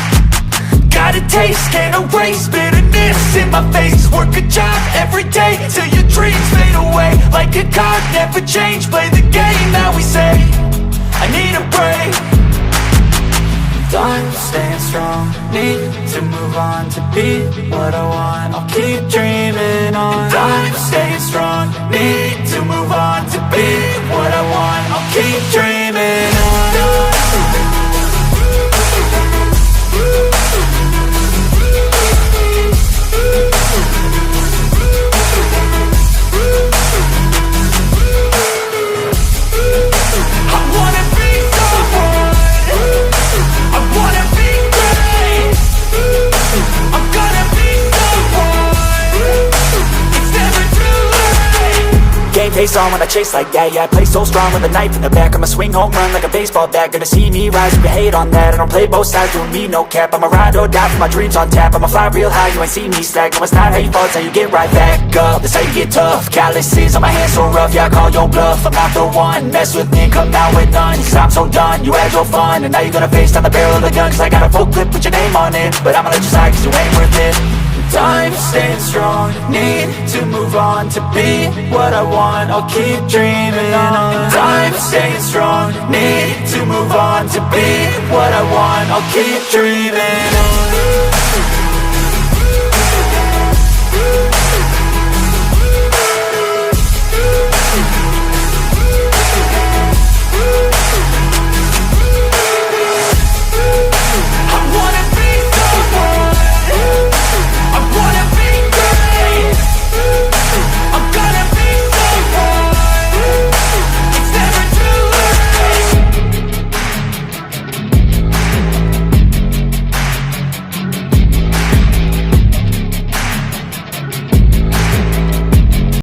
Got a taste, can't erase bitterness in my face. Work a job every day till your dreams fade away. Like a card, never change, play the game that we say. I need a break. Done staying strong, need to move on to be what I want. I'll keep dreaming on. Done staying strong, need to move on to be what I want. I'll keep dreaming on. face on when I chase like that. Yeah, I play so strong with a knife in the back. I'ma swing home run like a baseball bat. Gonna see me rise if you hate on that. I don't play both sides, doing me no cap. I'ma ride or die for my dreams on tap. I'ma fly real high, you ain't see me slack. No, it's not how you fall, it's how you get right back up. That's how you get tough. Calluses on my hands so rough, yeah, I call your bluff. I'm not the one, mess with me and come out with none. Cause I'm so done, you had your fun. And now you're gonna face down the barrel of the gun. Cause I got a full clip, put your name on it. But I'ma let you slide cause you ain't worth it. Time staying strong, need to move on. To be what I want, I'll keep dreaming on. Time staying strong, need to move on. To be what I want, I'll keep dreaming on.